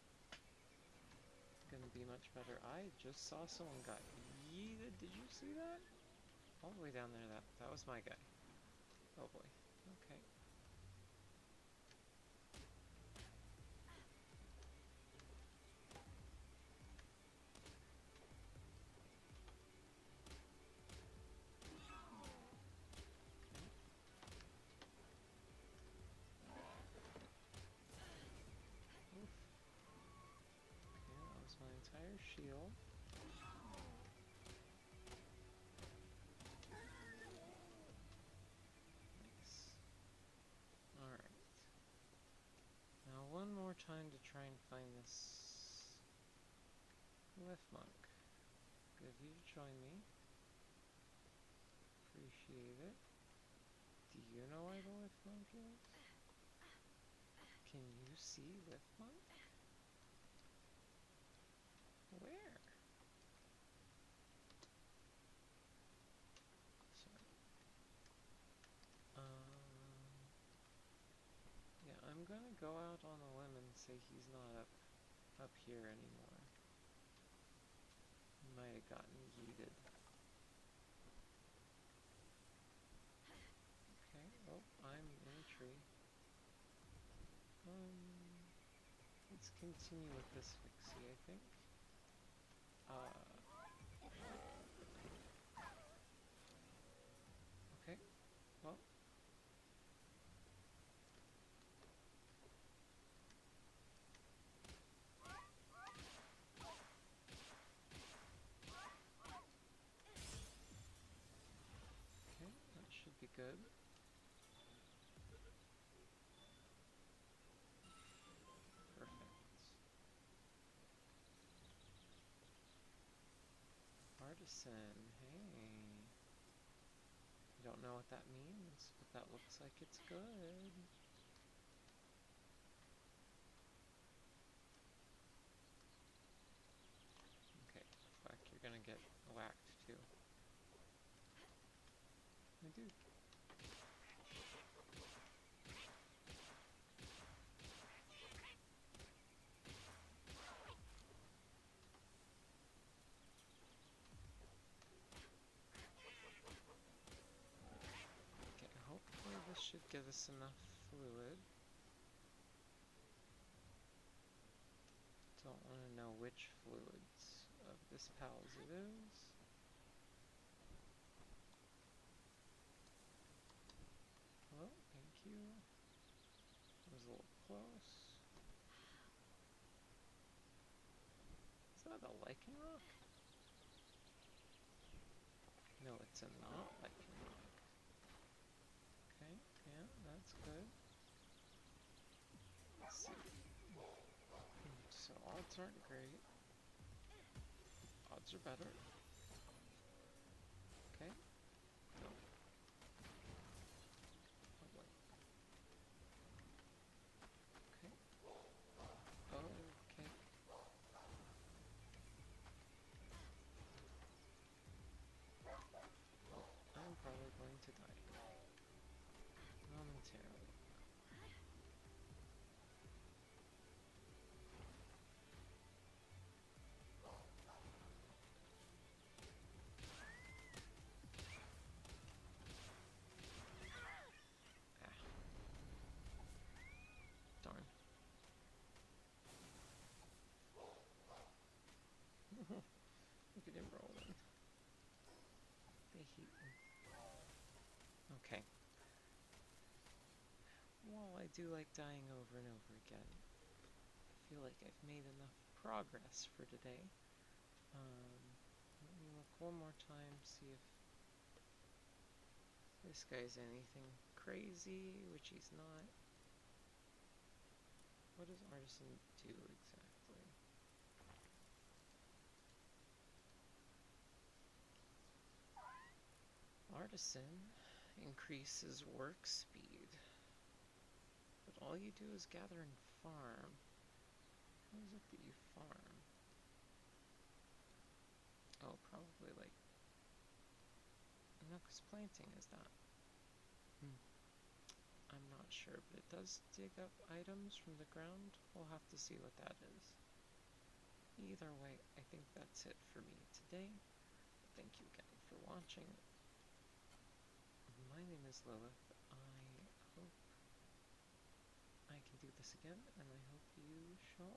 A: gonna be much better. I just saw someone got yeeted. Did you see that? All the way down there, that was my guy. Oh boy. Okay. Oof. Okay, that was my entire shield. Nice. Alright. Now one more time to try and find this Glyph Monk. Good of you to join me. Appreciate it. Do you know where the Glyph Monk is? Can you see Glyph Monk? Where? Sorry. Yeah, I'm gonna go out on a limb and say he's not up here anymore. He might have gotten yeeted. Okay, oh, I'm in a tree. Let's continue with this fixie, I think. Okay, well. Okay, that should be good. Perfect. Artisan, hey. I don't know what that means, but that looks like it's good. Okay, fuck, you're gonna get whacked too. My dude. Okay, hopefully this should give us enough fluid. Don't want to know which fluids of this pals it is. Well, thank you. That was a little close. Is that a lichen rock? No, it's a not lichen rock. Okay, yeah, that's good. Let's see. So odds aren't great. Odds are better. Okay. No. Oh boy. Okay. Okay. I'm probably going to die. Momentarily. Ah. Darn. Look at him rolling. They hate me. Okay. While I do like dying over and over again, I feel like I've made enough progress for today. Let me look one more time, see if this guy's anything crazy, which he's not. What does Artisan do exactly? artisan increases work speed, but all you do is gather and farm. How is it that you farm? Oh, probably like... No, because planting is that. I'm not sure, but it does dig up items from the ground. We'll have to see what that is. Either way, I think that's it for me today. Thank you again for watching. My name is Lilith. I hope I can do this again, and I hope you show